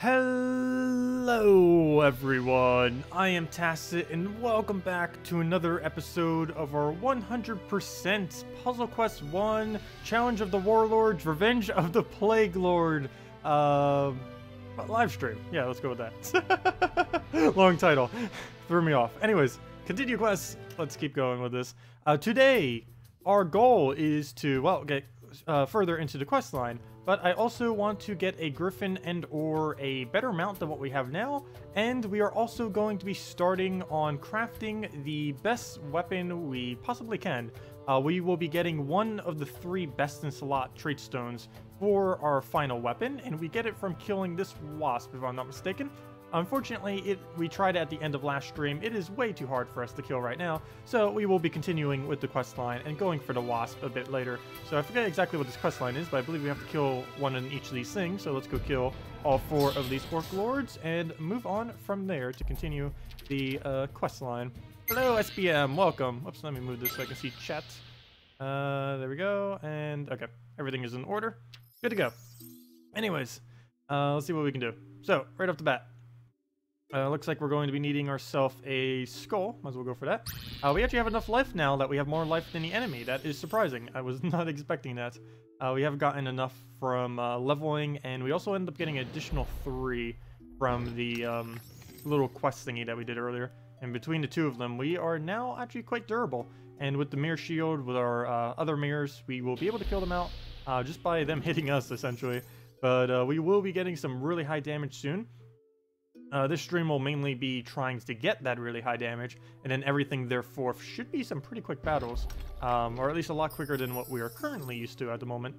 Hello everyone, I am Tacet and welcome back to another episode of our 100% Puzzle Quest 1 Challenge of the Warlords, Revenge of the Plague Lord live stream. Yeah, let's go with that. Long title. Threw me off. Anyways, continue quests. Let's keep going with this. Today, our goal is to, well, get further into the quest line. But I also want to get a griffin and or a better mount than what we have now. And we are also going to be starting on crafting the best weapon we possibly can. We will be getting one of the 3 best in slot trait stones for our final weapon. And we get it from killing this wasp, if I'm not mistaken. Unfortunately, we tried at the end of last stream. It is way too hard for us to kill right now, so we will be continuing with the quest line and going for the wasp a bit later. So I forget exactly what this quest line is, but I believe we have to kill one in each of these things. So let's go kill all 4 of these orc lords and move on from there to continue the quest line. Hello, SBM, welcome. Oops, let me move this so I can see chat. There we go, and okay, everything is in order. Good to go. Anyways, let's see what we can do. So, right off the bat. Looks like we're going to be needing ourselves a skull. Might as well go for that. We actually have enough life now that we have more life than the enemy. That is surprising. I was not expecting that. We have gotten enough from leveling, and we also ended up getting an additional 3 from the little quest thingy that we did earlier. And between the 2 of them, we are now actually quite durable. And with the mirror shield, with our other mirrors, we will be able to kill them out just by them hitting us, essentially. But we will be getting some really high damage soon. This stream will mainly be trying to get that really high damage, and then everything therefore should be some pretty quick battles, or at least a lot quicker than what we are currently used to at the moment,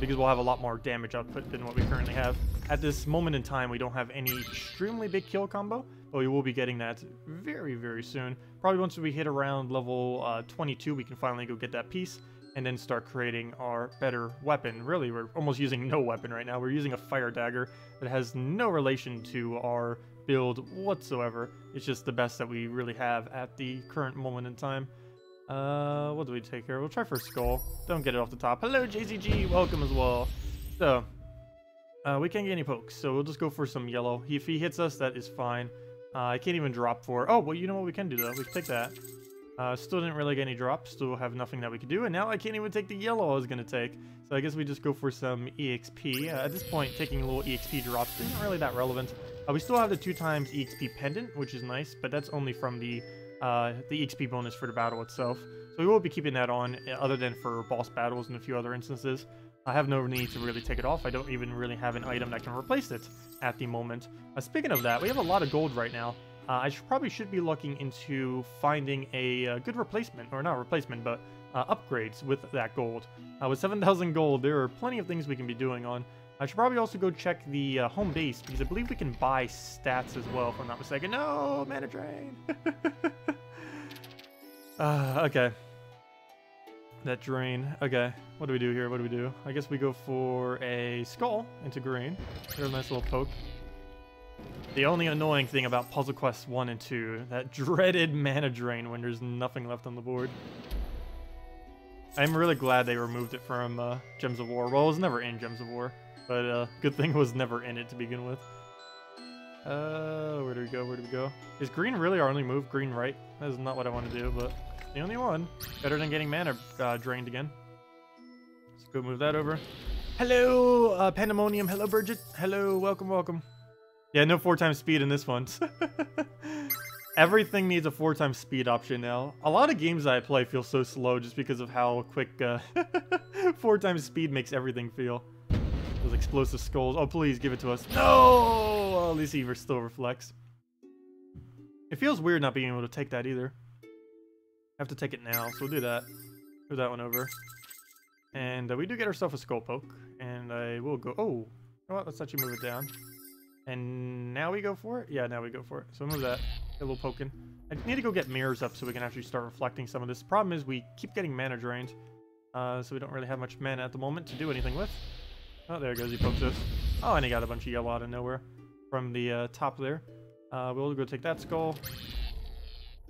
because we'll have a lot more damage output than what we currently have. At this moment in time, we don't have any extremely big kill combo, but we will be getting that very, very soon. Probably once we hit around level 22, we can finally go get that piece, and then start creating our better weapon. Really, we're almost using no weapon right now. We're using a fire dagger that has no relation to our build whatsoever. It's just the best that we really have at the current moment in time. What do we take here? We'll try for a skull. Don't get it off the top. Hello, JCG. Welcome as well. So, we can't get any pokes, so we'll just go for some yellow. If he hits us, that is fine. I can't even drop for... Oh, well, you know what we can do, though? We can take that. Still didn't really get any drops, still have nothing that we could do, and now I can't even take the yellow I was going to take. So I guess we just go for some EXP. At this point, taking a little EXP drops isn't really that relevant. We still have the 2x EXP pendant, which is nice, but that's only from the EXP bonus for the battle itself. So we will be keeping that on, other than for boss battles and a few other instances. I have no need to really take it off. I don't even really have an item that can replace it at the moment. Speaking of that, we have a lot of gold right now. I probably should be looking into finding a good replacement, or not replacement, but upgrades with that gold. With 7,000 gold, there are plenty of things we can be doing on. I should probably also go check the home base, because I believe we can buy stats as well, if I'm not mistaken. No, mana drain! Okay. That drain. Okay, what do we do here? What do we do? I guess we go for a skull into green. There's a nice little poke. The only annoying thing about Puzzle Quest 1 and 2, that dreaded mana drain when there's nothing left on the board. I'm really glad they removed it from Gems of War. Well, it was never in Gems of War, but good thing it was never in it to begin with. Where do we go? Where do we go? Is green really our only move? Green right? That is not what I want to do, but the only one. Better than getting mana drained again. Let's go move that over. Hello, Pandemonium. Hello, Bridget. Hello, welcome, welcome. Yeah, no 4x speed in this one. Everything needs a 4x speed option now. A lot of games that I play feel so slow just because of how quick 4x speed makes everything feel. Those explosive skulls. Oh, please give it to us. No! Well, at least he still reflects. It feels weird not being able to take that either. I have to take it now, so we'll do that. Move that one over. And we do get ourselves a skull poke. And I will go... Oh! Well, let's actually move it down. And now we go for it? Yeah, now we go for it. So move that. Get a little poking. I need to go get mirrors up so we can actually start reflecting some of this. The problem is we keep getting mana drained. So we don't really have much mana at the moment to do anything with. Oh, there it goes. He pokes us. Oh, and he got a bunch of yellow out of nowhere from the top there. We'll go take that skull.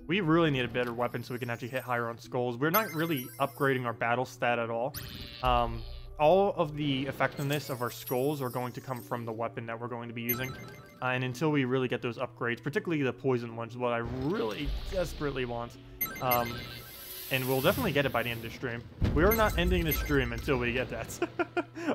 We really need a better weapon so we can actually hit higher on skulls. We're not really upgrading our battle stat at all. all of the effectiveness of our skulls are going to come from the weapon that we're going to be using. And until we really get those upgrades, particularly the poison ones, what I really desperately want. And we'll definitely get it by the end of the stream. We are not ending the stream until we get that.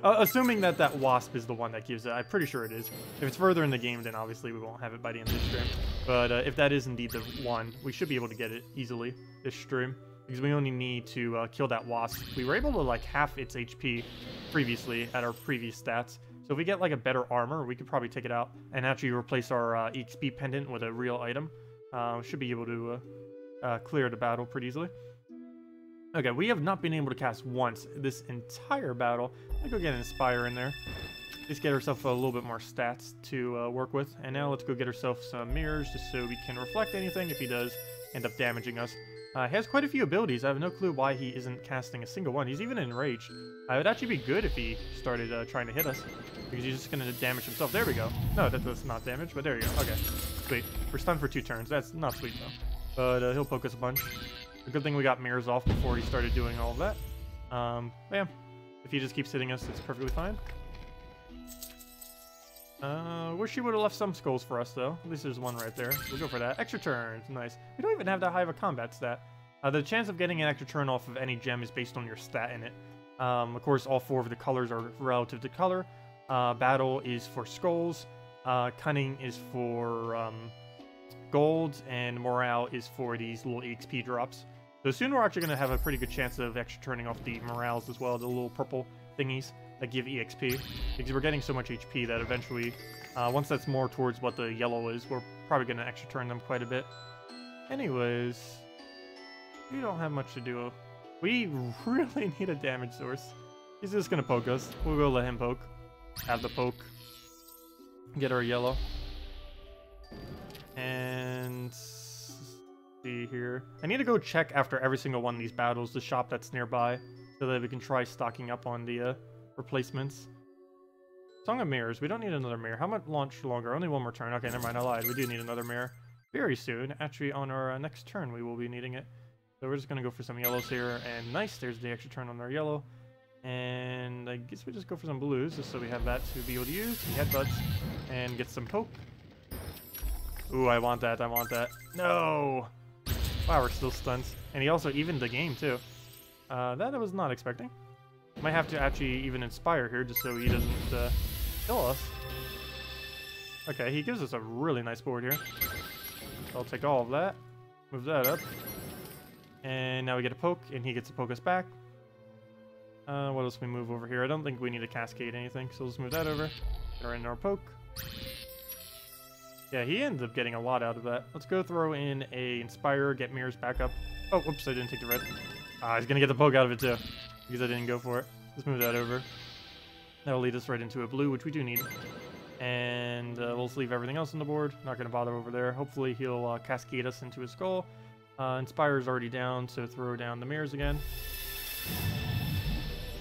Assuming that that wasp is the one that gives it. I'm pretty sure it is. If it's further in the game, then obviously we won't have it by the end of the stream. But if that is indeed the one, we should be able to get it easily this stream. Because we only need to kill that wasp. We were able to like half its HP previously at our previous stats. So if we get like a better armor, we could probably take it out and actually replace our EXP pendant with a real item. Should be able to clear the battle pretty easily. Okay, we have not been able to cast once this entire battle. Let's go get an Inspire in there. Let's get ourselves a little bit more stats to work with. And now let's go get ourselves some mirrors just so we can reflect anything if he does end up damaging us. He has quite a few abilities. I have no clue why he isn't casting a single one. He's even enraged. It would actually be good if he started trying to hit us, because he's just going to damage himself. There we go. No, that's not damage, but there you go. Okay, sweet. We're stunned for 2 turns. That's not sweet, though. But he'll poke us a bunch. A good thing we got mirrors off before he started doing all of that. Bam. If he just keeps hitting us, it's perfectly fine. Wish he would have left some skulls for us, though. At least there's one right there. We'll go for that. Extra turns. Nice. We don't even have that high of a combat stat. The chance of getting an extra turn off of any gem is based on your stat in it. Of course, all 4 of the colors are relative to color. Battle is for skulls. Cunning is for gold. And morale is for these little EXP drops. So soon we're actually going to have a pretty good chance of extra turning off the morales as well. The little purple thingies that give EXP, because we're getting so much HP that eventually, once that's more towards what the yellow is, we're probably going to extra turn them quite a bit. Anyways, we don't have much to do. We really need a damage source. He's just going to poke us. We'll go let him poke. Have the poke. Get our yellow. And see here. I need to go check after every single one of these battles the shop that's nearby, so that we can try stocking up on the replacements. Song of Mirrors. We don't need another mirror. How much launch longer? Only 1 more turn. Okay, never mind. I lied. We do need another mirror very soon. Actually, on our next turn, we will be needing it. So we're just going to go for some yellows here. And nice. There's the extra turn on our yellow. And I guess we just go for some blues, just so we have that to be able to use. Some headbutts. And get some poke. Ooh, I want that. I want that. No! Wow, we're still stunned. And he also evened the game, too. That I was not expecting. Might have to actually even Inspire here, just so he doesn't kill us. Okay, he gives us a really nice board here. So I'll take all of that. Move that up. And now we get a poke, and he gets to poke us back. What else can we move over here? I don't think we need to cascade anything, so let's move that over. Get in our poke. Yeah, he ends up getting a lot out of that. Let's go throw in a Inspire, get mirrors back up. Oh, whoops, I didn't take the red. He's gonna get the poke out of it too, because I didn't go for it. Let's move that over. That'll lead us right into a blue, which we do need. And we'll just leave everything else on the board. Not gonna bother over there. Hopefully he'll cascade us into his skull. Inspire's already down, so throw down the mirrors again.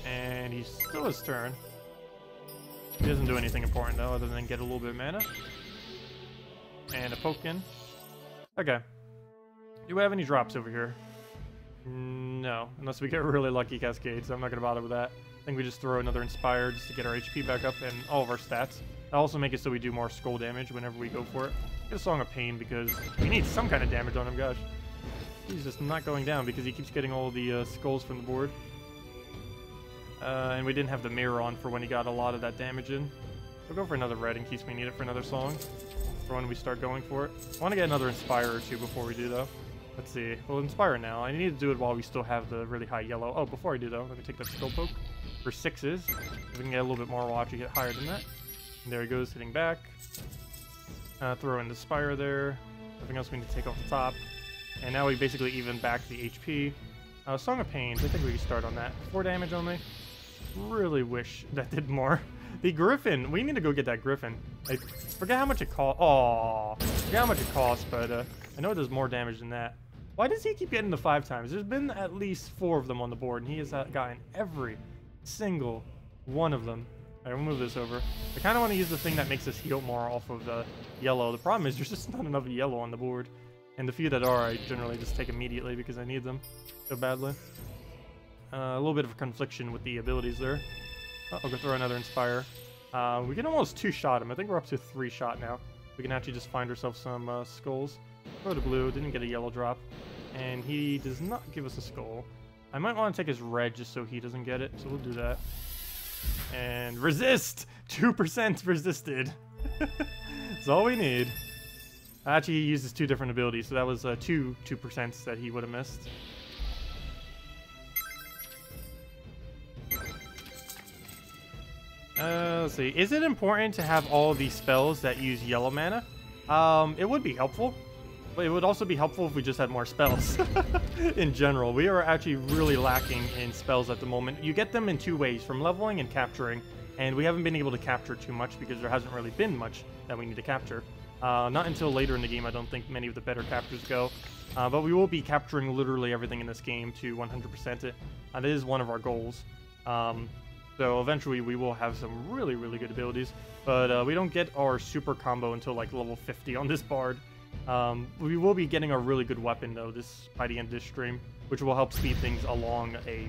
And he's still his turn. He doesn't do anything important though, other than get a little bit of mana. And a poke in. Okay. Do we have any drops over here? No, unless we get really lucky cascades. So I'm not going to bother with that. I think we just throw another Inspire just to get our HP back up and all of our stats. That'll also make it so we do more skull damage whenever we go for it. Get a Song of Pain because we need some kind of damage on him, gosh. He's just not going down because he keeps getting all the skulls from the board. And we didn't have the mirror on for when he got a lot of that damage in. We'll go for another red in case we need it for another song. For when we start going for it. I want to get another Inspire or 2 before we do, though. Let's see. We'll Inspire now. I need to do it while we still have the really high yellow. Oh, before I do, though, let me take that Skull Poke for 6s. If we can get a little bit more, we'll actually get higher than that. And there he goes, hitting back. Throw in the Spire there. Nothing else we need to take off the top. And now we basically even back the HP. Song of Pains, I think we can start on that. 4 damage only. Really wish that did more. The Griffin, we need to go get that Griffin. I forget how much it costs. Oh, forget how much it costs, but I know it does more damage than that. Why does he keep getting the 5 times? There's been at least 4 of them on the board, and he has gotten every single one of them. Alright, we'll move this over. I kind of want to use the thing that makes us heal more off of the yellow. The problem is there's just not enough yellow on the board. And the few that are, I generally just take immediately because I need them so badly. A little bit of a confliction with the abilities there. Oh, I'll go throw another Inspire. We can almost 2-shot him. I think we're up to 3-shot now. We can actually just find ourselves some skulls. Throw the blue, didn't get a yellow drop. And he does not give us a skull. I might want to take his red just so he doesn't get it, so we'll do that. And resist! 2% resisted. That's all we need. Actually, he uses 2 different abilities, so that was 2% that he would have missed. Let's see. Is it important to have all of these spells that use yellow mana? It would be helpful. But it would also be helpful if we just had more spells. In general, we are actually really lacking in spells at the moment. You get them in 2 ways, from leveling and capturing. And we haven't been able to capture too much because there hasn't really been much that we need to capture. Not until later in the game, I don't think many of the better captures go. But we will be capturing literally everything in this game to 100% it. That is one of our goals. So eventually we will have some really, really good abilities. But we don't get our super combo until like level 50 on this bard. We will be getting a really good weapon though by the end of this stream, which will help speed things along a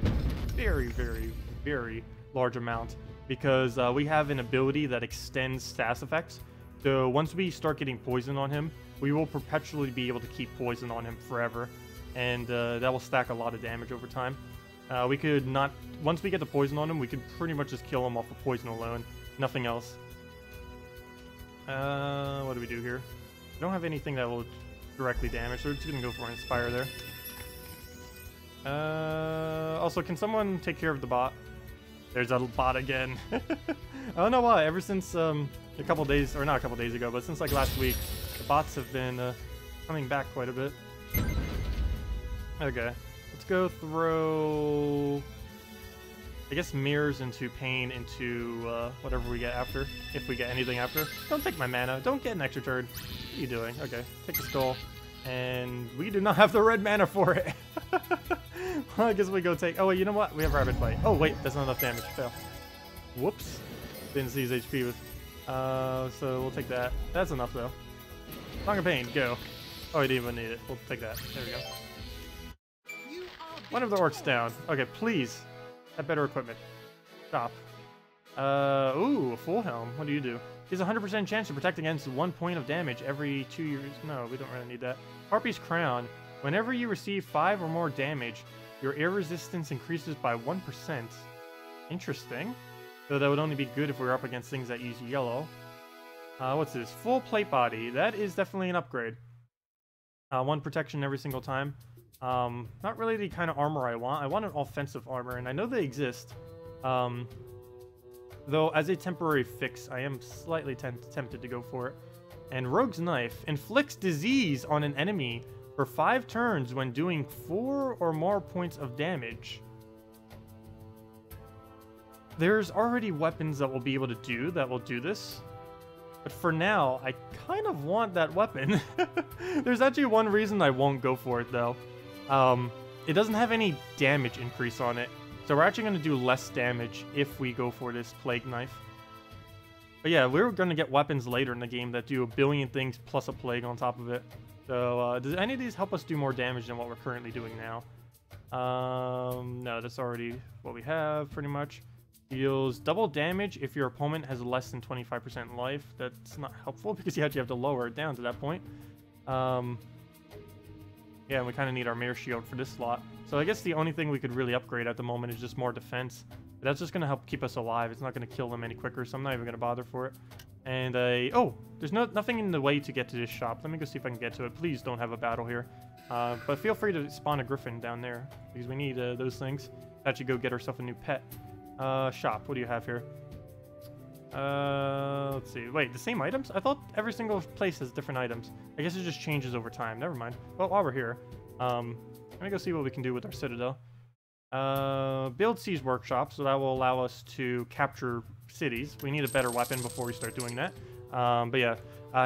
very, very, very large amount. Because we have an ability that extends status effects. So once we start getting poison on him, we will perpetually be able to keep poison on him forever. And that will stack a lot of damage over time. We could not... Once we get the poison on him, we could pretty much just kill him off of poison alone. Nothing else. What do we do here? We don't have anything that will directly damage, so we're just going to go for an Inspire there. Also, can someone take care of the bot? There's a bot again. I don't know why. Ever since a couple days, or not a couple days ago, but since like last week, the bots have been coming back quite a bit. Okay, let's go throw, I guess, mirrors into pain into whatever we get after, if we get anything after. Don't take my mana. Don't get an extra turn. What are you doing? Okay, take the skull. And we do not have the red mana for it. Well, I guess we go take... Oh, wait, you know what? We have Rapid Bite. Oh, wait, that's not enough damage. Fail. Whoops. Didn't see his HP with... so we'll take that. That's enough, though. Song of Pain, go. Oh, we didn't even need it. We'll take that. There we go. One of the orcs down. Okay, please. Have better equipment. Stop. Ooh, full helm. What do you do? He has a 100% chance to protect against 1 point of damage every 2 years. No, we don't really need that. Harpy's Crown. Whenever you receive 5 or more damage, your air resistance increases by 1%. Interesting. Though that would only be good if we were up against things that use yellow. What's this? Full plate body. That is definitely an upgrade. 1 protection every single time. Not really the kind of armor I want. I want an offensive armor, and I know they exist. Though, as a temporary fix, I am slightly tempted to go for it. And Rogue's Knife inflicts disease on an enemy for 5 turns when doing 4 or more points of damage. There's already weapons that will be able to do this. But for now, I kind of want that weapon. There's actually one reason I won't go for it, though. It doesn't have any damage increase on it. So we're actually going to do less damage if we go for this Plague Knife. But yeah, we're going to get weapons later in the game that do a billion things plus a Plague on top of it. So does any of these help us do more damage than what we're currently doing now? No, that's already what we have pretty much. Deals double damage if your opponent has less than 25% life. That's not helpful because you actually have to lower it down to that point. Yeah, and we kind of need our Mirror Shield for this slot. So I guess the only thing we could really upgrade at the moment is just more defense. But that's just going to help keep us alive. It's not going to kill them any quicker, so I'm not even going to bother for it. And oh, there's nothing in the way to get to this shop. Let me go see if I can get to it. Please don't have a battle here. But feel free to spawn a griffin down there, because we need those things to actually go get ourselves a new pet. Shop, what do you have here? Let's see. Wait, the same items? I thought every single place has different items. I guess it just changes over time. Never mind. Well, while we're here, let me go see what we can do with our Citadel. Build Siege Workshop, so that will allow us to capture cities. We need a better weapon before we start doing that. But yeah,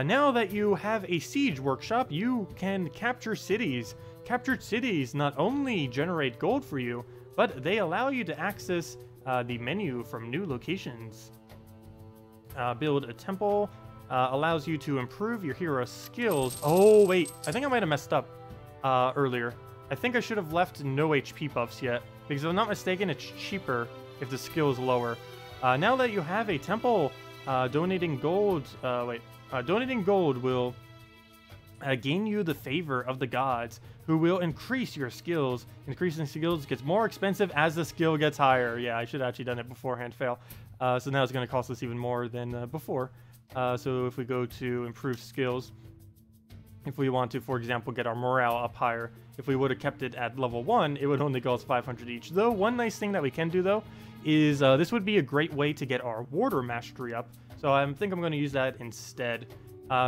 now that you have a Siege Workshop, you can capture cities. Captured cities not only generate gold for you, but they allow you to access the menu from new locations. Build a temple allows you to improve your hero's skills. Oh, wait. I think I might have messed up earlier. I think I should have left no HP buffs yet, because if I'm not mistaken, it's cheaper if the skill is lower. Now that you have a temple, donating gold will gain you the favor of the gods, who will increase your skills. Increasing skills gets more expensive as the skill gets higher. Yeah, I should have actually done it beforehand, fail. So now it's going to cost us even more than before. So if we go to improve skills, if we want to, for example, get our morale up higher, if we would have kept it at level 1, it would only cost 500 each. Though, one nice thing that we can do, though, is this would be a great way to get our water mastery up. So I think I'm going to use that instead,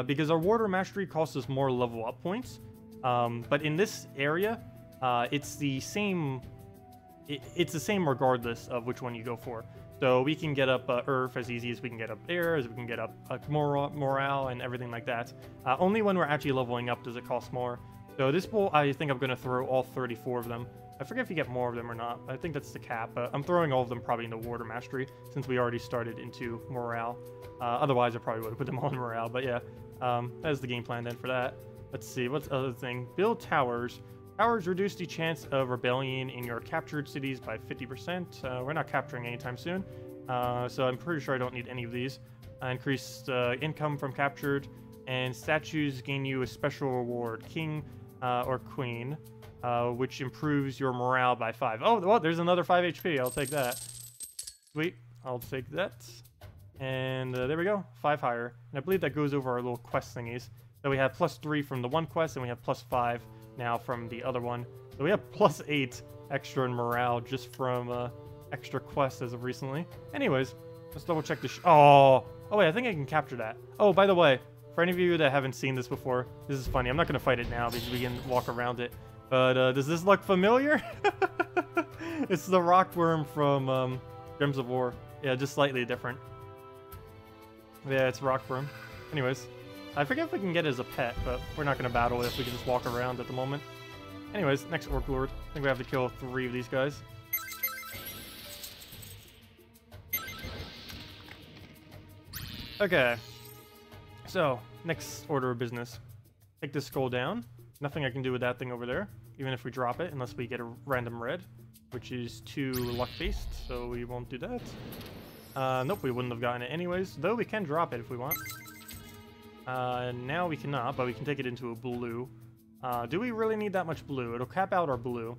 because our water mastery costs us more level up points. But in this area, it's the same. It's the same regardless of which one you go for. So we can get up Earth as easy as we can get up air, as we can get up morale and everything like that. Only when we're actually leveling up does it cost more. So this will, I think I'm going to throw all 34 of them. I forget if you get more of them or not. I think that's the cap, but I'm throwing all of them probably into water mastery since we already started into morale. Otherwise, I probably would have put them all in morale, but yeah, that's the game plan then for that. Let's see, what's the other thing? Build towers. Towers reduce the chance of rebellion in your captured cities by 50%. We're not capturing anytime soon, so I'm pretty sure I don't need any of these. Increased income from captured, and statues gain you a special reward, king or queen, which improves your morale by 5. Oh, well, there's another 5 HP. I'll take that. Sweet, I'll take that. And there we go, 5 higher. And I believe that goes over our little quest thingies. So we have +3 from the one quest, and we have +5 now from the other one. So we have +8 extra in morale just from extra quests as of recently. Anyways, let's double check this. Oh wait, I think I can capture that. Oh, by the way, for any of you that haven't seen this before, this is funny. I'm not going to fight it now because we can walk around it. But does this look familiar? It's the rockworm from Gems of War. Yeah, just slightly different. Yeah, it's rockworm. Anyways, I forget if we can get it as a pet, but we're not going to battle it if we can just walk around at the moment. Anyways, next Orc Lord. I think we have to kill 3 of these guys. Okay. So, next order of business. Take this skull down. Nothing I can do with that thing over there, even if we drop it, unless we get a random red, which is too luck-based, so we won't do that. Nope, we wouldn't have gotten it anyways, though we can drop it if we want. Now we cannot, but we can take it into a blue. Do we really need that much blue? It'll cap out our blue.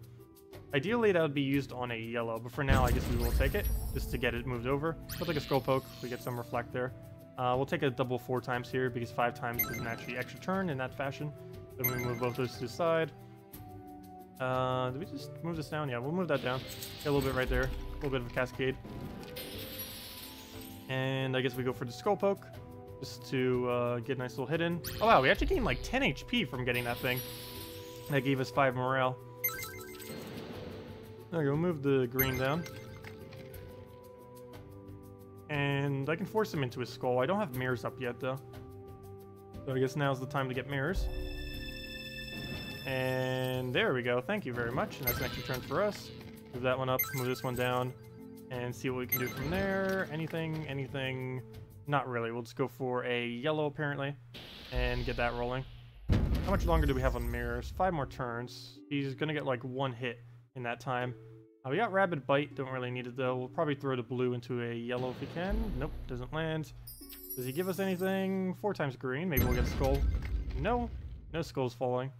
Ideally, that would be used on a yellow, but for now, I guess we will take it, just to get it moved over. We'll take a skull poke, we get some reflect there. We'll take a double 4 times here, because 5 times is an actually extra turn in that fashion. Then we move both those to the side. Did we just move this down? Yeah, we'll move that down. Get a little bit right there. A little bit of a cascade. And I guess we go for the skull poke, just to get a nice little hit in. Oh wow, we actually gained like 10 HP from getting that thing. That gave us 5 morale. There we go, move the green down. And I can force him into his skull. I don't have mirrors up yet though. So I guess now's the time to get mirrors. And there we go, thank you very much. And that's an extra turn for us. Move that one up, move this one down, and see what we can do from there. Anything, not really. We'll just go for a yellow apparently, and get that rolling. How much longer do we have on mirrors? 5 more turns. He's gonna get like 1 hit in that time. We got Rabid Bite, don't really need it though. We'll probably throw the blue into a yellow if we can. Nope, doesn't land. Does he give us anything? 4 times green, maybe we'll get Skull. No, no skulls falling.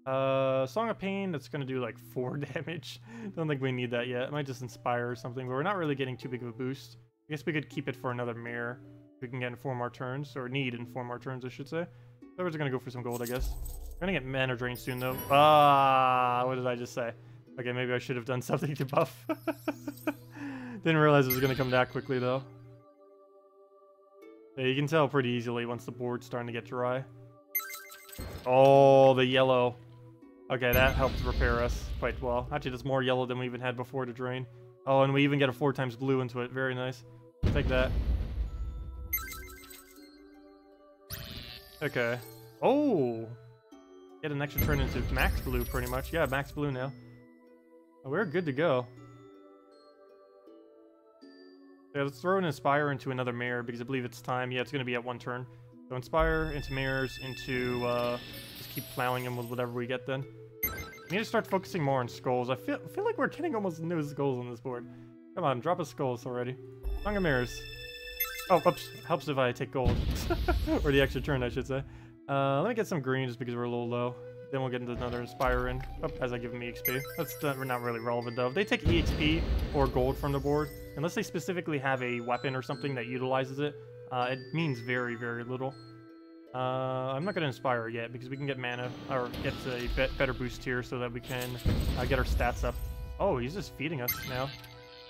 Song of Pain, that's gonna do like 4 damage. Don't think we need that yet. It might just inspire or something, but we're not really getting too big of a boost. I guess we could keep it for another mirror. We can get in 4 more turns, or need in 4 more turns, I should say. So we're just gonna go for some gold, I guess. We're gonna get mana drain soon, though. What did I just say? Okay, maybe I should have done something to buff. Didn't realize it was gonna come that quickly, though. Yeah, you can tell pretty easily once the board's starting to get dry. Oh, the yellow. Okay, that helped repair us quite well. Actually, that's more yellow than we even had before to drain. Oh, and we even get a 4 times blue into it. Very nice. Take that. Okay. Oh! Get an extra turn into max blue, pretty much. Yeah, max blue now. Oh, we're good to go. Yeah, let's throw an Inspire into another mirror, because I believe it's time. Yeah, it's going to be at 1 turn. So Inspire into mirrors, into... just keep plowing them with whatever we get then. We need to start focusing more on skulls. I feel like we're getting almost no skulls on this board. Come on, drop a skulls already. Song of Mirrors. Oh, oops. Helps if I take gold. Or the extra turn, I should say. Let me get some green just because we're a little low. Then we'll get into another Inspire in. Oh, as I give them EXP. That's not really relevant, though. If they take EXP or gold from the board, unless they specifically have a weapon or something that utilizes it, it means very, very little. I'm not going to Inspire yet because we can get mana, or get a better boost here so that we can get our stats up. Oh, he's just feeding us now.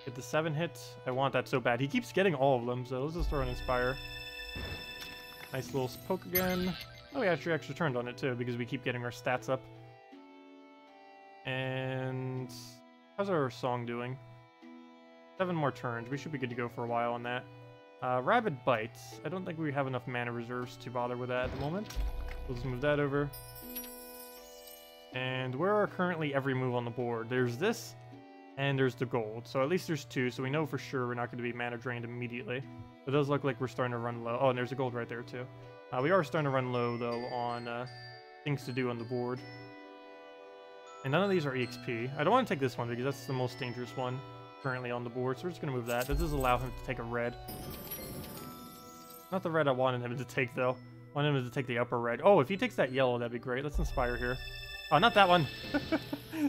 Get the 7 hits. I want that so bad. He keeps getting all of them, so let's just throw an Inspire. Nice little poke again. Oh, we actually turned on it too because we keep getting our stats up. And how's our song doing? 7 more turns. We should be good to go for a while on that. Rabid Bites. I don't think we have enough mana reserves to bother with that at the moment. We'll just move that over. And where are currently every move on the board? There's this, and there's the gold. So at least there's 2, so we know for sure we're not going to be mana drained immediately. It does look like we're starting to run low. Oh, and there's a gold right there too. We are starting to run low, though, on things to do on the board. And none of these are EXP. I don't want to take this one because that's the most dangerous one currently on the board, so we're just going to move that. This does allow him to take a red. Not the red I wanted him to take, though. I wanted him to take the upper red. Oh, if he takes that yellow, that'd be great. Let's Inspire here. Oh, not that one!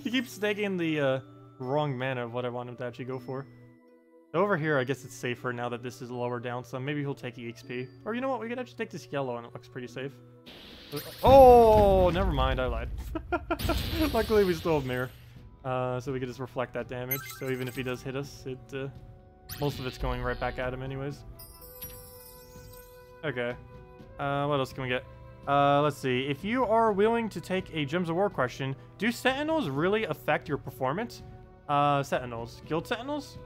He keeps taking the wrong mana of what I want him to actually go for. Over here, I guess it's safer now that this is lower down some. Maybe he'll take EXP. Or you know what? We could actually take this yellow and it looks pretty safe. Oh, never mind. I lied. Luckily, we still have Mirror. So we could just reflect that damage. So even if he does hit us, most of it's going right back at him anyways. Okay. What else can we get? Let's see. If you are willing to take a Gems of War question, do Sentinels really affect your performance? Sentinels. Guild Sentinels?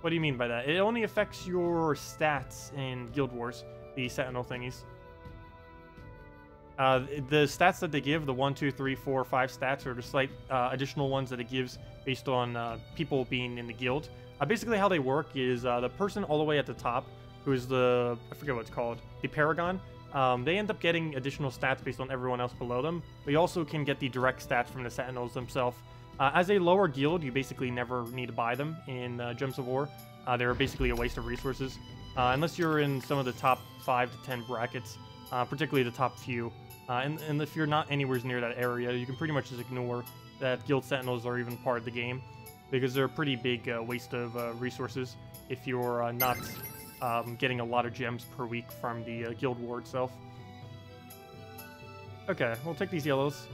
What do you mean by that? It only affects your stats in Guild Wars, the Sentinel thingies. The stats that they give, the 1, 2, 3, 4, 5 stats, are the slight additional ones that it gives based on people being in the guild. Basically how they work is the person all the way at the top, who is I forget what it's called, the Paragon, they end up getting additional stats based on everyone else below them. But you also can get the direct stats from the Sentinels themselves. As a lower guild, you basically never need to buy them in Gems of War. They're basically a waste of resources. Unless you're in some of the top 5 to 10 brackets, particularly the top few. And if you're not anywhere near that area, you can pretty much just ignore that Guild Sentinels are even part of the game. Because they're a pretty big waste of resources if you're not getting a lot of gems per week from the Guild War itself. Okay, we'll take these yellows.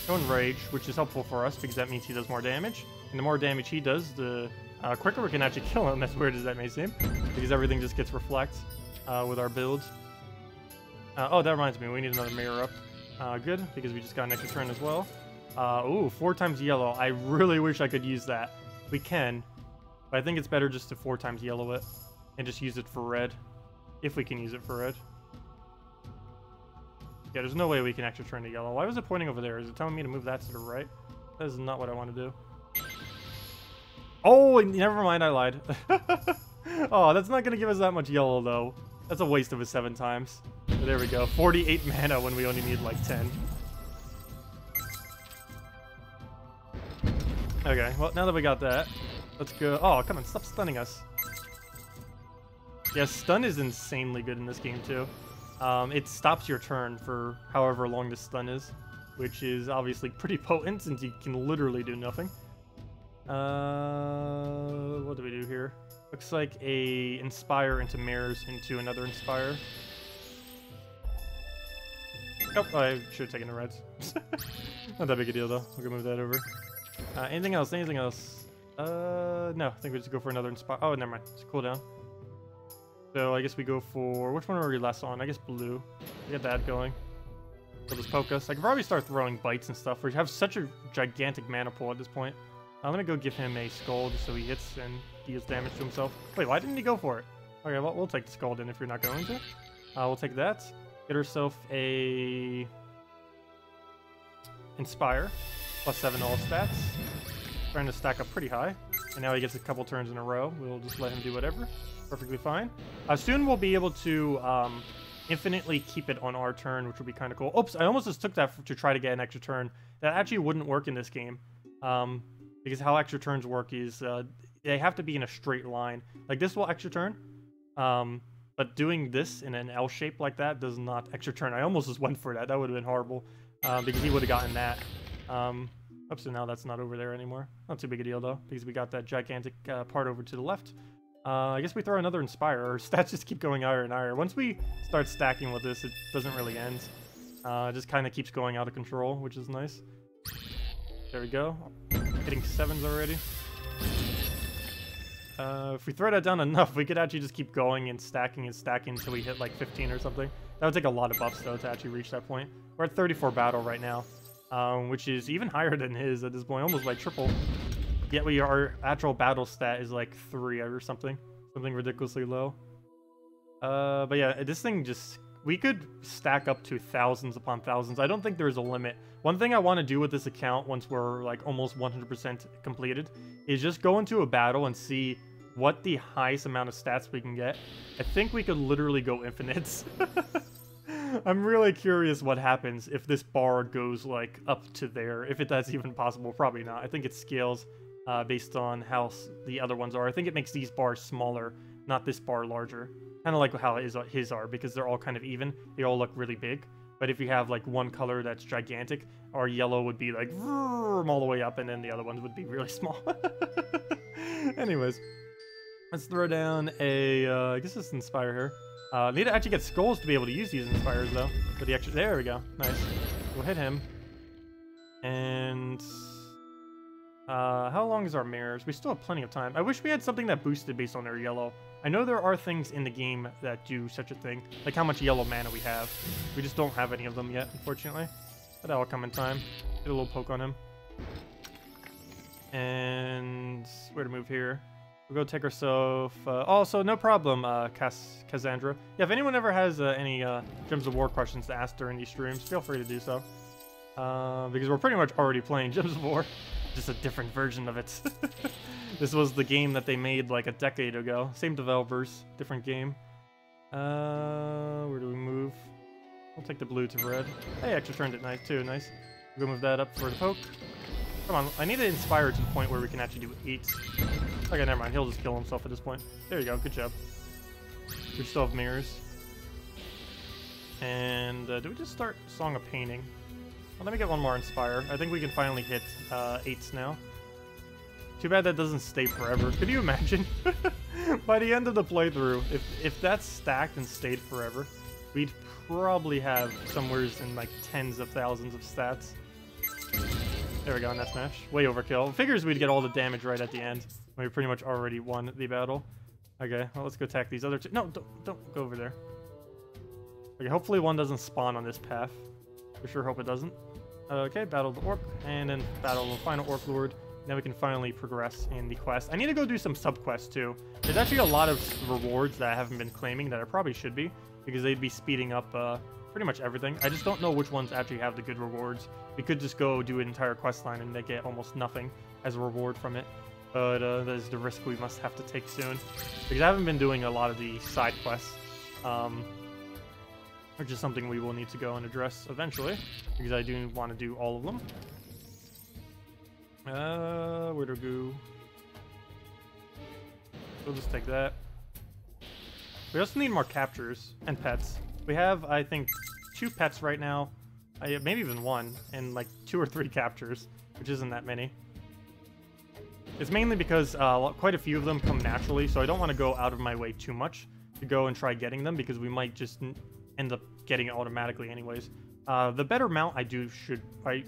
Go in Rage, which is helpful for us because that means he does more damage. And the more damage he does, the quicker we can actually kill him, as weird as that may seem. Because everything just gets reflect with our builds. Oh, that reminds me, we need another mirror up. Good, because we just got an extra turn as well. Ooh, 4 times yellow. I really wish I could use that. We can, but I think it's better just to 4 times yellow it and just use it for red, if we can use it for red. Yeah, there's no way we can extra turn to yellow. Why was it pointing over there? Is it telling me to move that to the right? That is not what I want to do. Oh, never mind, I lied. Oh, that's not going to give us that much yellow, though. That's a waste of a 7 times. But there we go. 48 mana when we only need like 10. Okay, well, now that we got that, let's go. Oh, come on, stop stunning us. Yeah, stun is insanely good in this game, too. It stops your turn for however long the stun is, which is obviously pretty potent since you can literally do nothing. What do we do here? Looks like a Inspire into Mirrors into another Inspire. Oh, I should have taken the reds. Not that big a deal, though. We're gonna move that over. Anything else? Anything else? No. I think we just go for another Inspire. Oh, never mind. It's cooldown. So I guess we go for... Which one are we less on? I guess blue. We get that going. They'll just poke us. I can probably start throwing bites and stuff. We have such a gigantic mana pool at this point. Let me go give him a Skull just so he hits and deals damage to himself. Wait, why didn't he go for it? Okay, well, we'll take the Skull then if you're not going to. We'll take that. Get herself a... Inspire. +7 all stats. Trying to stack up pretty high. And now he gets a couple turns in a row. We'll just let him do whatever. Perfectly fine. Soon we'll be able to infinitely keep it on our turn, which will be kind of cool. Oops, I almost just took that to try to get an extra turn. That actually wouldn't work in this game. Because how extra turns work is they have to be in a straight line. Like this will extra turn, but doing this in an L shape like that does not extra turn. I almost just went for that. That would have been horrible, because he would have gotten that. Oops, so now that's not over there anymore. Not too big a deal though, because we got that gigantic part over to the left. I guess we throw another Inspire. Our stats just keep going higher and higher. Once we start stacking with this, it doesn't really end. It just kind of keeps going out of control, which is nice. There we go. Hitting 7s already. If we throw that down enough, we could actually just keep going and stacking until we hit like 15 or something. That would take a lot of buffs though to actually reach that point. We're at 34 battle right now, which is even higher than his at this point, almost like triple. Yet our actual battle stat is like 3 or something ridiculously low. But yeah, this thing just, we could stack up to thousands upon thousands. I don't think there's a limit. One thing I want to do with this account once we're like almost 100% completed is just go into a battle and see what the highest amount of stats we can get. I think we could literally go infinites. I'm really curious what happens if this bar goes like up to there, if that's even possible. Probably not. I think it scales based on how the other ones are. I think it makes these bars smaller, not this bar larger. Kind of like how his are, because they're all kind of even. They all look really big. But if you have like one color that's gigantic, our yellow would be like all the way up, and then the other ones would be really small. Anyways, let's throw down a, I guess it's Inspire here. Need to actually get skulls to be able to use these Inspires though. For the extra, there we go, nice. We'll hit him. And how long is our mirrors? We still have plenty of time. I wish we had something that boosted based on their yellow. I know there are things in the game that do such a thing, like how much yellow mana we have. We just don't have any of them yet, unfortunately. But that'll come in time. Get a little poke on him. And where to move here? We'll go take ourselves. Also, no problem, Cassandra. Yeah, if anyone ever has any Gems of War questions to ask during these streams, feel free to do so. Because we're pretty much already playing Gems of War, just a different version of it. This was the game that they made like a decade ago. Same developers, different game. Where do we move? We'll take the blue to red. Hey, extra turned it nice too. Nice. We'll go move that up for the poke. Come on, I need to Inspire to the point where we can actually do 8. Okay, never mind. He'll just kill himself at this point. There you go. Good job. We still have mirrors. And do we just start Song of Painting? Well, let me get one more Inspire. I think we can finally hit 8s now. Too bad that doesn't stay forever. Could you imagine? By the end of the playthrough, if that's stacked and stayed forever, we'd probably have somewhere in like tens of thousands of stats. There we go, net smash. Way overkill. Figures we'd get all the damage right at the end. We pretty much already won the battle. Okay, well, let's go attack these other two. No, don't go over there. Okay, hopefully one doesn't spawn on this path. For sure hope it doesn't. Okay, battle the Orc, and then battle the final Orc Lord. Now we can finally progress in the quest. I need to go do some sub-quests too. There's actually a lot of rewards that I haven't been claiming that I probably should be, because they'd be speeding up pretty much everything. I just don't know which ones actually have the good rewards. We could just go do an entire quest line and they get almost nothing as a reward from it. But that is the risk we must have to take soon, because I haven't been doing a lot of the side quests. Which is something we will need to go and address eventually, because I do want to do all of them. Where to go? We'll just take that. We also need more captures and pets. We have, I think, 2 pets right now, maybe even 1, and like 2 or 3 captures, which isn't that many. It's mainly because quite a few of them come naturally, so I don't want to go out of my way too much to go and try getting them, because we might just end up getting it automatically anyways. The better mount I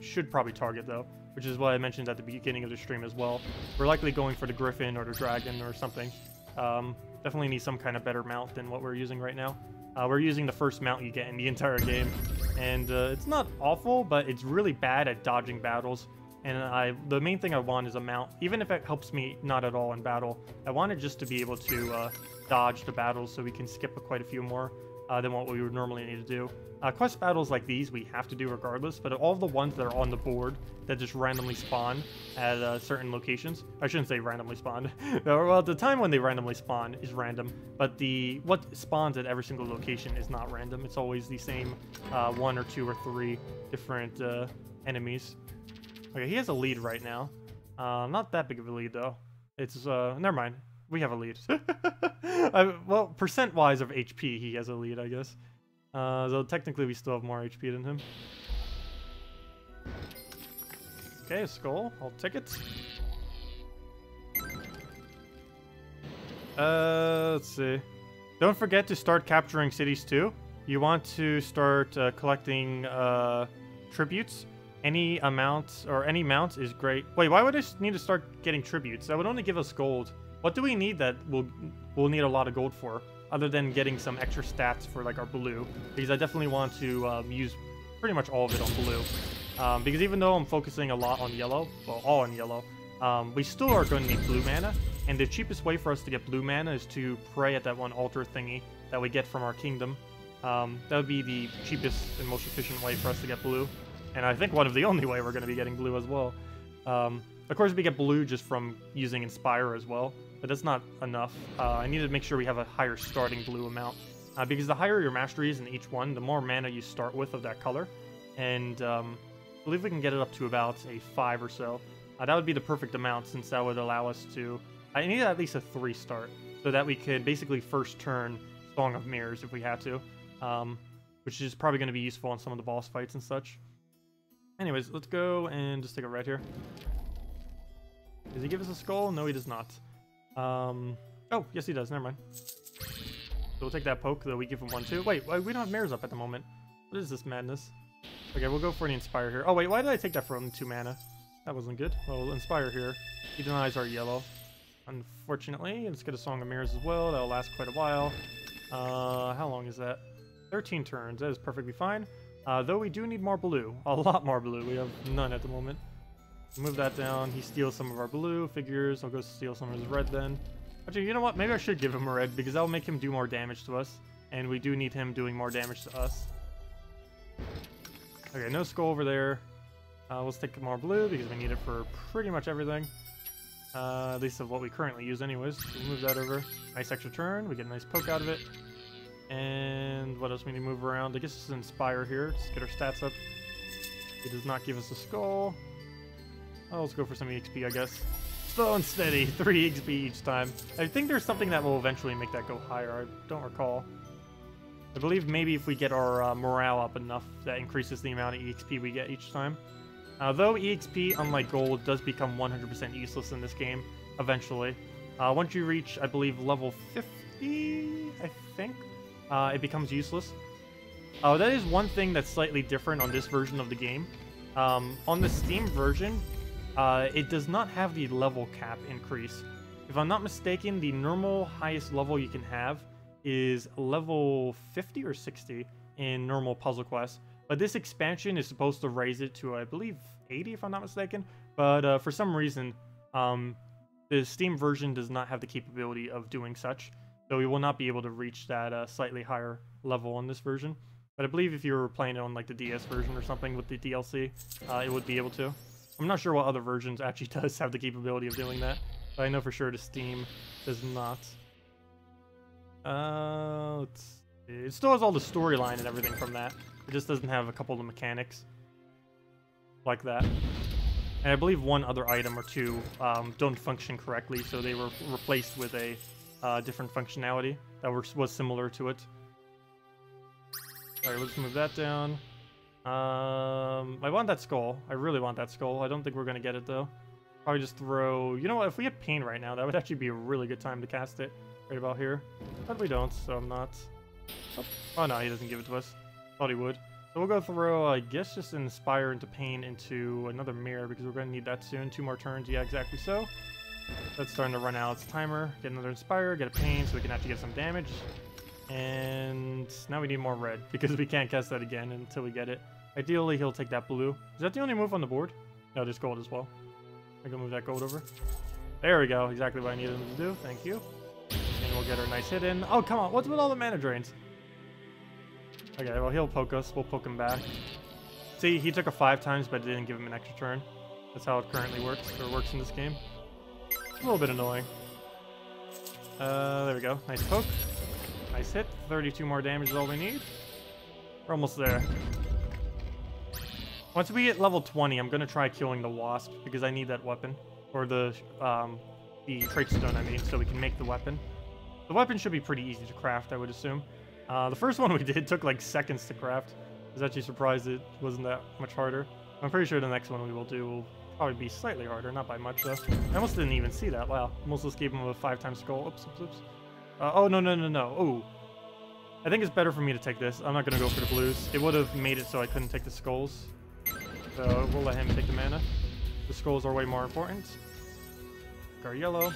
should probably target though, which is what I mentioned at the beginning of the stream as well. We're likely going for the Griffin or the Dragon or something. Definitely need some kind of better mount than what we're using right now. We're using the first mount you get in the entire game, and it's not awful, but it's really bad at dodging battles. And the main thing I want is a mount, even if it helps me not at all in battle. I want it just to be able to dodge the battles, so we can skip quite a few more than what we would normally need to do. Quest battles like these we have to do regardless, but all the ones that are on the board that just randomly spawn at certain locations, I shouldn't say randomly spawn, well, the time when they randomly spawn is random, but what spawns at every single location is not random. It's always the same 1 or 2 or 3 different enemies. Okay, he has a lead right now. Not that big of a lead though. It's, never mind. We have a lead. Well, percent-wise of HP, he has a lead, I guess. So technically we still have more HP than him. Okay, a skull. I'll take it. Let's see. Don't forget to start capturing cities too. You want to start collecting tributes. Any amount or any mount is great. Wait, why would I need to start getting tributes? That would only give us gold. What do we need that we'll need a lot of gold for, other than getting some extra stats for like our blue? Because I definitely want to use pretty much all of it on blue. Because even though I'm focusing a lot on yellow, well, all on yellow, we still are going to need blue mana. And the cheapest way for us to get blue mana is to pray at that one altar thingy that we get from our kingdom. That would be the cheapest and most efficient way for us to get blue. And I think one of the only way we're going to be getting blue as well. Of course, we get blue just from using Inspire as well, but that's not enough. I need to make sure we have a higher starting blue amount. Because the higher your mastery is in each one, the more mana you start with of that color. And I believe we can get it up to about a 5 or so. That would be the perfect amount, since that would allow us to... I need at least a 3 start, so that we could basically first turn Song of Mirrors if we had to. Which is probably going to be useful in some of the boss fights and such. Anyways, let's go and just take a red here. Does he give us a skull? No, he does not. Oh, yes he does. Never mind. So we'll take that poke, though we give him 1 too. Wait, we don't have mirrors up at the moment. What is this madness? Okay, we'll go for the Inspire here. Oh, wait, why did I take that from 2 mana? That wasn't good. Well, we'll Inspire here. He denies our yellow. Unfortunately, let's get a Song of Mirrors as well. That'll last quite a while. How long is that? 13 turns. That is perfectly fine. Though we do need more blue. A lot more blue. We have none at the moment. Move that down. He steals some of our blue. Figures. I'll go steal some of his red then. Actually, you know what? Maybe I should give him a red, because that'll make him do more damage to us. And we do need him doing more damage to us. Okay, no skull over there. Let's take more blue, because we need it for pretty much everything. At least of what we currently use anyways. We'll move that over. Nice extra turn. We get a nice poke out of it. And what else we need to move around? I guess it's Inspire here. Just get our stats up. It does not give us a skull. Oh, let's go for some EXP, I guess. Slow and steady. 3 EXP each time. I think there's something that will eventually make that go higher. I don't recall. I believe maybe if we get our morale up enough, that increases the amount of EXP we get each time. Though EXP, unlike gold, does become 100% useless in this game, eventually. Once you reach, I believe, level 50, I think, it becomes useless. That is one thing that's slightly different on this version of the game. On the Steam version, it does not have the level cap increase. If I'm not mistaken, the normal highest level you can have is level 50 or 60 in normal puzzle quests. But this expansion is supposed to raise it to, I believe, 80 if I'm not mistaken. But for some reason, the Steam version does not have the capability of doing such. So we will not be able to reach that slightly higher level on this version. But I believe if you were playing it on like the DS version or something with the DLC, it would be able to. I'm not sure what other versions actually does have the capability of doing that. But I know for sure the Steam does not. It still has all the storyline and everything from that. It just doesn't have a couple of the mechanics like that. And I believe one other item or two don't function correctly, so they were replaced with a different functionality that was similar to it. Alright, let's move that down. I want that skull. I really want that skull. I don't think we're going to get it, though. Probably just throw... You know what? If we had pain right now, that would actually be a really good time to cast it. Right about here. But we don't, so I'm not... Oh, no, he doesn't give it to us. Thought he would. So we'll go throw, I guess, just Inspire into Pain into another Mirror, because we're going to need that soon. 2 more turns. Yeah, exactly so. That's starting to run out its timer. Get another Inspire, get a Pain, so we can actually get some damage. And now we need more red, because we can't cast that again until we get it. Ideally, he'll take that blue. Is that the only move on the board? No, there's gold as well. I can move that gold over. There we go. Exactly what I needed him to do. Thank you. And we'll get our nice hit in. Oh, come on. What's with all the mana drains? Okay, well, he'll poke us. We'll poke him back. See, he took a 5 times, but it didn't give him an extra turn. That's how it currently works, or works in this game. A little bit annoying. There we go. Nice poke. Nice hit. 32 more damage is all we need. We're almost there. Once we hit level 20, I'm going to try killing the wasp, because I need that weapon. Or the the trait stone, I mean, so we can make the weapon. The weapon should be pretty easy to craft, I would assume. The first one we did took like seconds to craft. I was actually surprised it wasn't that much harder. I'm pretty sure the next one we will do will probably be slightly harder, not by much though. I almost didn't even see that. Wow, almost just gave him a 5-time skull. Oops, oops, oops. Oh, no. Oh, I think it's better for me to take this. I'm not going to go for the blues. It would have made it so I couldn't take the skulls. So we'll let him take the mana. The skulls are way more important. Take our yellow.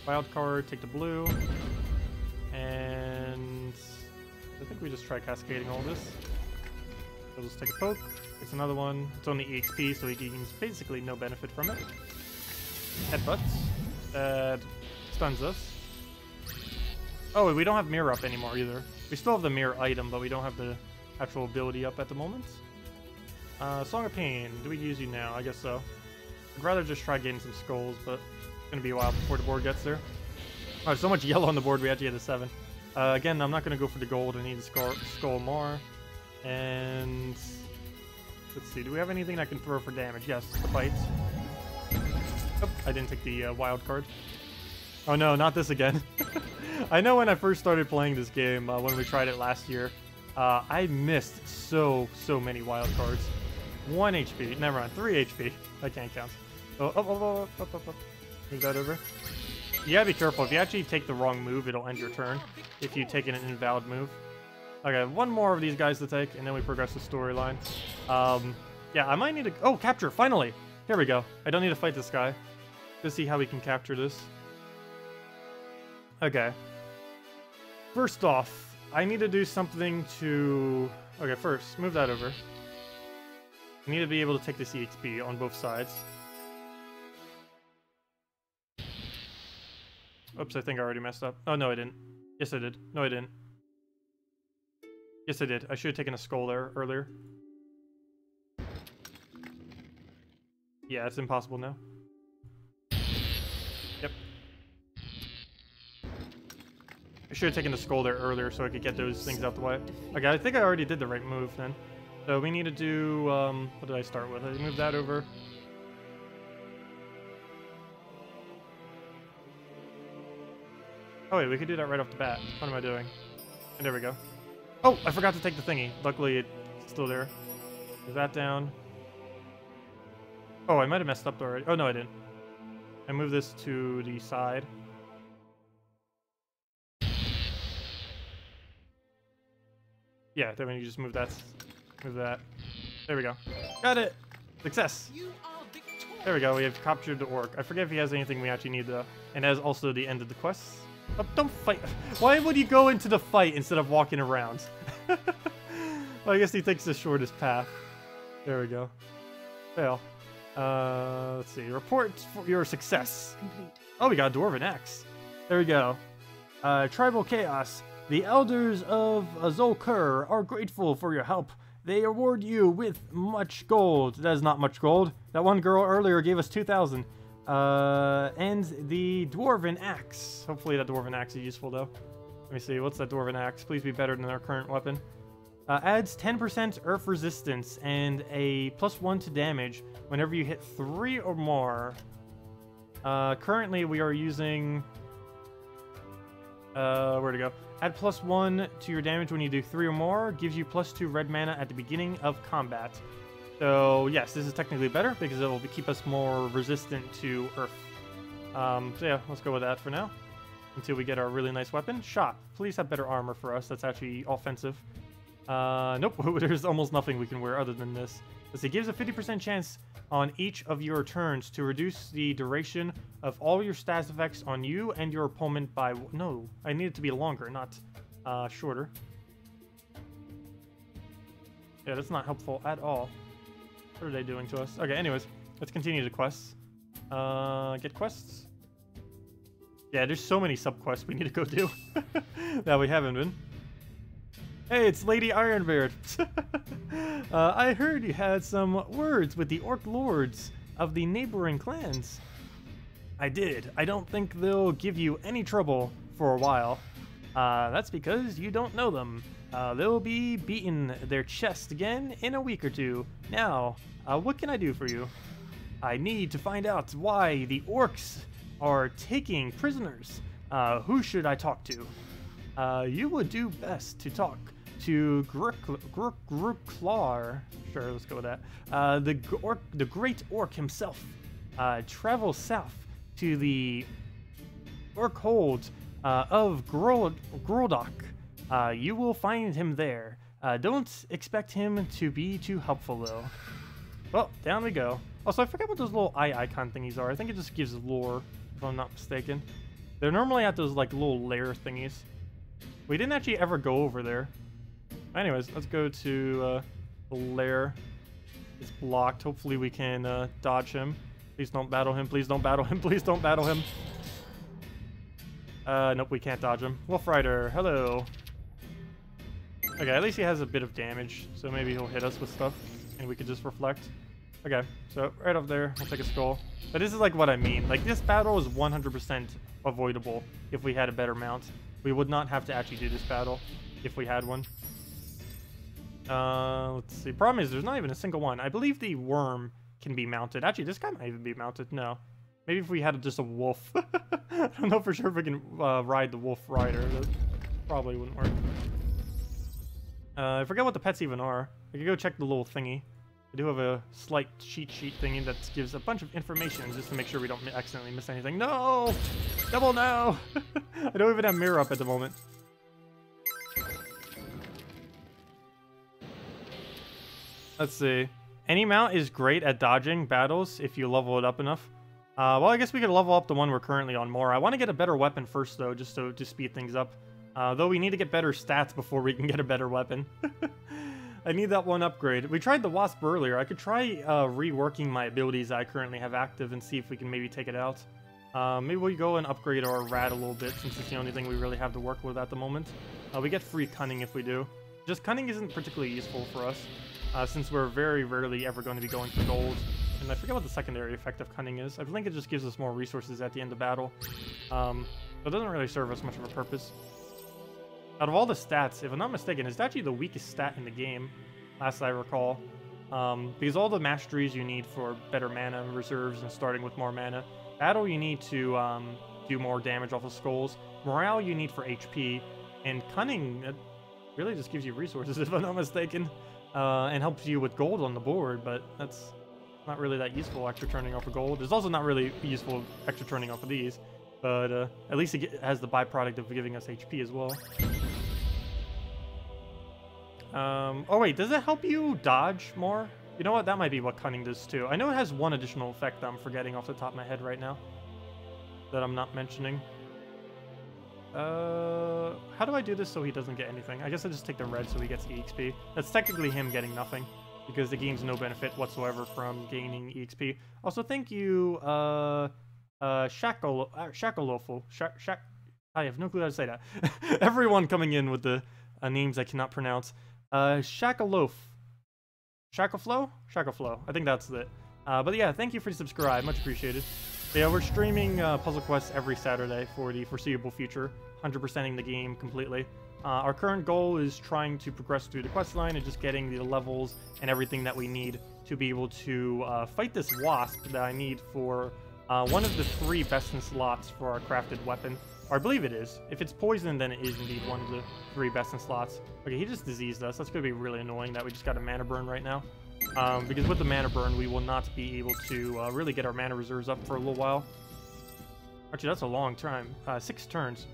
Wild card, take the blue. And I think we just try cascading all this. We'll just take a poke. It's another one. It's only EXP, so he gains basically no benefit from it. Headbutts. That stuns us. Oh, we don't have mirror up anymore either. We still have the mirror item, but we don't have the actual ability up at the moment. Song of Pain. Do we use you now? I guess so. I'd rather just try getting some skulls, but it's going to be a while before the board gets there. Oh, there's so much yellow on the board, we actually had a 7. Again, I'm not going to go for the gold. I need the skull more. And let's see. Do we have anything I can throw for damage? Yes, the fight. Oh, I didn't take the wild card. Oh no, not this again. I know when I first started playing this game, when we tried it last year, I missed so many wild cards. 1 HP. Never mind. 3 HP. I can't count. Oh. Move that over. You gotta be careful. If you actually take the wrong move, it'll end your turn. If you take an invalid move. Okay, one more of these guys to take, and then we progress the storyline. Yeah, I might need to... Oh, capture! Finally! Here we go. I don't need to fight this guy. Let's see how we can capture this. Okay. First off, I need to do something to... Okay, first, move that over. I need to be able to take this EXP on both sides. Oops, I think I already messed up. Oh, no, I didn't. Yes, I did. No, I didn't. Yes, I did. I should have taken a skull there earlier. Yeah, it's impossible now. Yep. I should have taken the skull there earlier so I could get those things out the way. Okay, I think I already did the right move then. So we need to do, what did I start with? I moved that over. Oh wait, we could do that right off the bat. What am I doing? And there we go. Oh, I forgot to take the thingy. Luckily, it's still there. Move that down. Oh, I might have messed up already. Oh, no, I didn't. I moved this to the side. Yeah, then you just move that. Move that. There we go. Got it! Success! There we go, we have captured the orc. I forget if he has anything we actually need though. And that is also the end of the quest. Oh, don't fight! Why would he go into the fight instead of walking around? Well, I guess he takes the shortest path. There we go. Fail. Let's see. Report for your success. Complete. Oh, we got a Dwarven Axe. There we go. Tribal Chaos. The elders of Zolkur are grateful for your help. They award you with much gold. That is not much gold. That one girl earlier gave us 2,000. And the Dwarven Axe. Hopefully that Dwarven Axe is useful, though. Let me see. What's that Dwarven Axe? Please be better than our current weapon. Adds 10% earth resistance and a +1 to damage whenever you hit 3 or more. Currently, we are using... where to go? Add +1 to your damage when you do 3 or more. Gives you +2 red mana at the beginning of combat. So, yes, this is technically better because it will keep us more resistant to earth. So, yeah, let's go with that for now. Until we get our really nice weapon. Shot. Please have better armor for us. That's actually offensive. Nope, there's almost nothing we can wear other than this. It gives a 50% chance on each of your turns to reduce the duration of all your stats effects on you and your opponent by... No, I need it to be longer, not shorter. Yeah, that's not helpful at all. What are they doing to us? Okay, anyways, let's continue the quests. Get quests? Yeah, there's so many sub-quests we need to go do that we haven't been. Hey, it's Lady Ironbeard. I heard you had some words with the Orc Lords of the neighboring clans. I did. I don't think they'll give you any trouble for a while. That's because you don't know them. They'll be beating their chest again in a week or two. Now, what can I do for you? I need to find out why the orcs are taking prisoners. Who should I talk to? You would do best to talk to Gruklar. Sure, let's go with that. The great orc himself. Travel south to the orc hold of Groldok. You will find him there. Don't expect him to be too helpful, though. Well, down we go. Also, I forget what those little eye icon thingies are. I think it just gives lore, if I'm not mistaken. They're normally at those, like, little lair thingies. We didn't actually ever go over there. Anyways, let's go to the lair. It's blocked. Hopefully we can dodge him. Please don't battle him. Please don't battle him. Please don't battle him. Nope, we can't dodge him. Wolf Rider, hello. Okay, at least he has a bit of damage, so maybe he'll hit us with stuff, and we could just reflect. Okay, so right up there, we'll take a skull. But this is like what I mean. Like, this battle is 100% avoidable if we had a better mount. We would not have to actually do this battle if we had one. Let's see. Problem is, there's not even a single one. I believe the worm can be mounted. Actually, this guy might even be mounted. No. Maybe if we had just a wolf. I don't know for sure if we can ride the wolf rider. That probably wouldn't work. I forget what the pets even are. I could go check the little thingy. I do have a slight cheat sheet thingy that gives a bunch of information just to make sure we don't accidentally miss anything. No! Double no! I don't even have mirror up at the moment. Let's see. Any mount is great at dodging battles if you level it up enough. Well, I guess we could level up the one we're currently on more. I want to get a better weapon first, though, just to speed things up. Though we need to get better stats before we can get a better weapon. I need that one upgrade. We tried the Wasp earlier. I could try reworking my abilities I currently have active and see if we can maybe take it out. Maybe we go and upgrade our Rat a little bit, since it's the only thing we really have to work with at the moment. We get free Cunning if we do. Just Cunning isn't particularly useful for us, since we're very rarely ever going to be going for gold. And I forget what the secondary effect of Cunning is. I think it just gives us more resources at the end of battle. But it doesn't really serve us much of a purpose. Out of all the stats, if I'm not mistaken, it's actually the weakest stat in the game, last I recall. Because all the masteries you need for better mana reserves and starting with more mana. Battle you need to do more damage off of skulls. Morale you need for HP. And Cunning, it really just gives you resources, if I'm not mistaken. And helps you with gold on the board, but that's not really that useful extra turning off of gold. It's also not really useful extra turning off of these. But at least it has the byproduct of giving us HP as well. Oh wait, does it help you dodge more? You know what, that might be what Cunning does too. I know it has one additional effect that I'm forgetting off the top of my head right now. That I'm not mentioning. How do I do this so he doesn't get anything? I guess I just take the red so he gets EXP. That's technically him getting nothing, because the game's no benefit whatsoever from gaining EXP. Also, thank you, Shackleoful. I have no clue how to say that. Everyone coming in with the names I cannot pronounce. Shackleof. Shackleflow? Shackleflow. I think that's it. But yeah, thank you for the subscribe. Much appreciated. But yeah, we're streaming Puzzle Quests every Saturday for the foreseeable future. 100%ing the game completely. Our current goal is trying to progress through the quest line and just getting the levels and everything that we need to be able to fight this wasp that I need for one of the 3 best in slots for our crafted weapon. Or I believe it is. If it's poison, then it is indeed one of the 3 best in slots. Okay, he just diseased us. That's going to be really annoying that we just got a mana burn right now. Because with the mana burn, we will not be able to really get our mana reserves up for a little while. Actually, that's a long time. 6 turns.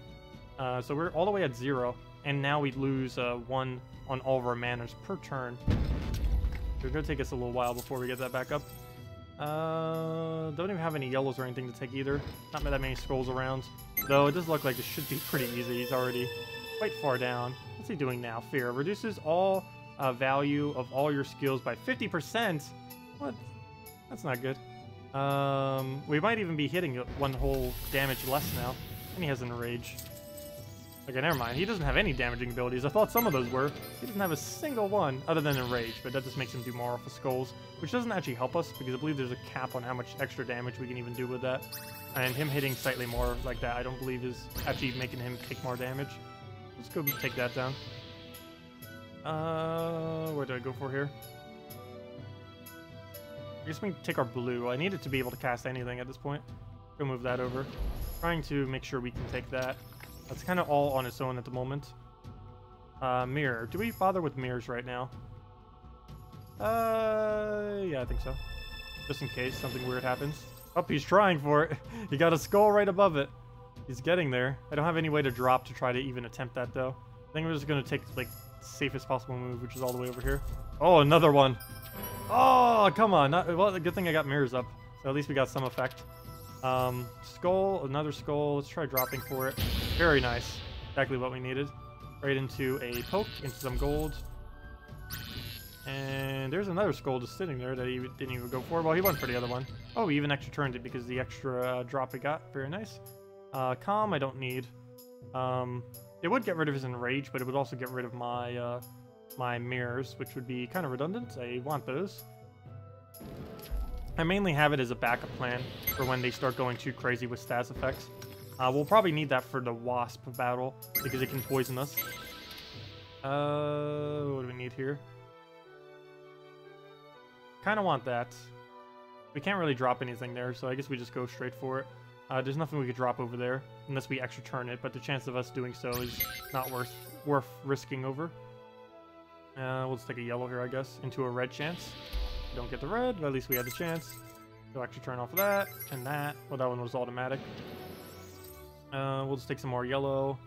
So we're all the way at 0. And now we lose 1 on all of our manas per turn. It's going to take us a little while before we get that back up. Don't even have any yellows or anything to take either. Not that many skulls around. Though it does look like this should be pretty easy. He's already quite far down. What's he doing now? Fear. Reduces all value of all your skills by 50%. What? That's not good. We might even be hitting 1 whole damage less now. And he has an Enrage. Okay, never mind. He doesn't have any damaging abilities. I thought some of those were. He doesn't have a single one other than Enrage, but that just makes him do more off the skulls, which doesn't actually help us because I believe there's a cap on how much extra damage we can even do with that. And him hitting slightly more like that, I don't believe is actually making him take more damage. Let's go take that down. Where do I go for here? I guess we can take our blue. I need it to be able to cast anything at this point. Go move that over. Trying to make sure we can take that. That's kind of all on its own at the moment. Mirror. Do we bother with mirrors right now? Yeah, I think so. Just in case something weird happens. Oh, he's trying for it. He got a skull right above it. He's getting there. I don't have any way to drop to try to even attempt that, though. I think we're just going to take, like, the safest possible move, which is all the way over here. Oh, another one. Oh, come on. Well, good thing I got mirrors up. So at least we got some effect. Skull, another skull. Let's try dropping for it. Very nice. Exactly what we needed. Right into a poke, into some gold. And there's another skull just sitting there that he didn't even go for. Well, he went for the other one. Oh, he even extra turned it because the extra drop he got. Very nice. Calm, I don't need. It would get rid of his enrage, but it would also get rid of my my mirrors, which would be kind of redundant. I want those. I mainly have it as a backup plan for when they start going too crazy with stats effects. We'll probably need that for the wasp battle because it can poison us. What do we need here? Kind of want that. We can't really drop anything there, so I guess we just go straight for it. There's nothing we could drop over there unless we extra turn it, but the chance of us doing so is not worth risking over. We'll just take a yellow here, I guess, into a red chance. Don't get the red, but at least we had the chance. So extra turn off of that and that. Well, that one was automatic. We'll just take some more yellow.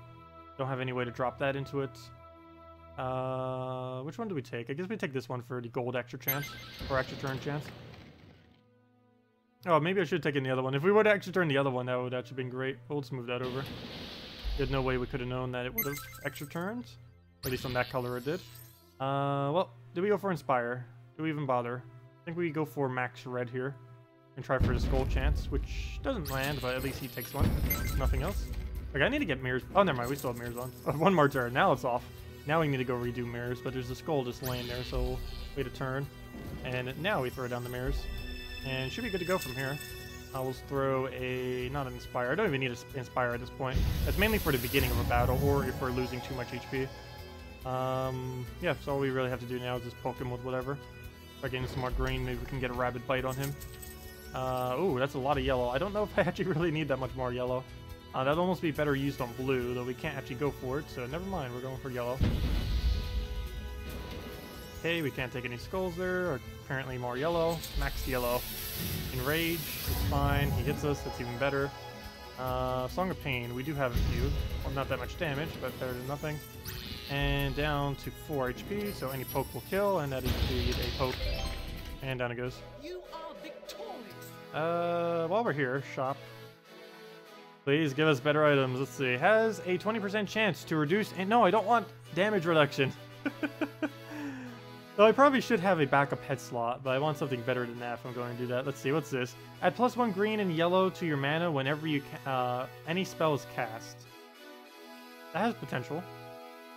Don't have any way to drop that into it. Which one do we take? I guess we take this one for the gold extra chance, or extra turn chance. Oh, maybe I should have taken the other one. If we would have extra turned the other one, that would actually been great. We'll just move that over. There's no way we could have known that it would have extra turned. At least on that color it did. Well, did we go for Inspire? Do we even bother? I think we go for Max Red here. And try for the skull chance, which doesn't land, but at least he takes one. Nothing else. Okay, I need to get mirrors. Oh, never mind. We still have mirrors on. Oh, one more turn. Now it's off. Now we need to go redo mirrors, but there's a skull just laying there, so we'll wait a turn. And now we throw down the mirrors. And should be good to go from here. We'll throw a... not an Inspire. I don't even need an Inspire at this point. That's mainly for the beginning of a battle, or if we're losing too much HP. Yeah, so all we really have to do now is just poke him with whatever. By getting some more green, maybe we can get a Rabid Bite on him. Ooh, that's a lot of yellow. I don't know if I actually really need that much more yellow. That'd almost be better used on blue, though we can't actually go for it, so never mind, we're going for yellow. Okay, we can't take any skulls there, or apparently more yellow. Max yellow. Enrage, it's fine, he hits us, that's even better. Song of Pain, we do have a few. Well, not that much damage, but better than nothing. And down to 4 HP, so any poke will kill, and that is indeed a poke. And down it goes. You are victorious. While we're here, shop. Please give us better items. Let's see. Has a 20% chance to reduce... and no, I don't want damage reduction. So I probably should have a backup head slot, but I want something better than that if I'm going to do that. Let's see. What's this? Add +1 green and yellow to your mana whenever you any spell is cast. That has potential.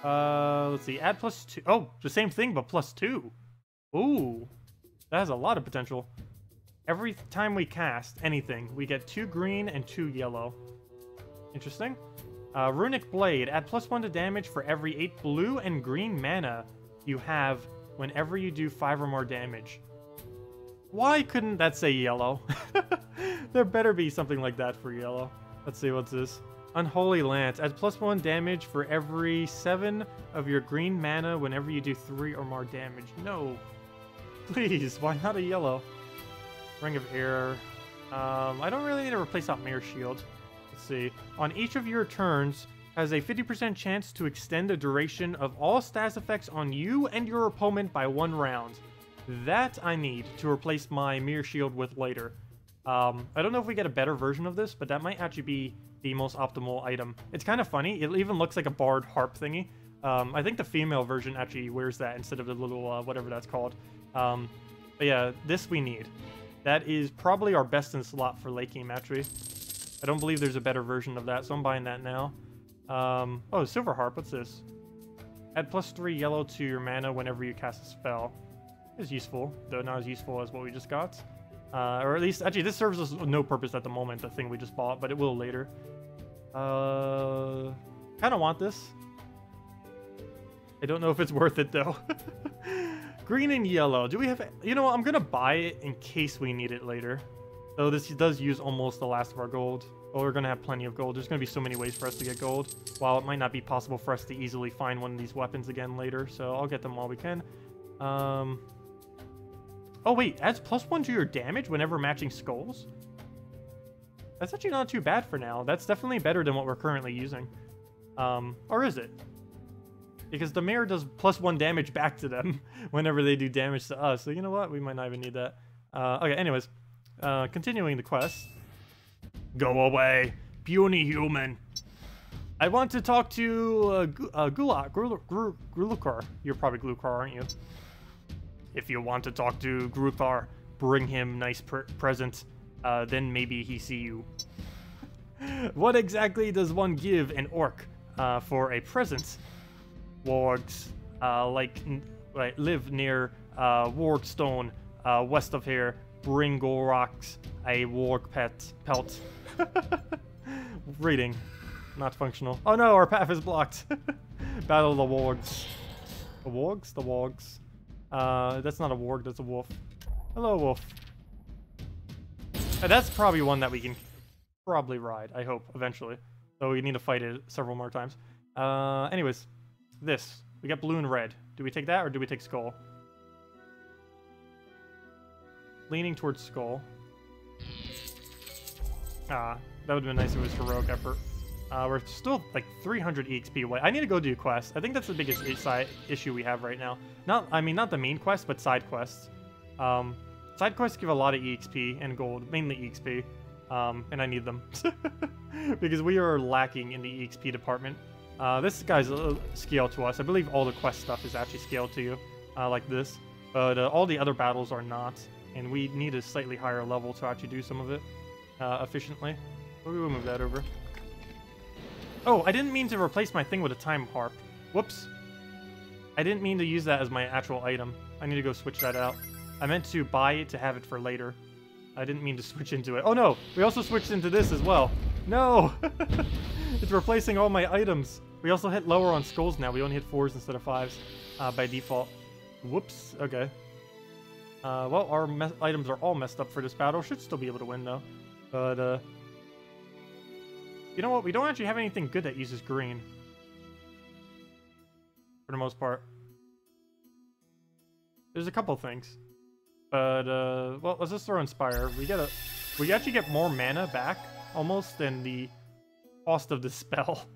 Let's see. Add +2. Oh, the same thing, but +2. Ooh. That has a lot of potential. Every time we cast anything, we get 2 green and 2 yellow. Interesting. Runic Blade. Add +1 to damage for every 8 blue and green mana you have whenever you do 5 or more damage. Why couldn't that say yellow? There better be something like that for yellow. Let's see, what's this? Unholy Lance. Adds +1 damage for every 7 of your green mana whenever you do 3 or more damage. No. Please, why not a yellow? Ring of Air. I don't really need to replace out Mirror Shield. Let's see. On each of your turns, has a 50% chance to extend the duration of all stats effects on you and your opponent by 1 round. That I need to replace my Mirror Shield with later. I don't know if we get a better version of this, but that might actually be the most optimal item. It's kind of funny. It even looks like a barred harp thingy. I think the female version actually wears that instead of the little whatever that's called. But yeah, this we need. That is probably our best in slot for late game, actually. I don't believe there's a better version of that, so I'm buying that now. Oh, Silver Harp, what's this? Add +3 yellow to your mana whenever you cast a spell. It's useful, though not as useful as what we just got. Or at least, actually, this serves us no purpose at the moment, the thing we just bought, but it will later. Kind of want this. I don't know if it's worth it, though. Green and yellow. Do we have... you know what? I'm going to buy it in case we need it later. So this does use almost the last of our gold. But we're going to have plenty of gold. There's going to be so many ways for us to get gold. While it might not be possible for us to easily find one of these weapons again later. So I'll get them while we can. Oh wait, adds +1 to your damage whenever matching skulls? That's actually not too bad for now. That's definitely better than what we're currently using. Or is it? Because the mirror does +1 damage back to them whenever they do damage to us. So you know what? We might not even need that. Okay, anyways. Continuing the quest. Go away, puny human. I want to talk to Glukar. You're probably Glukar, aren't you? If you want to talk to Glukar, bring him nice present. Then maybe he see you. What exactly does one give an orc for a present? Wargs live near Wargstone, west of here. Bring Gorox a warg pelt. Reading. Not functional. Oh no, our path is blocked. Battle the wargs. The wargs? The wargs. That's not a warg, that's a wolf. Hello, wolf. That's probably one that we can probably ride, I hope, eventually. Though we need to fight it several more times. Anyways. This. We got blue and red. Do we take that or do we take skull? Leaning towards skull. That would have been nice if it was heroic effort. We're still like 300 EXP away. I need to go do quests. I think that's the biggest issue we have right now. Not the main quest, but side quests. Side quests give a lot of EXP and gold, mainly EXP. And I need them. Because we are lacking in the EXP department. This guy's scaled to us. I believe all the quest stuff is actually scaled to you, like this. But all the other battles are not. And we need a slightly higher level to actually do some of it efficiently. We'll move that over. Oh, I didn't mean to replace my thing with a time harp. Whoops. I didn't mean to use that as my actual item. I need to go switch that out. I meant to buy it to have it for later. I didn't mean to switch into it. Oh no! We also switched into this as well. No! It's replacing all my items. We also hit lower on skulls now. We only hit 4s instead of 5s by default. Whoops. Okay. Well, our items are all messed up for this battle. Should still be able to win, though. But, you know what? We don't actually have anything good that uses green. For the most part. There's a couple things. But, well, let's just throw Inspire. We actually get more mana back, almost, than the cost of the spell.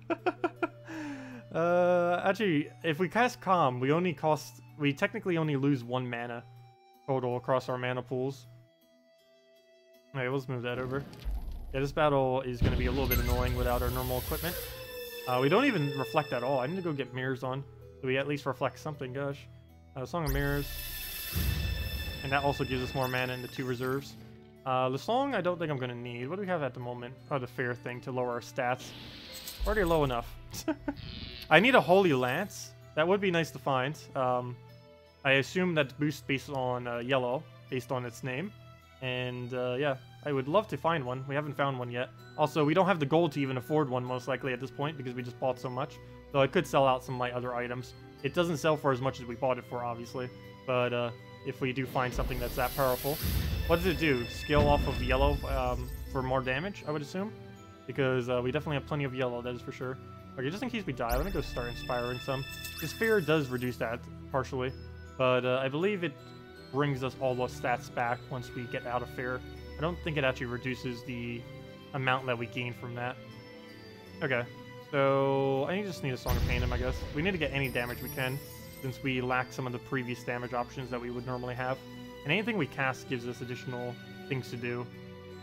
Actually, if we cast Calm, we technically only lose 1 mana total across our mana pools. Alright, let's move that over. Yeah, this battle is going to be a little bit annoying without our normal equipment. We don't even reflect at all. I need to go get mirrors on, so we at least reflect something, gosh. Song of Mirrors. And that also gives us more mana in the 2 reserves. The song I don't think I'm going to need. What do we have at the moment? Oh, the fair thing to lower our stats. Already low enough. I need a Holy Lance. That would be nice to find. I assume that's boost based on yellow, based on its name. And yeah, I would love to find one. We haven't found one yet. Also, we don't have the gold to even afford one most likely at this point because we just bought so much. So I could sell out some of my other items. It doesn't sell for as much as we bought it for, obviously. But if we do find something that's that powerful. What does it do? Scale off of yellow for more damage, I would assume? Because we definitely have plenty of yellow, that is for sure. Okay, just in case we die, let me go start inspiring some. This fear does reduce that partially. But I believe it brings us all those stats back once we get out of fear. I don't think it actually reduces the amount that we gain from that. Okay, so I just need a Song of Pain him, I guess. We need to get any damage we can, since we lack some of the previous damage options that we would normally have. And anything we cast gives us additional things to do.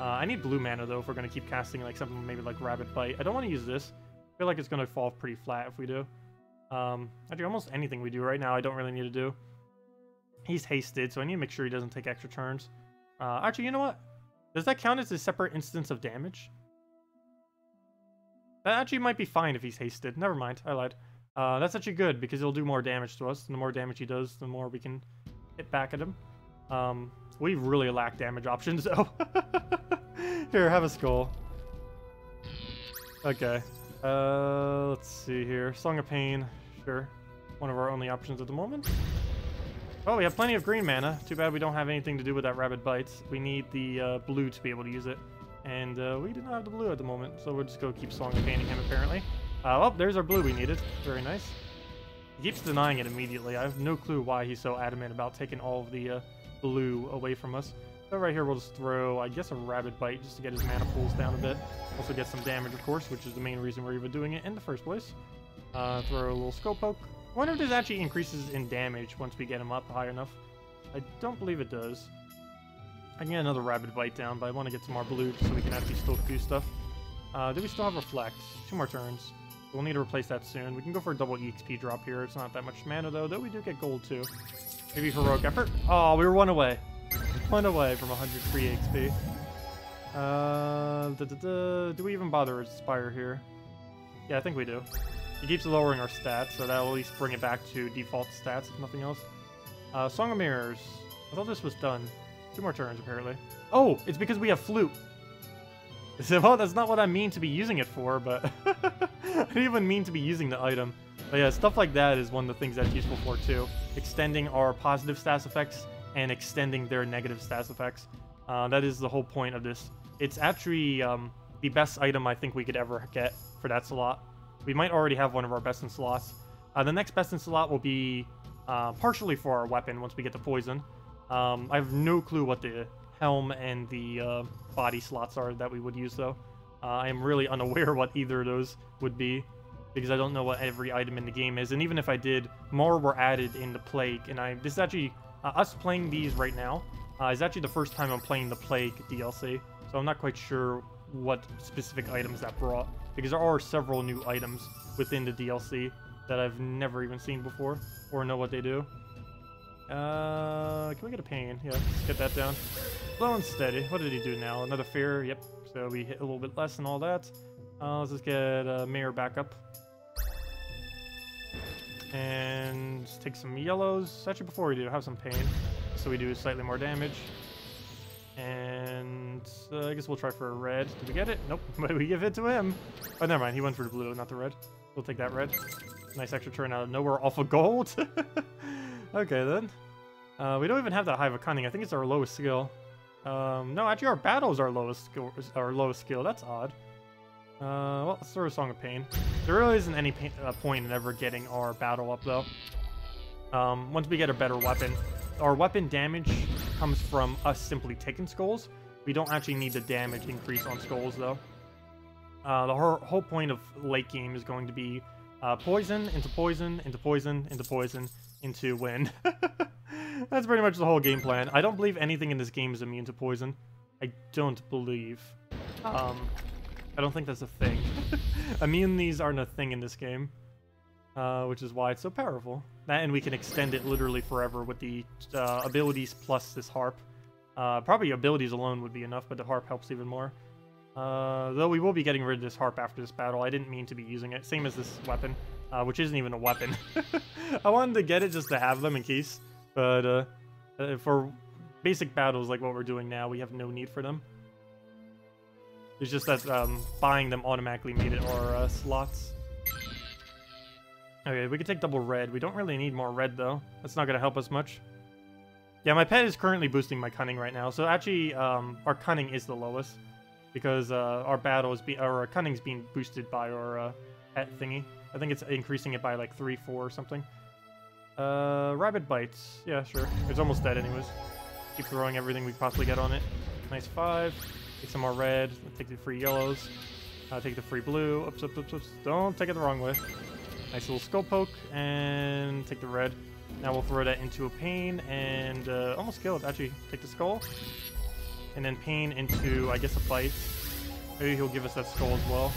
I need blue mana, though, if we're going to keep casting like something maybe like Rabbit Bite. I don't want to use this. I feel like it's going to fall pretty flat if we do. Actually, almost anything we do right now I don't really need to do. He's hasted, so I need to make sure he doesn't take extra turns. Actually, you know what? Does that count as a separate instance of damage? That actually might be fine if he's hasted. Never mind, I lied. That's actually good, because it'll do more damage to us. And the more damage he does, the more we can hit back at him. We really lack damage options, though. Here, have a skull. Okay. Let's see here. Song of Pain. Sure. One of our only options at the moment. Oh, we have plenty of green mana. Too bad we don't have anything to do with that Rabid Bites. We need the blue to be able to use it. And we do not have the blue at the moment, so we'll just go keep Song of Painting him, apparently. Oh, there's our blue we needed. Very nice. He keeps denying it immediately. I have no clue why he's so adamant about taking all of the blue away from us. So right here, we'll just throw, I guess, a Rabid Bite just to get his mana pools down a bit. Also get some damage, of course, which is the main reason we're even doing it in the first place. Throw a little Skull Poke. I wonder if this actually increases in damage once we get him up high enough. I don't believe it does. I can get another Rabid Bite down, but I want to get some more blue so we can actually still do stuff. Do we still have Reflect? 2 more turns. We'll need to replace that soon. We can go for a double EXP drop here. It's not that much mana, though we do get gold, too. Maybe Heroic Effort? Oh, we were 1 away. 1 away from 100 free XP. Do we even bother with Spire here? Yeah, I think we do. He keeps lowering our stats, so that'll at least bring it back to default stats, if nothing else. Song of Mirrors. I thought this was done. 2 more turns, apparently. Oh, it's because we have Flute. So, well, that's not what I mean to be using it for, but I didn't even mean to be using the item. But yeah, stuff like that is one of the things that's useful for, too. Extending our positive stats effects and extending their negative stats effects. That is the whole point of this. It's actually the best item I think we could ever get for that slot. We might already have one of our best in slots. The next best in slot will be partially for our weapon once we get the poison. I have no clue what the helm and the body slots are that we would use, though. I am really unaware what either of those would be, because I don't know what every item in the game is. And even if I did, more were added in the Plague. And this is actually, us playing these right now, is actually the first time I'm playing the Plague DLC. So I'm not quite sure what specific items that brought, because there are several new items within the DLC that I've never even seen before, or know what they do. Can we get a Pain? Yeah, let's get that down. Slow and Steady. What did he do now? Another Fear. Yep. So we hit a little bit less and all that. Let's just get Mayor back up. And just take some yellows. Actually, before we do, have some Pain. So we do slightly more damage. And I guess we'll try for a red. Did we get it? Nope. But we give it to him. Oh, never mind. He went for the blue, not the red. We'll take that red. Nice extra turn out of nowhere off of gold. Okay, then. We don't even have that Hive of Cunning. I think it's our lowest skill. No, actually, our battle is our lowest skill. That's odd. Well, let's throw a Song of Pain. There really isn't any point in ever getting our battle up, though. Once we get a better weapon, our weapon damage comes from us simply taking skulls. We don't actually need the damage increase on skulls, though. The whole point of late game is going to be poison into poison into poison into poison into win. That's pretty much the whole game plan. I don't believe anything in this game is immune to poison. I don't believe. I don't think that's a thing. Immunities aren't a thing in this game, which is why it's so powerful. That, and we can extend it literally forever with the abilities plus this harp. Probably abilities alone would be enough, but the harp helps even more. Though we will be getting rid of this harp after this battle. I didn't mean to be using it. Same as this weapon, which isn't even a weapon. I wanted to get it just to have them in case, but for basic battles like what we're doing now, we have no need for them. It's just that buying them automatically made it our slots. Okay, we could take double red. We don't really need more red, though. That's not going to help us much. Yeah, my pet is currently boosting my cunning right now. So actually, our cunning is the lowest, because our battle is our cunning's being boosted by our pet thingy. I think it's increasing it by like 3, 4 or something. Rabid Bites. Yeah, sure. It's almost dead anyways. Keep throwing everything we possibly get on it. Nice 5. Take some more red. Take the free yellows. Take the free blue. Oops, oops, oops, oops. Don't take it the wrong way. Nice little Skull Poke. And take the red. Now we'll throw that into a Pain and almost kill it. Actually, take the skull. And then Pain into, I guess, a Bite. Maybe he'll give us that skull as well.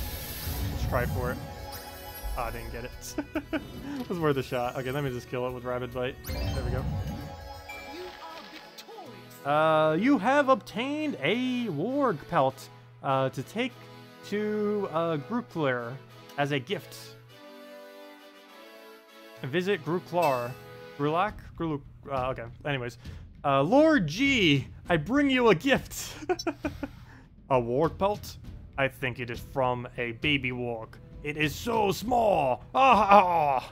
Let's try for it. Ah, I didn't get it. It was worth a shot. Okay, let me just kill it with Rabid Bite. There we go. You have obtained a Warg Pelt to take to Gruklar as a gift. Visit Gruklar. Grulak? Okay, anyways. Lord G, I bring you a gift. A Warg Pelt? I think it is from a baby warg. It is so small. Ah!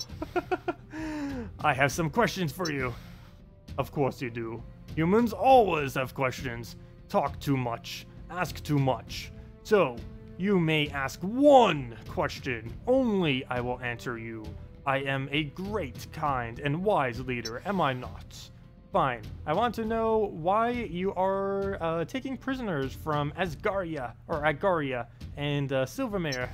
I have some questions for you. Of course you do. Humans always have questions. Talk too much. Ask too much. So, you may ask one question. Only I will answer you. I am a great, kind, and wise leader, am I not? Fine. I want to know why you are taking prisoners from Asgaria and Silvermere.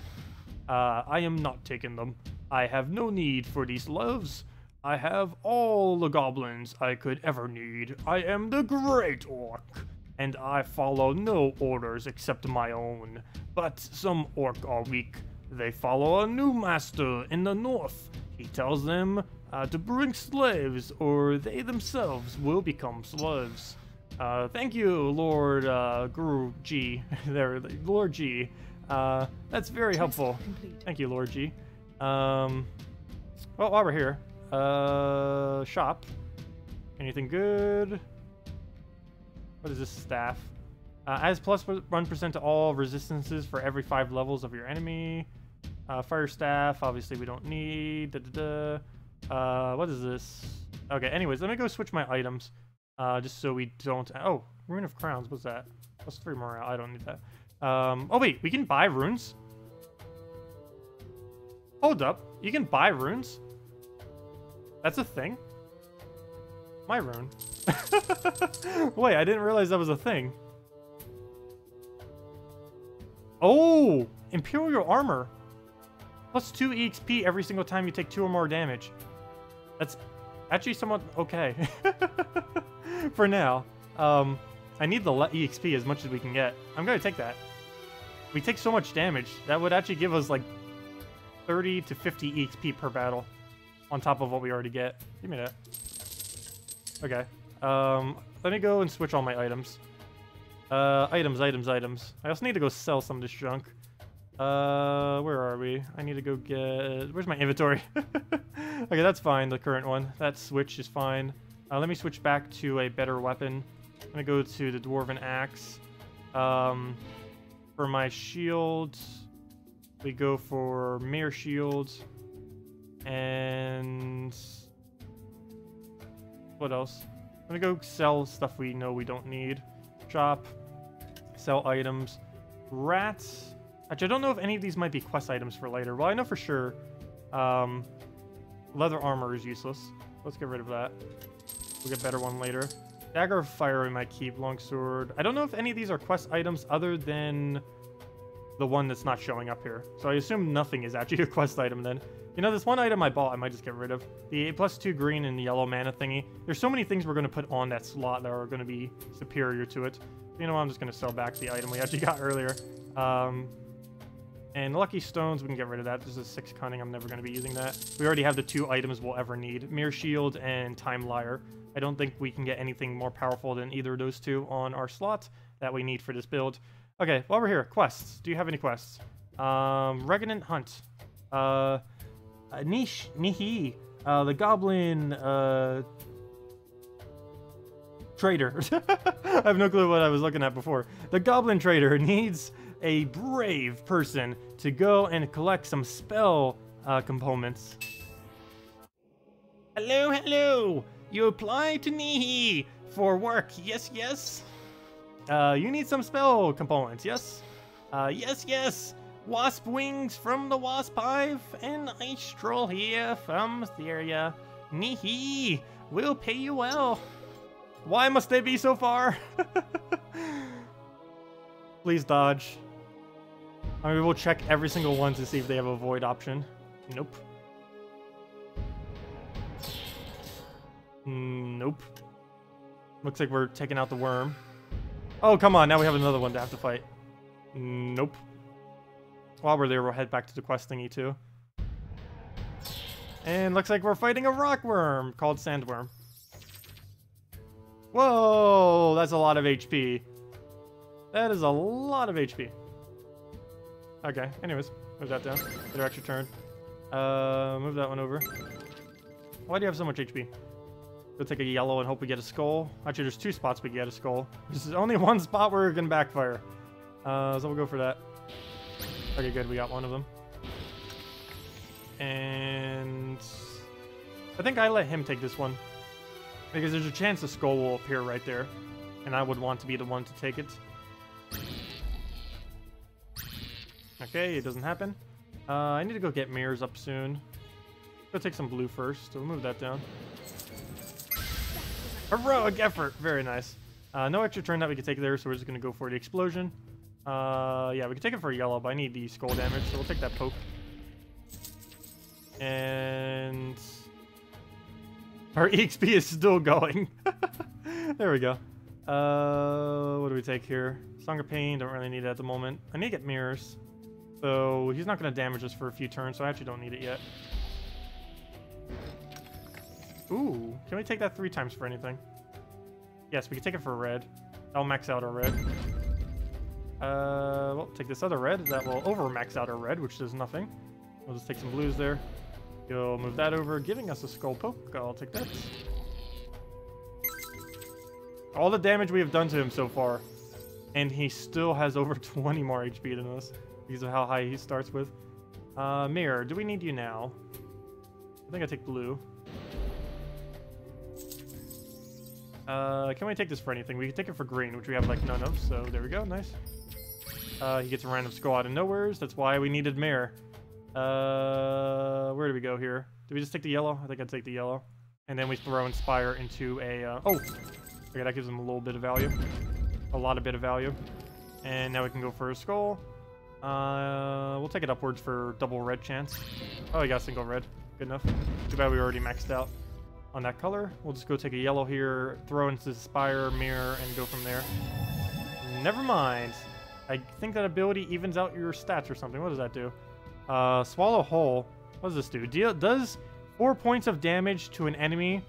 I am not taking them. I have no need for these loves. I have all the goblins I could ever need. I am the great orc, and I follow no orders except my own. But some orc are weak. They follow a new master in the north. He tells them to bring slaves, or they themselves will become slaves. Thank you, Lord Guru G. There, Lord G. That's very helpful. Thank you, Lord G. Well, while we're here, shop. Anything good? What is this staff? Adds plus 1% to all resistances for every 5 levels of your enemy. Fire staff, obviously we don't need. What is this? Okay, anyways, let me go switch my items. Just so we don't... Oh, Rune of Crowns, what's that? Plus 3 morale, I don't need that. Oh wait, we can buy runes? Hold up, you can buy runes? That's a thing? My rune. Wait, I didn't realize that was a thing. Oh, Imperial Armor. Plus 2 EXP every single time you take 2 or more damage. That's actually somewhat okay. For now. I need the EXP as much as we can get. I'm gonna take that. We take so much damage, that would actually give us like 30 to 50 EXP per battle. On top of what we already get. Give me that. Okay. Let me go and switch all my items. Items. I also need to go sell some of this junk. Where are we? I need to go get... Where's my inventory? Okay, that's fine, the current one. That switch is fine. Let me switch back to a better weapon. I'm gonna go to the Dwarven Axe. For my shield, we go for Mere Shield. And... what else? I'm gonna go sell stuff we know we don't need. Shop. Sell items. Rats. Actually, I don't know if any of these might be quest items for later. Well, I know for sure leather armor is useless. Let's get rid of that. We'll get a better one later. Dagger of Fire we might keep. Longsword. I don't know if any of these are quest items other than the one that's not showing up here. So I assume nothing is actually a quest item then. You know, this one item I bought, I might just get rid of. The plus 2 green and yellow mana thingy. There's so many things we're going to put on that slot that are going to be superior to it. You know what, I'm just going to sell back the item we actually got earlier. And Lucky Stones, we can get rid of that. This is 6 Cunning, I'm never going to be using that. We already have the 2 items we'll ever need. Mere Shield and Time Liar. I don't think we can get anything more powerful than either of those 2 on our slot that we need for this build. Okay, while we're here, quests. Do you have any quests? Regnant Hunt. Nihi, the Goblin, Trader. I have no clue what I was looking at before. The Goblin Trader needs a brave person to go and collect some spell components. Hello, hello! You apply to Nihi for work, yes, yes? You need some spell components, yes? Yes, yes! Wasp wings from the Wasp Hive, and Ice Troll here from Theria. Nihi, we'll pay you well. Why must they be so far? Please dodge. I mean, we'll check every single one to see if they have a void option. Nope. Nope. Looks like we're taking out the worm. Oh, come on. Now we have another one to have to fight. Nope. While we're there, we'll head back to the quest thingy, too. And looks like we're fighting a rock worm called Sandworm. Whoa! That's a lot of HP. That is a lot of HP. Okay, anyways. Move that down. Get our extra turn. Move that one over. Why do you have so much HP? Go take a yellow and hope we get a skull. Actually, there's 2 spots we can get a skull. This is only 1 spot where it can backfire. So we'll go for that. Okay, good. We got one of them. And I think I let him take this one. Because there's a chance a skull will appear right there. And I would want to be the one to take it. Okay, it doesn't happen. I need to go get mirrors up soon. Go take some blue first. So we'll move that down. Heroic effort! Very nice. No extra turn that we can take there, so we're just going to go for the explosion. Yeah, we can take it for yellow, but I need the skull damage, so we'll take that poke. And... our EXP is still going. There we go. What do we take here? Song of Pain, don't really need it at the moment. I need to get mirrors. So he's not going to damage us for a few turns, so I actually don't need it yet. Ooh, can we take that 3 times for anything? Yes, we can take it for red. That'll max out our red. We'll take this other red. That will over max out our red, which does nothing. We'll just take some blues there. You'll move that over, giving us a skull poke. I'll take that. All the damage we have done to him so far. And he still has over 20 more HP than us because of how high he starts with. Mirror, do we need you now? I think I take blue. Can we take this for anything? We can take it for green, which we have like none of, so there we go, nice. He gets a random skull out of nowheres, that's why we needed mirror. Where do we go here? Do we just take the yellow? I think I'd take the yellow. And then we throw Inspire into a, oh! Okay, that gives him a little bit of value. A lot of bit of value. And now we can go for a skull. We'll take it upwards for double red chance. Oh, he got a single red. Good enough. Too bad we already maxed out on that color. We'll just go take a yellow here, throw into Inspire, Mirror, and go from there. Never mind. I think that ability evens out your stats or something. What does that do? Swallow Whole. What does this do? Does 4 points of damage to an enemy,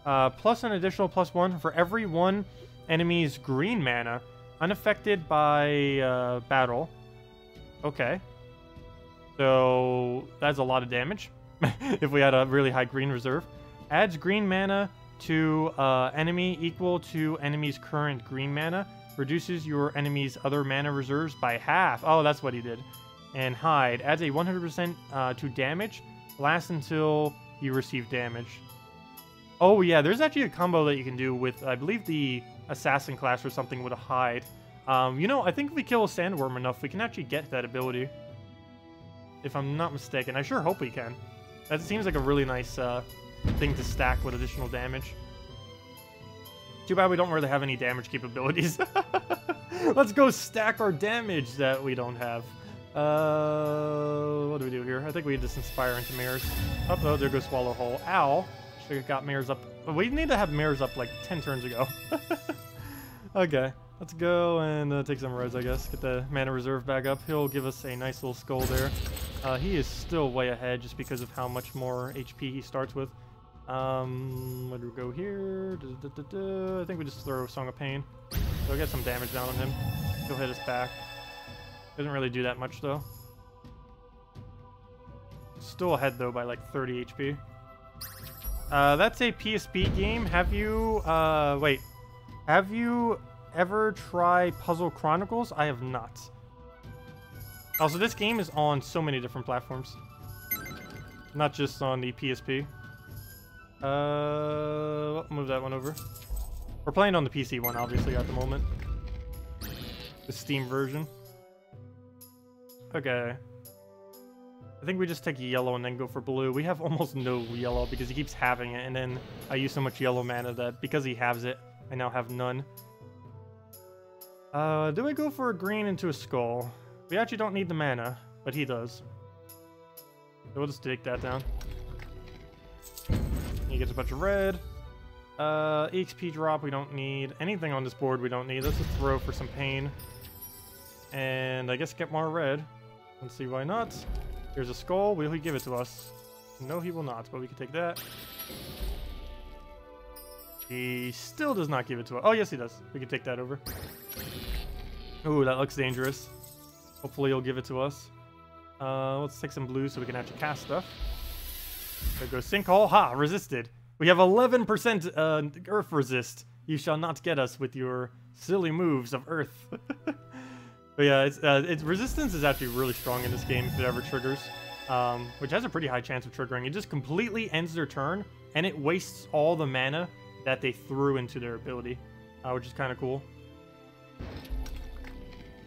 plus an additional +1 for every one enemy's green mana, unaffected by battle. Okay. So that's a lot of damage if we had a really high green reserve. Adds green mana to enemy equal to enemy's current green mana. Reduces your enemy's other mana reserves by half. Oh, that's what he did. And Hide. Adds a 100% to damage. Lasts until you receive damage. Oh, yeah. There's actually a combo that you can do with, I believe, the Assassin class or something with a Hide. You know, I think if we kill a Sandworm enough, we can actually get that ability. If I'm not mistaken. I sure hope we can. That seems like a really nice thing to stack with additional damage. Too bad we don't really have any damage capabilities. Let's go stack our damage that we don't have. What do we do here? I think we just Inspire into mirrors. Oh, there goes Swallow Whole. Ow. Should have got mirrors up. We need to have mirrors up like 10 turns ago. Okay. Let's go and take some reds, I guess. Get the mana reserve back up. He'll give us a nice little skull there. He is still way ahead just because of how much more HP he starts with. Where do we go here? I think we just throw Song of Pain. So I get some damage down on him. He'll hit us back. Doesn't really do that much though. Still ahead though by like 30 HP. That's a PSP game. Have you, wait. Have you ever tried Puzzle Chronicles? I have not. Also, this game is on so many different platforms. Not just on the PSP. Move that one over. We're playing on the PC one, obviously, at the moment. The Steam version. Okay. I think we just take yellow and then go for blue. We have almost no yellow because he keeps having it, and then I use so much yellow mana that because he has it, I now have none. Do I go for a green into a skull? We actually don't need the mana, but he does. So we'll just take that down. He gets a bunch of red. EXP drop we don't need. Anything on this board we don't need. Let's just throw for some pain. And I guess get more red. Let's see why not. Here's a skull. Will he give it to us? No, he will not, but we can take that. He still does not give it to us. Oh, yes, he does. We can take that over. Ooh, that looks dangerous. Hopefully he'll give it to us. Let's take some blue so we can actually cast stuff. There goes Sinkhole. Ha! Resisted. We have 11% Earth resist. You shall not get us with your silly moves of Earth. But yeah, its resistance is actually really strong in this game if it ever triggers. Which has a pretty high chance of triggering. It just completely ends their turn, and it wastes all the mana that they threw into their ability, which is kind of cool.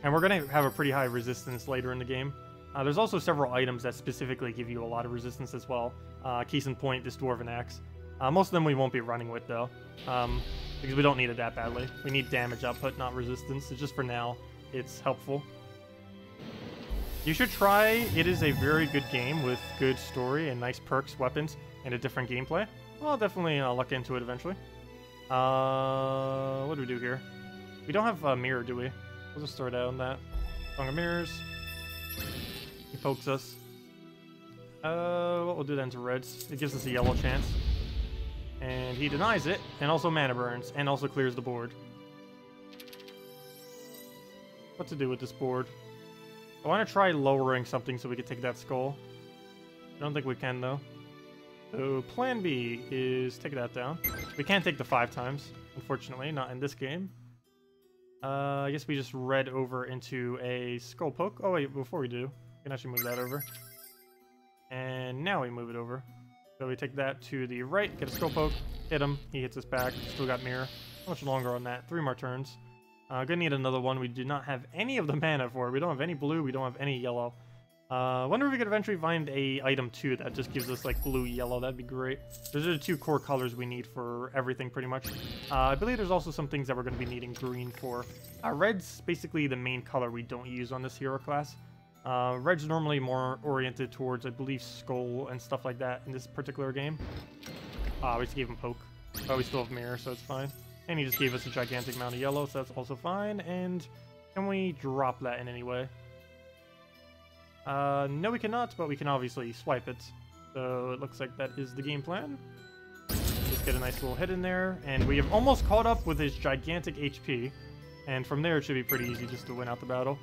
And we're going to have a pretty high resistance later in the game. There's also several items that specifically give you a lot of resistance as well. Case in point, this Dwarven Axe. Most of them we won't be running with, though, because we don't need it that badly. We need damage output, not resistance. It's just for now, it's helpful. You should try. It is a very good game with good story and nice perks, weapons, and a different gameplay. Well, I'll definitely look into it eventually. What do we do here? We don't have a mirror, do we? We'll just start out on that. Song of Mirrors. He pokes us. What we'll do then to reds. It gives us a yellow chance. And he denies it, and also mana burns, and also clears the board. What to do with this board? I want to try lowering something so we can take that skull. I don't think we can, though. So plan B is take that down. We can't take the 5 times, unfortunately, not in this game. I guess we just red over into a skull poke. Oh wait, before we do, we can actually move that over. And now we move it over. So we take that to the right, get a skull poke, hit him, he hits us back, still got mirror. How much longer on that? 3 more turns. Gonna need another one. We do not have any of the mana for it. We don't have any blue, we don't have any yellow. Wonder if we could eventually find a item too that just gives us like blue, yellow. That'd be great. Those are the 2 core colors we need for everything pretty much. I believe there's also some things that we're going to be needing green for. Red's basically the main color we don't use on this hero class. Red's normally more oriented towards, I believe, skull and stuff like that in this particular game. We just gave him poke. Oh, we still have mirror, so it's fine. And he just gave us a gigantic amount of yellow, so that's also fine. And can we drop that in any way? No, we cannot, but we can obviously swipe it. So it looks like that is the game plan. Just get a nice little hit in there, and we have almost caught up with his gigantic HP. And from there, it should be pretty easy just to win out the battle.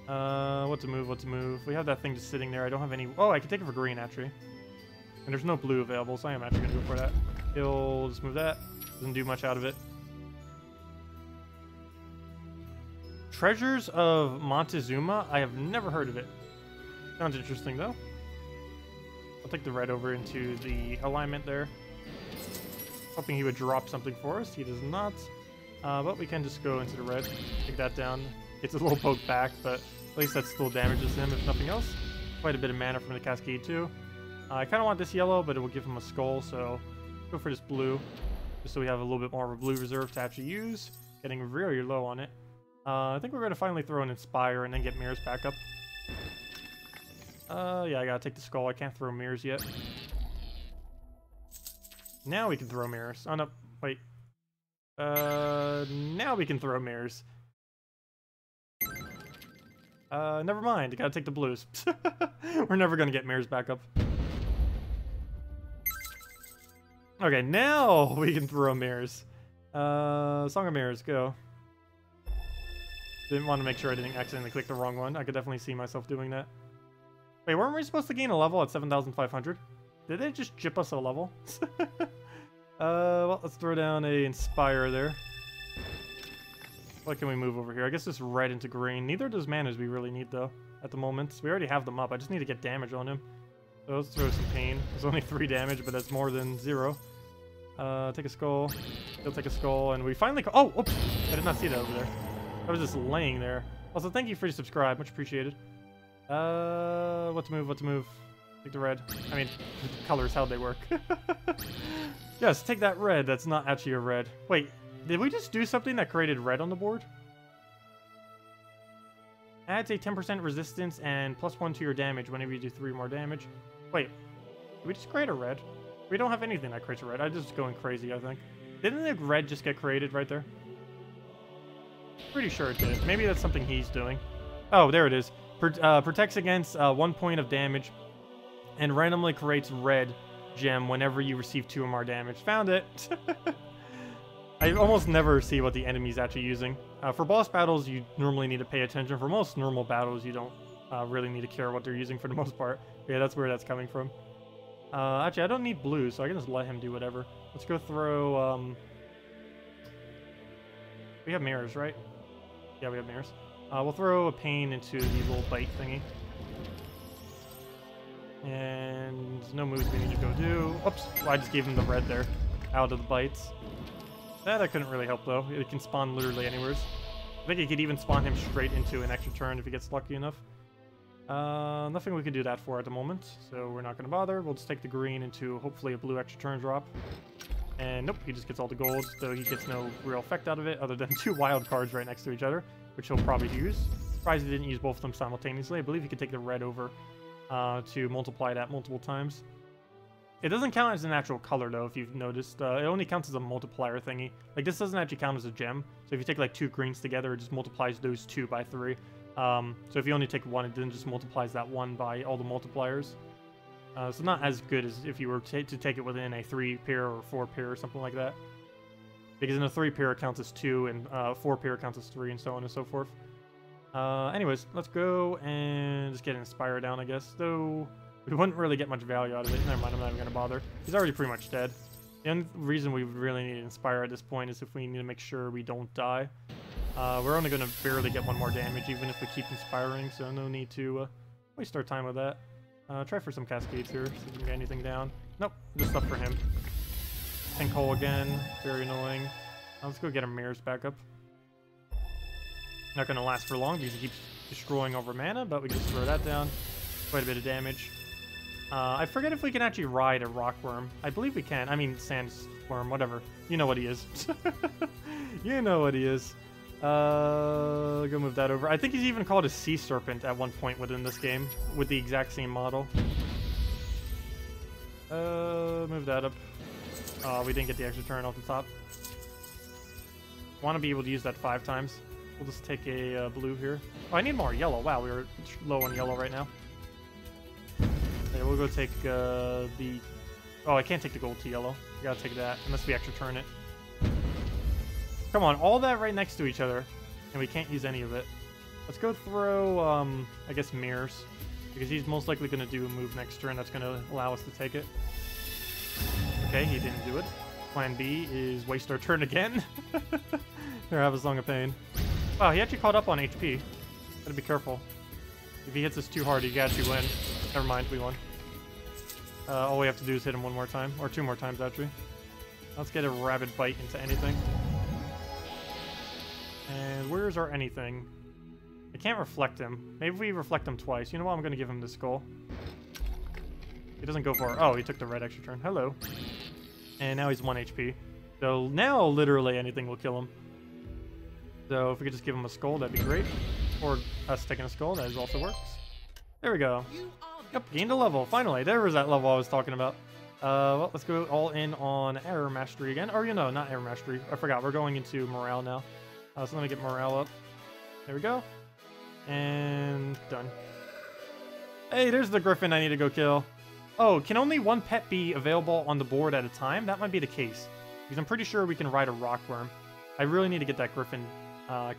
What to move, what to move. We have that thing just sitting there. I don't have any... Oh, I can take it for green, actually. And there's no blue available, so I am actually going to go for that. He'll just move that. Doesn't do much out of it. Treasures of Montezuma? I have never heard of it. Sounds interesting, though. I'll take the red over into the alignment there. Hoping he would drop something for us. He does not. But we can just go into the red. Take that down. It's a little poke back, but at least that still damages him, if nothing else. Quite a bit of mana from the Cascade, too. I kind of want this yellow, but it will give him a skull, so go for this blue. Just so we have a little bit more of a blue reserve to actually use. Getting very low on it. I think we're going to finally throw an Inspire and then get mirrors back up. Yeah, I gotta take the skull. I can't throw mirrors yet. Now we can throw mirrors. Oh, no. Wait. Now we can throw mirrors. Never mind. I gotta take the blues. We're never gonna get mirrors back up. Okay, now we can throw mirrors. Song of Mirrors, go. Didn't want to make sure I didn't accidentally click the wrong one. I could definitely see myself doing that. Wait, weren't we supposed to gain a level at 7,500? Did they just chip us a level? Well, let's throw down a Inspire there. What can we move over here? I guess this red into green. Neither of those manas we really need, though, at the moment. We already have them up. I just need to get damage on him. So let's throw some pain. There's only 3 damage, but that's more than 0. Take a skull. He'll take a skull, and we finally... Oh, oops! I did not see that over there. I was just laying there. Also, thank you for your subscribe. Much appreciated. What to move, what to move. Take the red. I mean, the colors, how'd they work? Yes, take that red. That's not actually a red. Wait, did we just do something that created red on the board? Adds a 10% resistance and +1 to your damage whenever you do 3 more damage. Wait, did we just create a red? We don't have anything that creates a red. I'm just going crazy, I think. Didn't the red just get created right there? Pretty sure it did. Maybe that's something he's doing. Oh, there it is. Protects against 1 point of damage and randomly creates red gem whenever you receive 2 or more damage. Found it! I almost never see what the enemy's actually using. For boss battles, you normally need to pay attention. For most normal battles, you don't really need to care what they're using for the most part. Yeah, that's where that's coming from. Actually, I don't need blue, so I can just let him do whatever. Let's go throw... We have mirrors, right? Yeah, we have mirrors. We'll throw a pain into the little bite thingy. And no moves we need to go do. Oops, well, I just gave him the red there. out of the bites. That I couldn't really help, though. It can spawn literally anywhere. I think it could even spawn him straight into an extra turn if he gets lucky enough. Nothing we can do that for at the moment, so we're not going to bother. We'll just take the green into hopefully a blue extra turn drop. And nope, he just gets all the gold, so he gets no real effect out of it other than 2 wild cards right next to each other, which he'll probably use. Surprised he didn't use both of them simultaneously. I believe he could take the red over to multiply that multiple times. It doesn't count as a natural color, though, if you've noticed. It only counts as a multiplier thingy. Like, this doesn't actually count as a gem. So if you take, like, 2 greens together, it just multiplies those 2 by 3. So if you only take 1, it then just multiplies that 1 by all the multipliers. So not as good as if you were to take it within a 3-pair or 4-pair or something like that. Because in a 3-pair it counts as 2, and 4-pair counts as 3, and so on and so forth. Anyways, let's go and just get Inspire down, I guess. Though we wouldn't really get much value out of it. Never mind, I'm not even going to bother. He's already pretty much dead. The only reason we really need to Inspire at this point is if we need to make sure we don't die. We're only going to barely get 1 more damage, even if we keep Inspiring, so no need to waste our time with that. Try for some Cascades here, see if we can get anything down. Nope, just stuff for him. Sinkhole again, very annoying. Let's go get our mirrors back up. Not going to last for long because he keeps destroying over mana, but we can just throw that down. Quite a bit of damage. I forget if we can actually ride a rockworm. I believe we can. I mean, sandworm, whatever. You know what he is. You know what he is. Go move that over. I think he's even called a sea serpent at one point within this game with the exact same model. Move that up. We didn't get the extra turn off the top. Want to be able to use that 5 times. We'll just take a blue here. Oh, I need more yellow. Wow, we were low on yellow right now. Okay, we'll go take the... Oh, I can't take the gold to yellow. We gotta take that, unless we extra turn it. Come on, all that right next to each other, and we can't use any of it. Let's go throw, I guess, mirrors, because he's most likely going to do a move next turn that's going to allow us to take it. Okay, he didn't do it. Plan B is waste our turn again. Or have a Song of Pain. Wow, he actually caught up on HP. Gotta be careful. If he hits us too hard, he can actually win. Never mind, we won. All we have to do is hit him 1 more time, or 2 more times, actually. Let's get a Rabid Bite into anything. And where's our anything? I can't reflect him. Maybe we reflect him twice. You know what? I'm going to give him the skull. He doesn't go for it. Oh, he took the red extra turn. Hello. And now he's 1 HP. So now literally anything will kill him. So if we could just give him a skull, that'd be great. Or us taking a skull, that also works. There we go. Yep, gained a level. Finally, there was that level I was talking about. Well, let's go all in on Error Mastery again. Or, you know, not Error Mastery. I forgot. We're going into Morale now. So let me get Morale up. There we go. And done. Hey, there's the griffin I need to go kill. Oh, can only 1 pet be available on the board at a time? That might be the case. Because I'm pretty sure we can ride a rockworm. I really need to get that griffin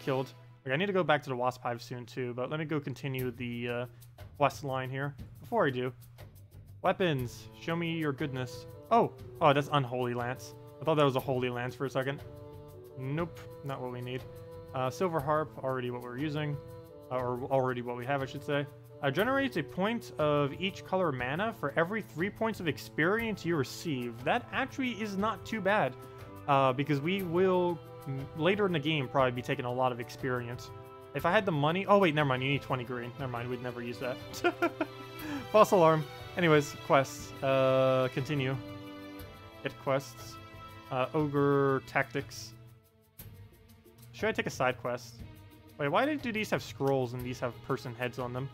killed. Like, I need to go back to the wasp hive soon too, but let me go continue the quest line here. Before I do, weapons, show me your goodness. Oh, that's Unholy Lance. I thought that was a Holy Lance for a second. Nope, not what we need. Silver Harp, already what we're using. Or already what we have, I should say. Generates a point of each color mana for every 3 points of experience you receive. That actually is not too bad. Because we will, later in the game, probably be taking a lot of experience. If I had the money... Oh, wait, never mind. You need 20 green. Never mind. We'd never use that. False alarm. Anyways, quests. Continue. Get quests. Ogre Tactics. Should I take a side quest? Wait, why do these have scrolls and these have person heads on them?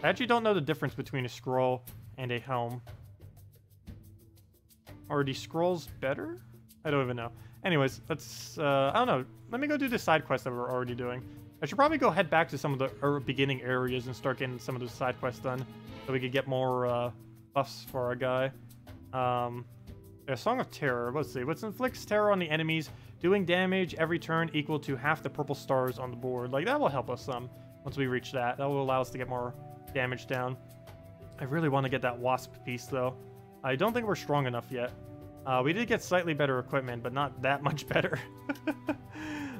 I actually don't know the difference between a scroll and a helm. Are these scrolls better? I don't even know. Anyways, let's, I don't know. Let me go do the side quest that we're already doing. I should probably go head back to some of the beginning areas and start getting some of those side quests done so we could get more buffs for our guy. A Song of Terror. Let's see. What inflicts terror on the enemies, doing damage every turn equal to half the purple stars on the board. Like, that will help us some once we reach that. That will allow us to get more damage down. I really want to get that wasp piece, though. I don't think we're strong enough yet. We did get slightly better equipment, but not that much better.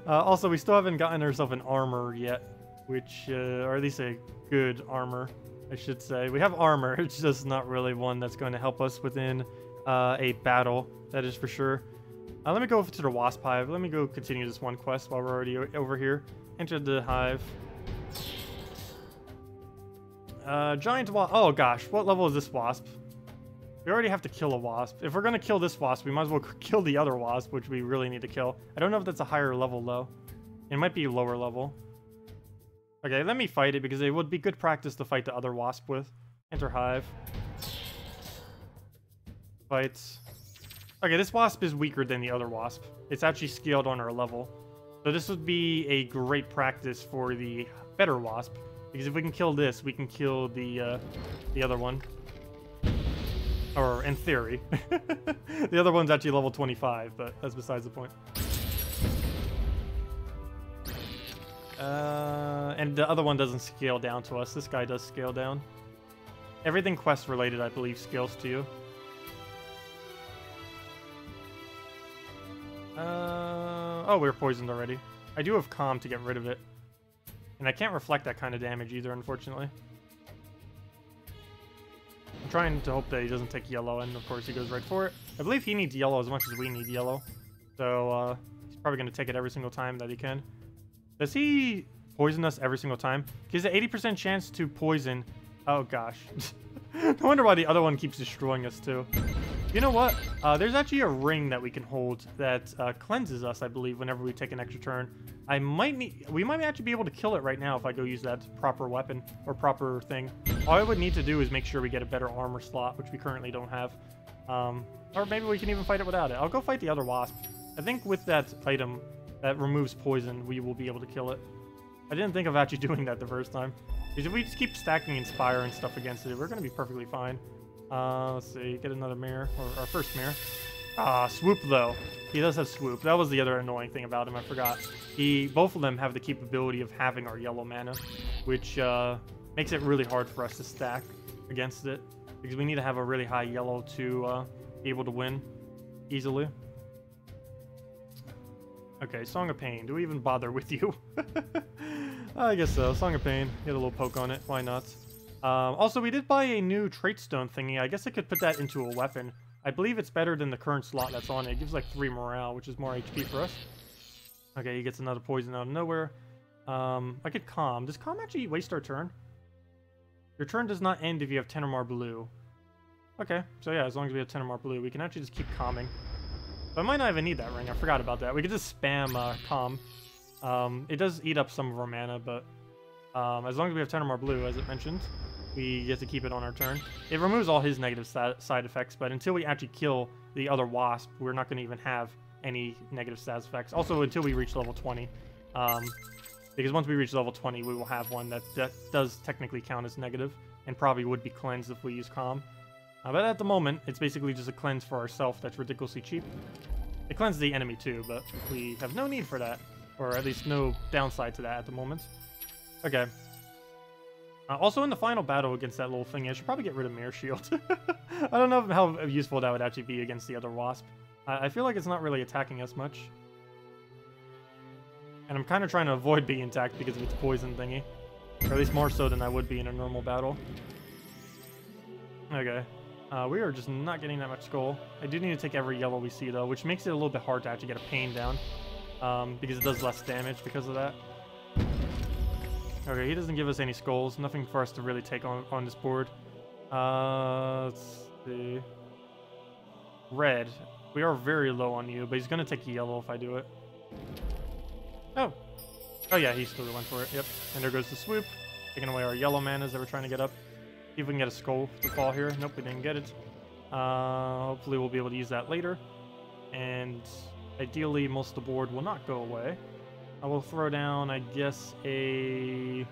Also, we still haven't gotten ourselves an armor yet, which, or at least a good armor. I should say. We have armor. It's just not really one that's going to help us within a battle. That is for sure. Let me go over to the Wasp Hive. Let me go continue this one quest while we're already over here. Enter the hive. Giant wasp. Oh gosh, what level is this wasp? We already have to kill a wasp. If we're gonna kill this wasp, we might as well kill the other wasp, which we really need to kill. I don't know if that's a higher level though. It might be lower level. Okay, let me fight it because it would be good practice to fight the other wasp with. Enter hive. Fights. Okay, this wasp is weaker than the other wasp. It's actually scaled on our level. So this would be a great practice for the better wasp. Because if we can kill this, we can kill the other one. Or, in theory. The other one's actually level 25, but that's besides the point. And the other one doesn't scale down to us. This guy does scale down. Everything quest related, I believe, scales to you. Oh, we're poisoned already. I do have Calm to get rid of it. And I can't reflect that kind of damage either, unfortunately. I'm trying to hope that he doesn't take yellow, and of course he goes right for it. I believe he needs yellow as much as we need yellow. So, he's probably going to take it every single time that he can. Does he poison us every single time? He has an 80% chance to poison. Oh, gosh. No wonder why the other one keeps destroying us, too. You know what? There's actually a ring that we can hold that cleanses us, I believe, whenever we take an extra turn. We might actually be able to kill it right now if I go use that proper weapon or proper thing. All I would need to do is make sure we get a better armor slot, which we currently don't have. Or maybe we can even fight it without it. I'll go fight the other wasp. I think with that item that removes poison, we will be able to kill it. I didn't think of actually doing that the first time. Because if we just keep stacking Inspire and stuff against it, we're going to be perfectly fine. Let's see, get another mirror, or our first mirror. Swoop though. He does have Swoop. That was the other annoying thing about him, I forgot. Both of them have the capability of having our yellow mana, which makes it really hard for us to stack against it. Because we need to have a really high yellow to be able to win easily. Okay, Song of Pain. Do we even bother with you? I guess so. Song of Pain. Get a little poke on it. Why not? Also, we did buy a new trait stone thingy. I guess I could put that into a weapon. I believe it's better than the current slot that's on it. It gives like 3 morale, which is more HP for us. Okay, he gets another poison out of nowhere. I could Calm. Does Calm actually waste our turn? Your turn does not end if you have 10 or more blue. Okay, so yeah, as long as we have 10 or more blue, we can actually just keep calming. But I might not even need that ring. I forgot about that. We could just spam Calm. It does eat up some of our mana, but as long as we have 10 or more blue, as it mentioned, we get to keep it on our turn. It removes all his negative side effects, but until we actually kill the other wasp, we're not going to even have any negative side effects. Also, until we reach level 20. Because once we reach level 20, we will have one that does technically count as negative, and probably would be cleansed if we use Calm. But at the moment, it's basically just a cleanse for ourselves that's ridiculously cheap. It cleanses the enemy too, but we have no need for that. Or at least no downside to that at the moment. Okay. Also in the final battle against that little thing, I should probably get rid of Mirror Shield. I don't know how useful that would actually be against the other wasp. I feel like it's not really attacking us much. And I'm kind of trying to avoid being attacked because of its poison thingy. Or at least more so than I would be in a normal battle. Okay. We are just not getting that much skull. I do need to take every yellow we see though, which makes it a little bit hard to actually get a pain down. Because it does less damage because of that. Okay, he doesn't give us any skulls. Nothing for us to really take on this board. Let's see. Red. We are very low on you, but he's going to take yellow if I do it. Oh. Oh yeah, he still went for it. Yep. And there goes the swoop. Taking away our yellow manas that we're trying to get up. See if we can get a skull to fall here. Nope, we didn't get it. Hopefully we'll be able to use that later. And ideally, most of the board will not go away. I will throw down, I guess, a...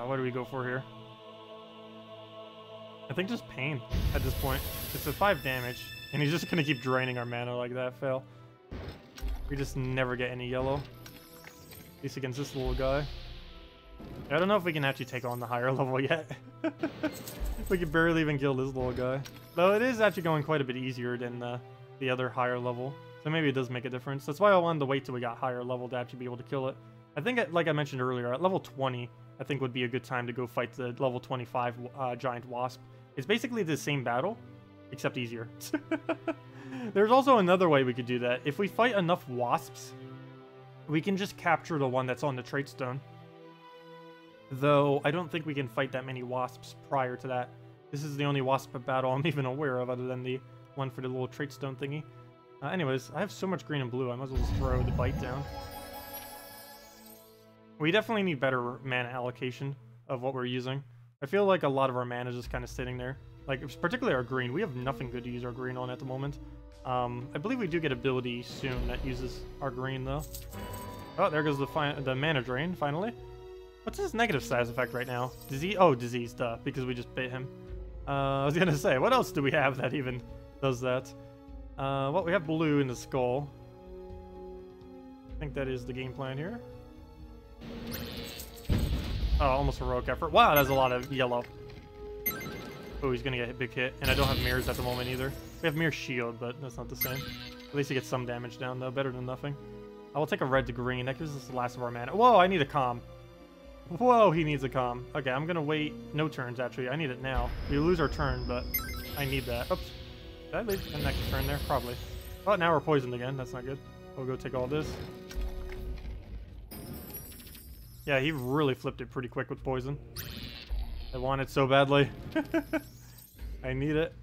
what do we go for here? I think just Pain at this point. It's a 5 damage, and he's just going to keep draining our mana like that, fail. We just never get any yellow. At least against this little guy. I don't know if we can actually take on the higher level yet. We can barely even kill this little guy. Though it is actually going quite a bit easier than the other higher level. So maybe it does make a difference. That's why I wanted to wait till we got higher level to actually be able to kill it. I think, like I mentioned earlier, at level 20, I think would be a good time to go fight the level 25 giant wasp. It's basically the same battle, except easier. There's also another way we could do that. If we fight enough wasps, we can just capture the one that's on the trait stone. Though, I don't think we can fight that many wasps prior to that. This is the only wasp battle I'm even aware of, other than the one for the little trait stone thingy. Anyways, I have so much green and blue, I might as well just throw the bite down. We definitely need better mana allocation of what we're using. I feel like a lot of our mana is just kind of sitting there. Like, particularly our green. We have nothing good to use our green on at the moment. I believe we do get ability soon that uses our green, though. Oh, there goes the mana drain, finally. What's his negative status effect right now? Disease? Oh, disease, duh, because we just bit him. I was gonna say, what else do we have that even does that? Well, we have blue in the skull. I think that is the game plan here. Oh, almost heroic effort. Wow, that's a lot of yellow. Oh, he's gonna get a big hit. And I don't have mirrors at the moment either. We have mirror shield, but that's not the same. At least he gets some damage down, though. Better than nothing. I will take a red to green. That gives us the last of our mana. Whoa, I need a calm. Whoa, he needs a calm. Okay, I'm gonna wait. No turns, actually. I need it now. We lose our turn, but I need that. Oops. Did I leave an extra turn there? Probably. Oh, now we're poisoned again. That's not good. We'll go take all this. Yeah, he really flipped it pretty quick with poison. I want it so badly. I need it.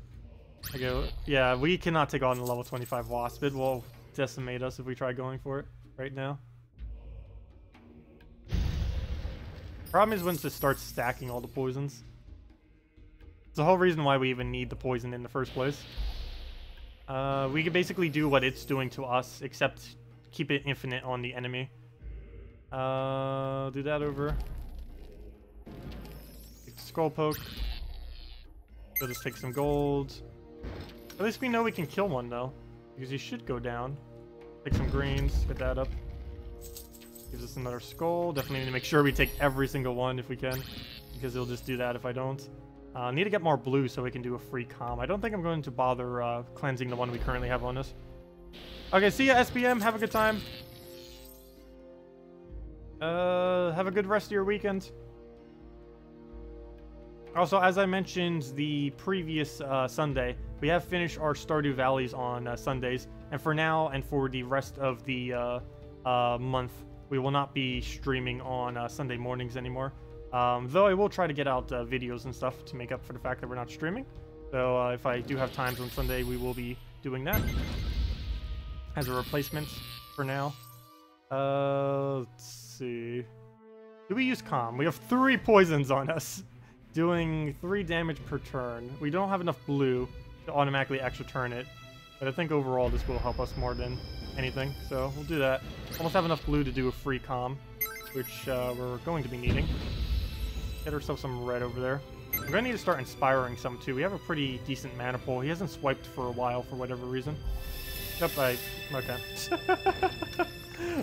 Okay, yeah, we cannot take on the level 25 wasp. It will decimate us if we try going for it right now. Problem is once it starts stacking all the poisons. It's the whole reason why we even need the poison in the first place. We can basically do what it's doing to us, except keep it infinite on the enemy. Do that over. Take the skull poke. We'll just take some gold. At least we know we can kill one, though. Because he should go down. Take some greens, get that up. Gives us another skull. Definitely need to make sure we take every single one if we can. Because he'll just do that if I don't. Need to get more blue so we can do a free calm. I don't think I'm going to bother cleansing the one we currently have on us. Okay, see ya, SBM. Have a good time. Have a good rest of your weekend. Also, as I mentioned the previous Sunday, we have finished our Stardew Valleys on Sundays. And for now, and for the rest of the month, we will not be streaming on Sunday mornings anymore. Though I will try to get out videos and stuff to make up for the fact that we're not streaming. So if I do have times on Sunday, we will be doing that as a replacement for now. Let's see. Do we use calm? We have 3 poisons on us, doing 3 damage per turn. We don't have enough blue to automatically extra turn it, but I think overall this will help us more than anything. So we'll do that. Almost have enough blue to do a free calm, which we're going to be needing. Get ourselves some red over there. We're gonna need to start inspiring some too. We have a pretty decent mana pool. He hasn't swiped for a while for whatever reason. Yep, okay.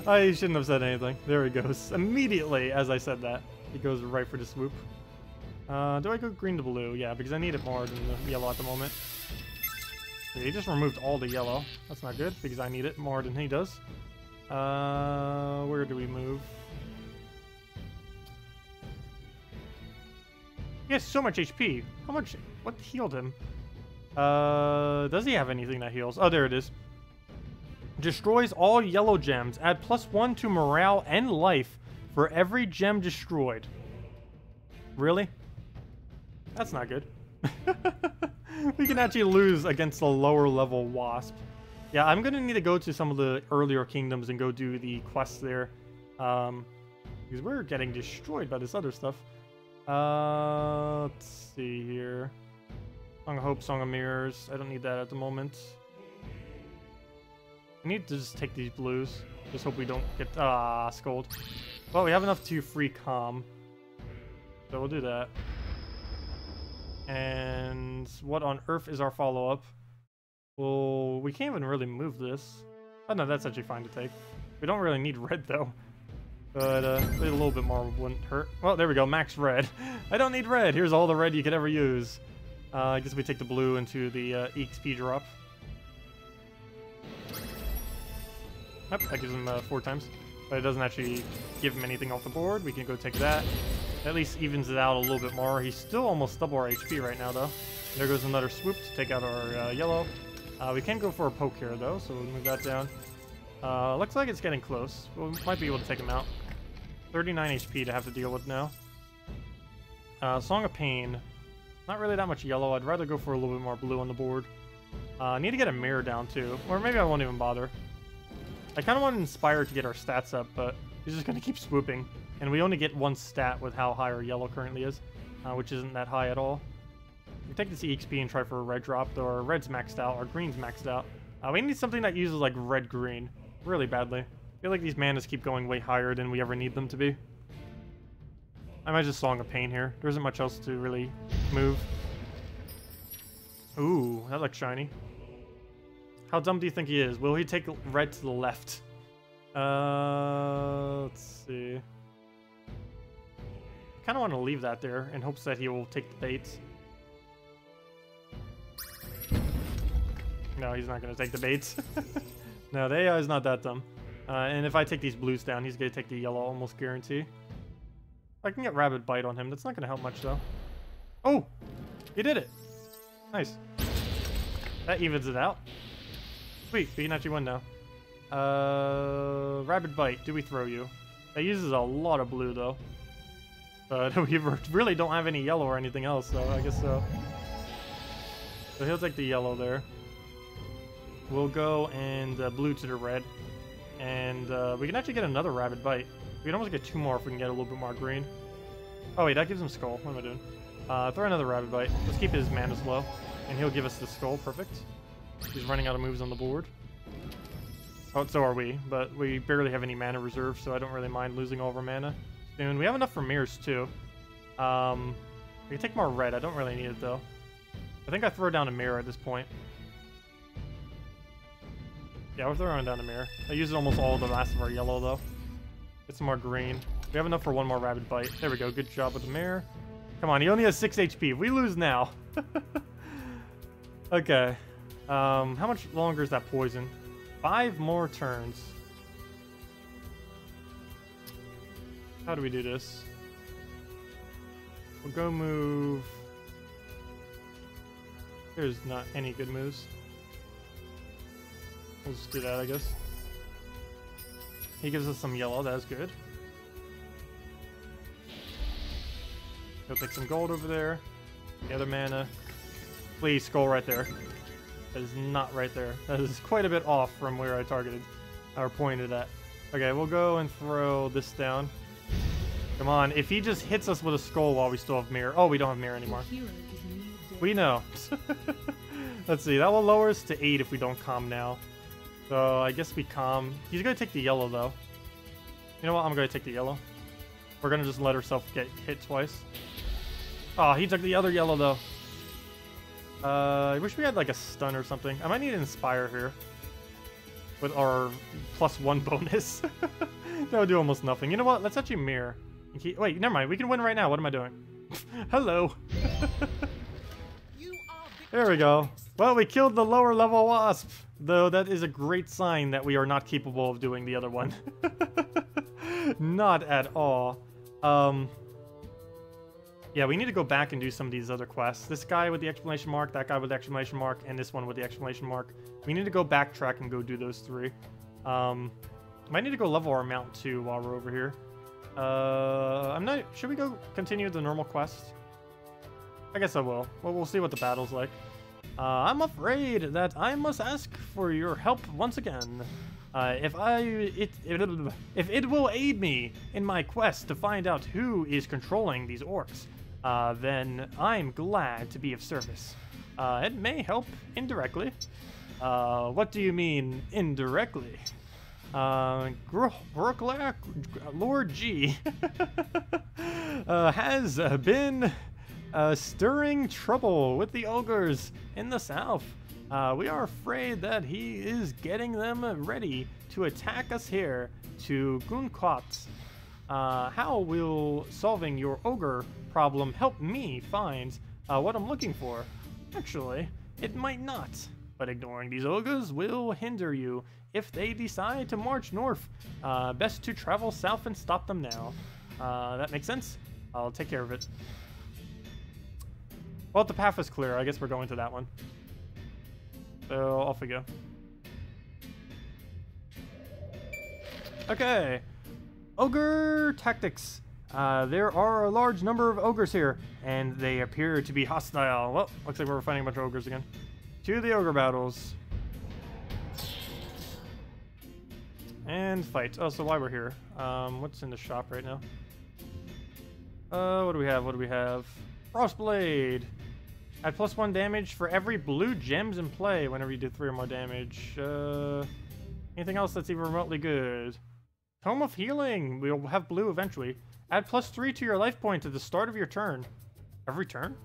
I shouldn't have said anything. There he goes. Immediately, as I said that, he goes right for the swoop. Do I go green to blue? Yeah, because I need it more than the yellow at the moment. Yeah, he just removed all the yellow. That's not good, because I need it more than he does. Where do we move? He has so much HP. How much? What healed him? Does he have anything that heals? Oh, there it is. Destroys all yellow gems. Add +1 to morale and life for every gem destroyed. Really? That's not good. We can actually lose against the lower level wasp. Yeah, I'm gonna need to go to some of the earlier kingdoms and go do the quests there. Because we're getting destroyed by this other stuff. Let's see here. Song of Hope, Song of Mirrors. I don't need that at the moment. I need to just take these blues. Just hope we don't get scold. Well, we have enough to free calm, so we'll do that. And what on earth is our follow-up? Well, we can't even really move this. Oh no, that's actually fine to take. We don't really need red though. But a little bit more wouldn't hurt. Well, there we go, max red. I don't need red. Here's all the red you could ever use. I guess we take the blue into the EXP drop. Yep, that gives him 4 times. But it doesn't actually give him anything off the board. We can go take that. At least evens it out a little bit more. He's still almost double our HP right now, though. There goes another swoop to take out our yellow. We can go for a poke here, though, so we'll move that down. Looks like it's getting close. We might be able to take him out. 39 HP to have to deal with now. Song of Pain. Not really that much yellow. I'd rather go for a little bit more blue on the board. Need to get a mirror down, too. Or maybe I won't even bother. I kind of want to Inspire to get our stats up, but he's just going to keep swooping. And we only get one stat with how high our yellow currently is, which isn't that high at all. We take this EXP and try for a red drop, though our red's maxed out, our green's maxed out. We need something that uses like red-green really badly. I feel like these manas keep going way higher than we ever need them to be. I might just Song of Pain here. There isn't much else to really move. Ooh, that looks shiny. How dumb do you think he is? Will he take red to the left? Let's see. I kind of want to leave that there in hopes that he will take the bait. No, he's not going to take the bait. No, the AI is not that dumb. And if I take these blues down, he's going to take the yellow, almost guarantee. I can get Rabbit Bite on him. That's not going to help much, though. Oh! He did it! Nice. That evens it out. Sweet, we can actually win now. Rabbit Bite, do we throw you? That uses a lot of blue, though. But we really don't have any yellow or anything else, so I guess so. So he'll take the yellow there. We'll go and blue to the red. And we can actually get another Rabbit Bite. We can almost get two more if we can get a little bit more green. Oh wait, that gives him Skull. What am I doing? Throw another Rabbit Bite. Let's keep his mana low. And he'll give us the Skull. Perfect. He's running out of moves on the board. Oh, so are we. But we barely have any mana reserve, so I don't really mind losing all of our mana soon. We have enough for mirrors, too. We can take more red. I don't really need it, though. I think I throw down a mirror at this point. Yeah, we're throwing down a mirror. I used almost all of the last of our yellow, though. Get some more green. We have enough for one more Rabbit Bite. There we go. Good job with the mirror. Come on, he only has 6 HP. We lose now. Okay. How much longer is that poison? 5 more turns. How do we do this? We'll go move... There's not any good moves. We'll just do that, I guess. He gives us some yellow. That is good. He'll take some gold over there. The other mana. Please, Skull right there. That is not right there. That is quite a bit off from where I targeted or pointed at. Okay, we'll go and throw this down. Come on. If he just hits us with a Skull while we still have mirror. Oh, we don't have mirror anymore. We know. Let's see. That will lower us to 8 if we don't calm now. So I guess we calm. He's going to take the yellow, though. You know what? I'm going to take the yellow. We're going to just let ourselves get hit twice. Oh, he took the other yellow, though. I wish we had, like, a stun or something. I might need to Inspire here. With our +1 bonus. That would do almost nothing. You know what? Let's actually mirror. Wait, never mind. We can win right now. What am I doing? Hello. There we go. Well, we killed the lower level wasp. Though that is a great sign that we are not capable of doing the other one. Not at all. Yeah, we need to go back and do some of these other quests. This guy with the exclamation mark, that guy with the exclamation mark, and this one with the exclamation mark. We need to go backtrack and go do those 3. Might need to go level our mount too while we're over here. I'm not... Should we go continue the normal quest? I guess I will. Well, we'll see what the battle's like. I'm afraid that I must ask for your help once again. If it will aid me in my quest to find out who is controlling these orcs, then I'm glad to be of service. It may help indirectly. What do you mean indirectly? Lord G has been stirring trouble with the ogres in the south. We are afraid that he is getting them ready to attack us here to Gunkot. How will solving your ogre problem help me find what I'm looking for? Actually, it might not, but ignoring these ogres will hinder you if they decide to march north. Best to travel south and stop them now. That makes sense? I'll take care of it. Well, the path is clear. I guess we're going to that one. So, off we go. Okay. Ogre tactics. There are a large number of ogres here, and they appear to be hostile. Well, looks like we're fighting a bunch of ogres again. To the ogre battles. And fight. Oh, so why we're here. What's in the shop right now? What do we have? What do we have? Frostblade. Add +1 damage for every blue gems in play whenever you do 3 or more damage. Anything else that's even remotely good? Tome of Healing. We'll have blue eventually. Add +3 to your life point at the start of your turn. Every turn?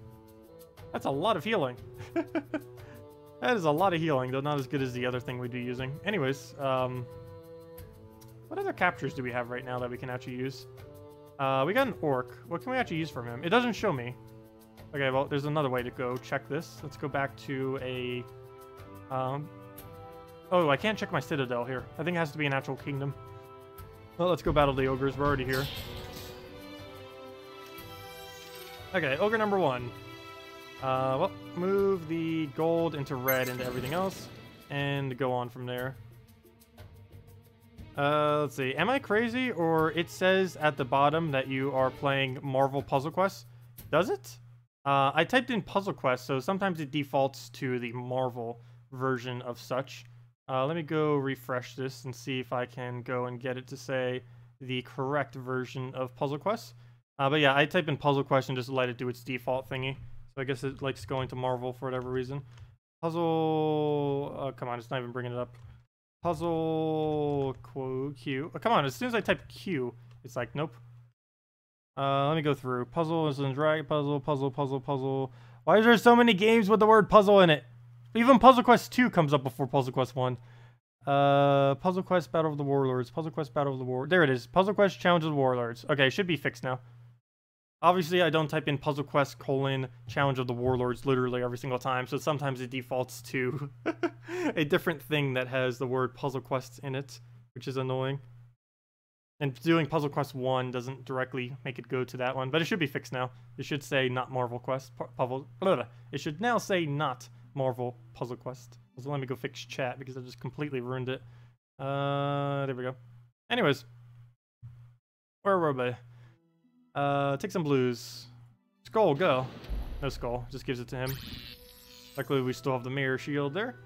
That's a lot of healing. That is a lot of healing, though not as good as the other thing we'd be using. Anyways, what other captures do we have right now that we can actually use? We got an orc. What can we actually use from him? It doesn't show me. Okay, well, there's another way to go check this. Let's go back to a... Oh, I can't check my citadel here. I think it has to be an actual kingdom. Well, let's go battle the ogres. We're already here. Okay, ogre number 1. Well, move the gold into red into everything else, and go on from there. Let's see. Am I crazy, or it says at the bottom that you are playing Marvel Puzzle Quest? Does it? I typed in Puzzle Quest, so sometimes it defaults to the Marvel version of such. Let me go refresh this and see if I can go and get it to say the correct version of Puzzle Quest. But yeah, I type in Puzzle Quest and just let it do its default thingy. So I guess it likes going to Marvel for whatever reason. Puzzle... come on, it's not even bringing it up. Puzzle... Q. Oh, come on, as soon as I type Q, it's like, nope. Let me go through. Puzzle is in drag. Puzzle. Why is there so many games with the word puzzle in it? Even Puzzle Quest 2 comes up before Puzzle Quest 1. Puzzle Quest Battle of the Warlords. Puzzle Quest Battle of the War... There it is. Puzzle Quest Challenge of the Warlords. Okay, it should be fixed now. Obviously, I don't type in Puzzle Quest : Challenge of the Warlords literally every single time, so sometimes it defaults to a different thing that has the word Puzzle Quest in it, which is annoying. And doing Puzzle Quest 1 doesn't directly make it go to that one, but it should be fixed now. It should say not Marvel Quest. It should now say not Marvel Puzzle Quest. So let me go fix chat because I just completely ruined it. There we go. Anyways, where were we? Take some blues. Skull, go. No skull, just gives it to him. Luckily, we still have the mirror shield there.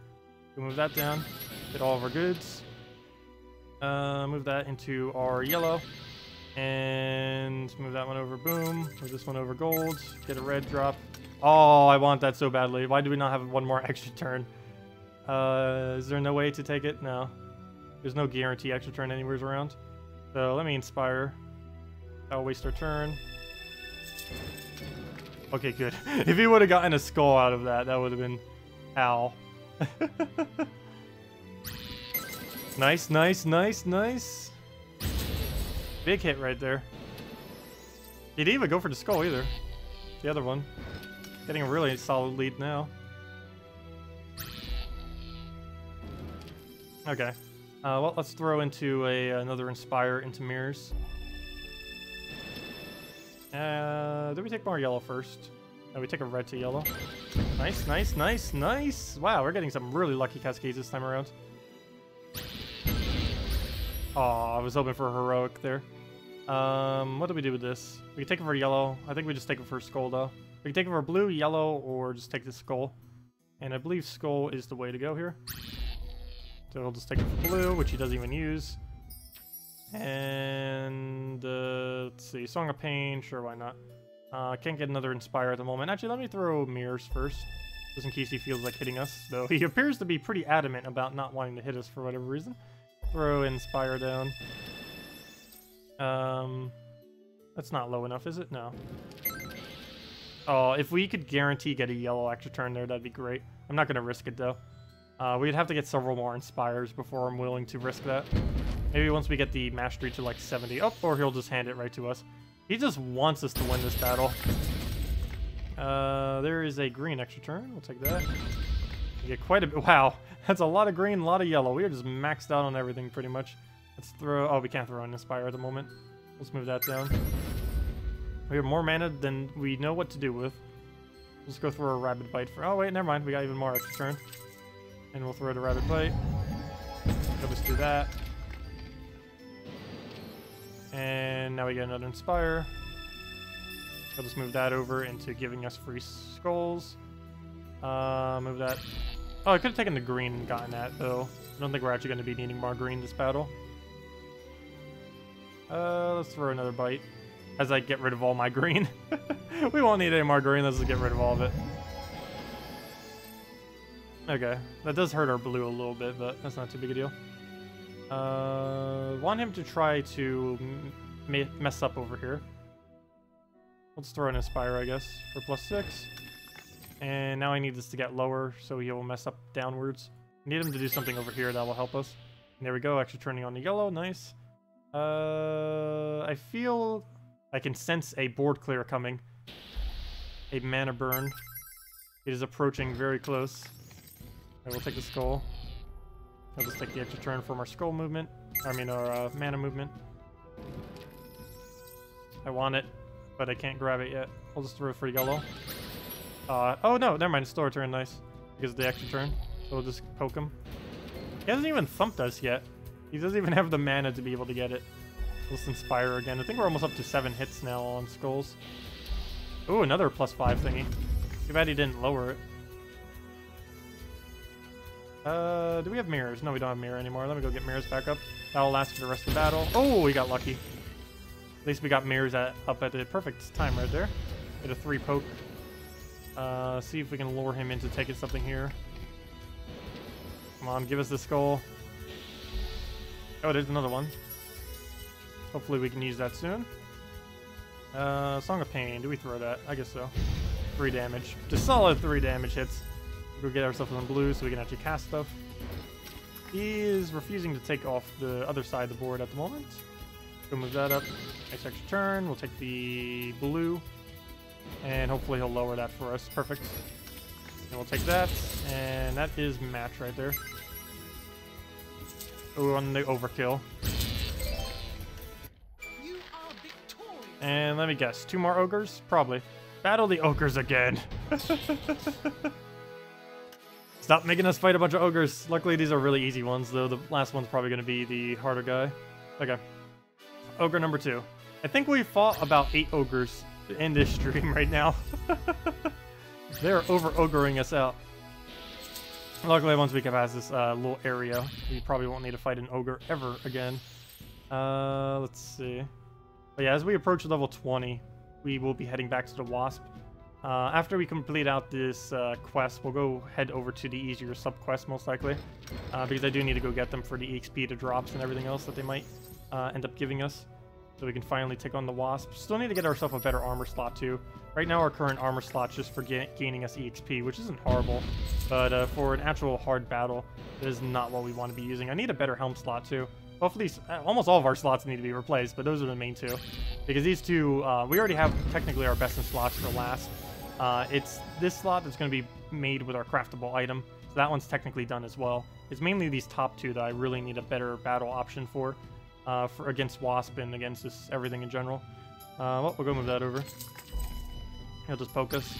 We'll move that down. Get all of our goods. Move that into our yellow. And move that one over, boom. Move this one over gold. Get a red drop. Oh, I want that so badly. Why do we not have one more extra turn? Is there no way to take it? No. There's no guarantee extra turn anywhere around. So let me inspire. That'll waste our turn. Okay, good. If he would have gotten a skull out of that, that would have been Al. Nice. Big hit right there. He didn't even go for the skull either. The other one. Getting a really solid lead now. Okay. Well, let's throw into another Inspire into mirrors. Do we take more yellow first? No, we take a red to yellow. Nice. Wow, we're getting some really lucky cascades this time around. Oh, I was hoping for a heroic there. What do we do with this? We can take it for yellow. I think we just take it for skull, though. We can take it for blue, yellow, or just take the skull. And I believe skull is the way to go here. So we'll just take it for blue, which he doesn't even use. And let's see, Song of Pain, sure, why not? Can't get another Inspire at the moment. Actually, let me throw mirrors first, just in case he feels like hitting us. Though he appears to be pretty adamant about not wanting to hit us for whatever reason. Throw Inspire down. That's not low enough, is it? No. Oh, if we could guarantee get a yellow extra turn there, that'd be great. I'm not gonna risk it though. We'd have to get several more Inspires before I'm willing to risk that. Maybe once we get the mastery to like 70. Oh, or he'll just hand it right to us. He just wants us to win this battle. There is a green extra turn. We'll take that. We get quite a bit. Wow, that's a lot of green, a lot of yellow. We are just maxed out on everything pretty much. Let's throw. Oh, we can't throw an Inspire at the moment. Let's move that down. We have more mana than we know what to do with. Let's go throw a Rapid Bite for... Oh, wait, never mind. We got even more extra turn. And we'll throw the Rapid Bite. So let's do that. And now we get another Inspire. I'll just move that over into giving us free skulls. Move that. Oh, I could have taken the green and gotten that, though. I don't think we're actually going to be needing more green this battle. Let's throw another bite as I get rid of all my green. We won't need any more green. Let's just get rid of all of it. Okay, that does hurt our blue a little bit, but that's not too big a deal. Want him to try to mess up over here. Let's throw an Inspire, I guess, for +6. And now I need this to get lower, so he will mess up downwards. I need him to do something over here that will help us. And there we go, actually turning on the yellow, nice. I feel I can sense a board clear coming. A mana burn. It is approaching very close. I will take the skull. I'll just take the extra turn from our skull movement. I mean, our mana movement. I want it, but I can't grab it yet. I'll just throw it for yellow. Oh no, never mind. It's still a turn, nice. Because of the extra turn. So we'll just poke him. He hasn't even thumped us yet. He doesn't even have the mana to be able to get it. Let's Inspire again. I think we're almost up to 7 hits now on skulls. Ooh, another +5 thingy. Too bad he didn't lower it. Do we have mirrors? No, we don't have mirror anymore. Let me go get mirrors back up. That'll last for the rest of the battle. Oh, we got lucky. At least we got mirrors up at the perfect time right there. Get a 3 poke. See if we can lure him into taking something here. Come on, give us the skull. Oh, there's another one. Hopefully we can use that soon. Song of Pain. Do we throw that? I guess so. 3 damage. Just solid 3 damage hits. We'll get ourselves some blue so we can actually cast stuff. He is refusing to take off the other side of the board at the moment. Go move that up. Next extra turn. We'll take the blue. And hopefully he'll lower that for us. Perfect. And we'll take that. And that is match right there. Oh, on the overkill. You are victorious. And let me guess. 2 more ogres? Probably. Battle the ogres again. Stop making us fight a bunch of ogres. Luckily, these are really easy ones, though. The last one's probably going to be the harder guy. Okay. Ogre number 2. I think we fought about 8 ogres in this stream right now. They're over-ogering us out. Luckily, once we get past this little area, we probably won't need to fight an ogre ever again. Let's see. But yeah, as we approach level 20, we will be heading back to the Wasp. After we complete out this quest, we'll go head over to the easier sub-quest, most likely. Because I do need to go get them for the EXP, the drops, and everything else that they might end up giving us. So we can finally take on the Wasp. Still need to get ourselves a better armor slot, too. Right now, our current armor slot's just for gaining us EXP, which isn't horrible. But for an actual hard battle, that is not what we want to be using. I need a better helm slot, too. Hopefully, almost all of our slots need to be replaced, but those are the main 2. Because these 2, we already have technically our best in slots for last. It's this slot that's going to be made with our craftable item. So that one's technically done as well. It's mainly these top 2 that I really need a better battle option for against Wasp and against just everything in general. Well, we'll go move that over. He'll just poke us.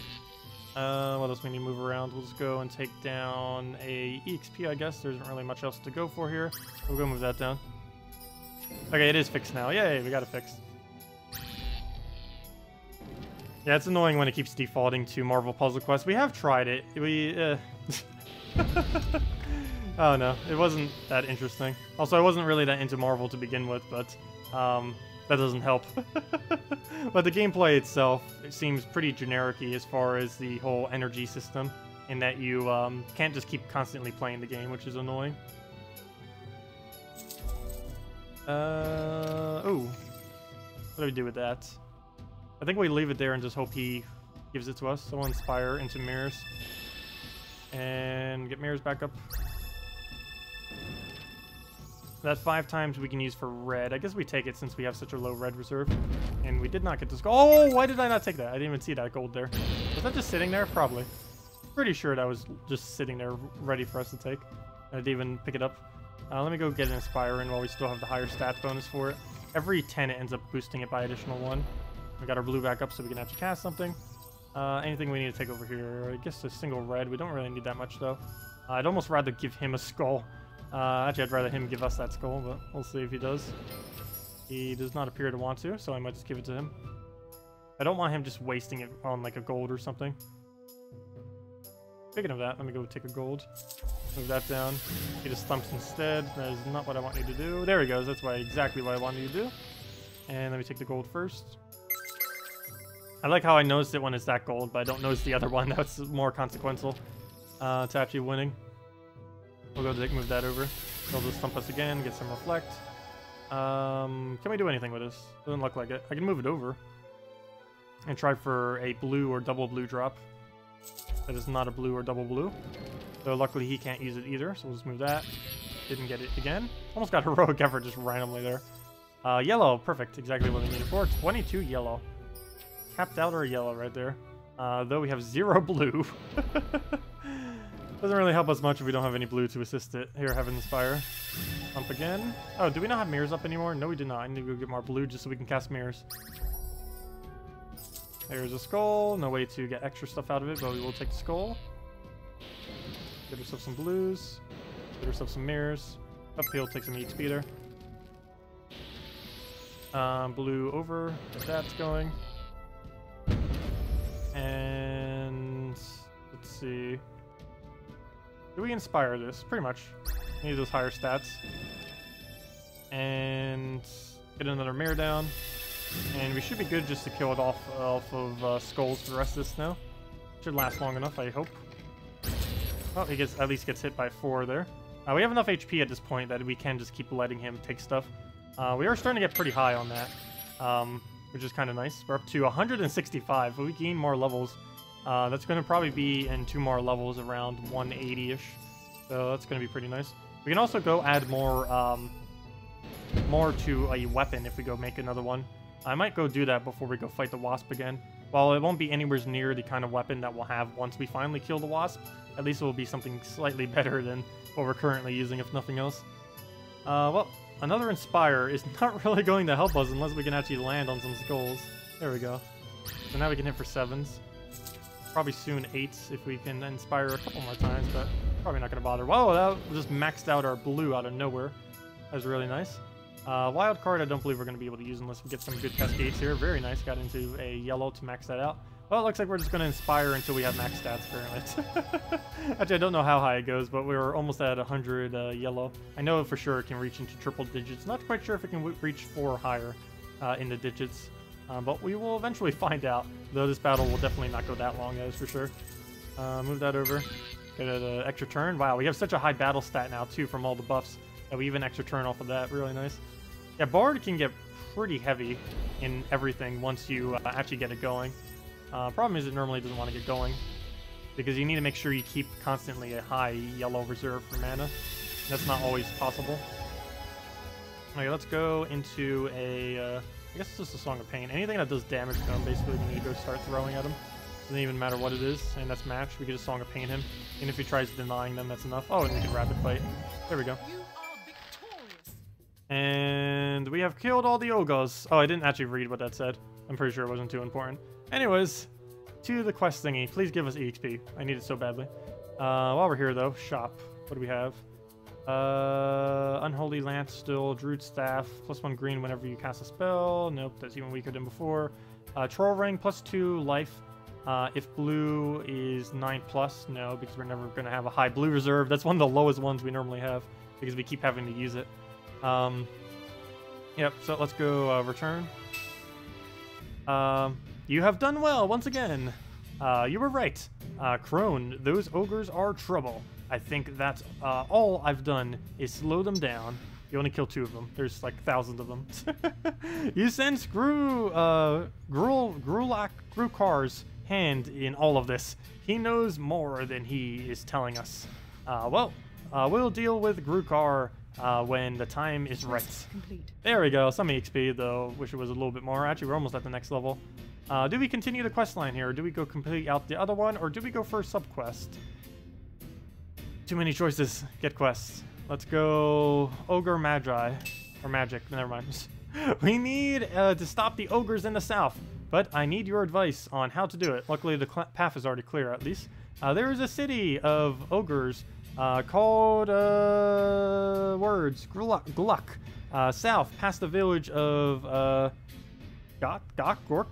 What else we need to move around? We'll just go and take down a EXP, I guess. There isn't really much else to go for here. We'll go move that down. Okay, it is fixed now. Yay, we got it fixed. Yeah, it's annoying when it keeps defaulting to Marvel Puzzle Quest. We have tried it. Oh no, it wasn't that interesting. Also, I wasn't really that into Marvel to begin with, but that doesn't help. But the gameplay itself, it seems pretty generic-y as far as the whole energy system, in that you can't just keep constantly playing the game, which is annoying. Oh. What do we do with that? I think we leave it there and just hope he gives it to us. So we'll Inspire into mirrors. And get mirrors back up. That 5 times we can use for red. I guess we take it since we have such a low red reserve. And we did not get this gold. Oh, why did I not take that? I didn't even see that gold there. Was that just sitting there? Probably. Pretty sure that was just sitting there ready for us to take. I didn't even pick it up. Let me go get an Inspire in while we still have the higher stats bonus for it. Every 10 it ends up boosting it by additional 1. We got our blue back up so we can actually cast something. Anything we need to take over here? I guess a single red. We don't really need that much though. I'd almost rather give him a skull. Actually, I'd rather him give us that skull, but we'll see if he does. He does not appear to want to, so I might just give it to him. I don't want him just wasting it on like a gold or something. Speaking of that, let me go take a gold. Move that down. He just thumps instead. That is not what I want you to do. There he goes. That's exactly what I wanted you to do. And let me take the gold first. I like how I noticed it when it's that gold, but I don't notice the other one. That's more consequential to actually winning. We'll go move that over. He'll just thump us again, get some reflect. Can we do anything with this? Doesn't look like it. I can move it over and try for a blue or double blue drop. That is not a blue or double blue. So luckily he can't use it either, so we'll just move that. Didn't get it again. Almost got heroic effort just randomly there. Yellow, perfect. Exactly what we needed for. 22 yellow. Capped out our yellow right there. Though we have 0 blue. Doesn't really help us much if we don't have any blue to assist it. Here, Heaven's Fire. Pump again. Oh, do we not have mirrors up anymore? No, we do not. I need to go get more blue just so we can cast mirrors. There's a skull. No way to get extra stuff out of it, but we will take the skull. Get ourselves some blues. Get ourselves some mirrors. Uphill, take some HP there. Blue over. Get that going. And let's see. Do we inspire this? Pretty much. Need those higher stats. And get another mirror down. And we should be good just to kill it off of skulls for the rest of this now. Should last long enough, I hope. Oh, he at least gets hit by 4 there. We have enough HP at this point that we can just keep letting him take stuff. We are starting to get pretty high on that, which is kind of nice. We're up to 165. If we gain more levels, that's going to probably be in 2 more levels around 180-ish. So that's going to be pretty nice. We can also go add more to a weapon if we go make another one. I might go do that before we go fight the wasp again. While it won't be anywhere near the kind of weapon that we'll have once we finally kill the wasp, at least it will be something slightly better than what we're currently using, if nothing else. Well, another Inspire is not really going to help us unless we can actually land on some skulls. There we go. So now we can hit for 7s. Probably soon 8s if we can Inspire a couple more times, but probably not going to bother. Whoa, that just maxed out our blue out of nowhere. That was really nice. Wild card, I don't believe we're going to be able to use unless we get some good cascades here. Very nice. Got into a yellow to max that out. Well, it looks like we're just going to Inspire until we have max stats, apparently. Actually, I don't know how high it goes, but we're almost at 100 yellow. I know for sure it can reach into triple digits. Not quite sure if it can reach 4 or higher in the digits, but we will eventually find out. Though this battle will definitely not go that long, that is for sure. Move that over. Get an extra turn. Wow, we have such a high battle stat now, too, from all the buffs. That we even extra turn off of that. Really nice. Yeah, Bard can get pretty heavy in everything once you actually get it going. Problem is it normally doesn't want to get going because you need to make sure you keep constantly a high yellow reserve for mana. That's not always possible. Okay, let's go into a... I guess it's just a Song of Pain. Anything that does damage to him, basically, we need to go start throwing at him. Doesn't even matter what it is, and that's match. We can just Song of Pain him. And if he tries denying them, that's enough. Oh, and we can Rapid Fight. There we go. And we have killed all the ogres. Oh, I didn't actually read what that said. I'm pretty sure it wasn't too important. Anyways, to the quest thingy. Please give us EXP. I need it so badly. While we're here, though, shop. What do we have? Unholy Lance still. Druid Staff. +1 green whenever you cast a spell. Nope, that's even weaker than before. Troll Ring, +2 life. If blue is 9+, no, because we're never going to have a high blue reserve. That's one of the lowest ones we normally have because we keep having to use it. Yep, so let's go return. You have done well once again. You were right. Crone, those ogres are trouble. I think that's all I've done is slow them down. You only kill 2 of them. There's like thousands of them. You sense Grukar's hand in all of this. He knows more than he is telling us. Well, we'll deal with Grukar when the time is right. There we go. Some EXP, though. Wish it was a little bit more. Actually, we're almost at the next level. Do we continue the quest line here? Or do we go complete out the other one? Or do we go for a sub-quest? Too many choices. Get quests. Let's go Ogre Magi. Or Magic. Never mind. We need to stop the ogres in the south. but I need your advice on how to do it. Luckily, the path is already clear, at least. There is a city of ogres called, Gluck, south, past the village of, Gork?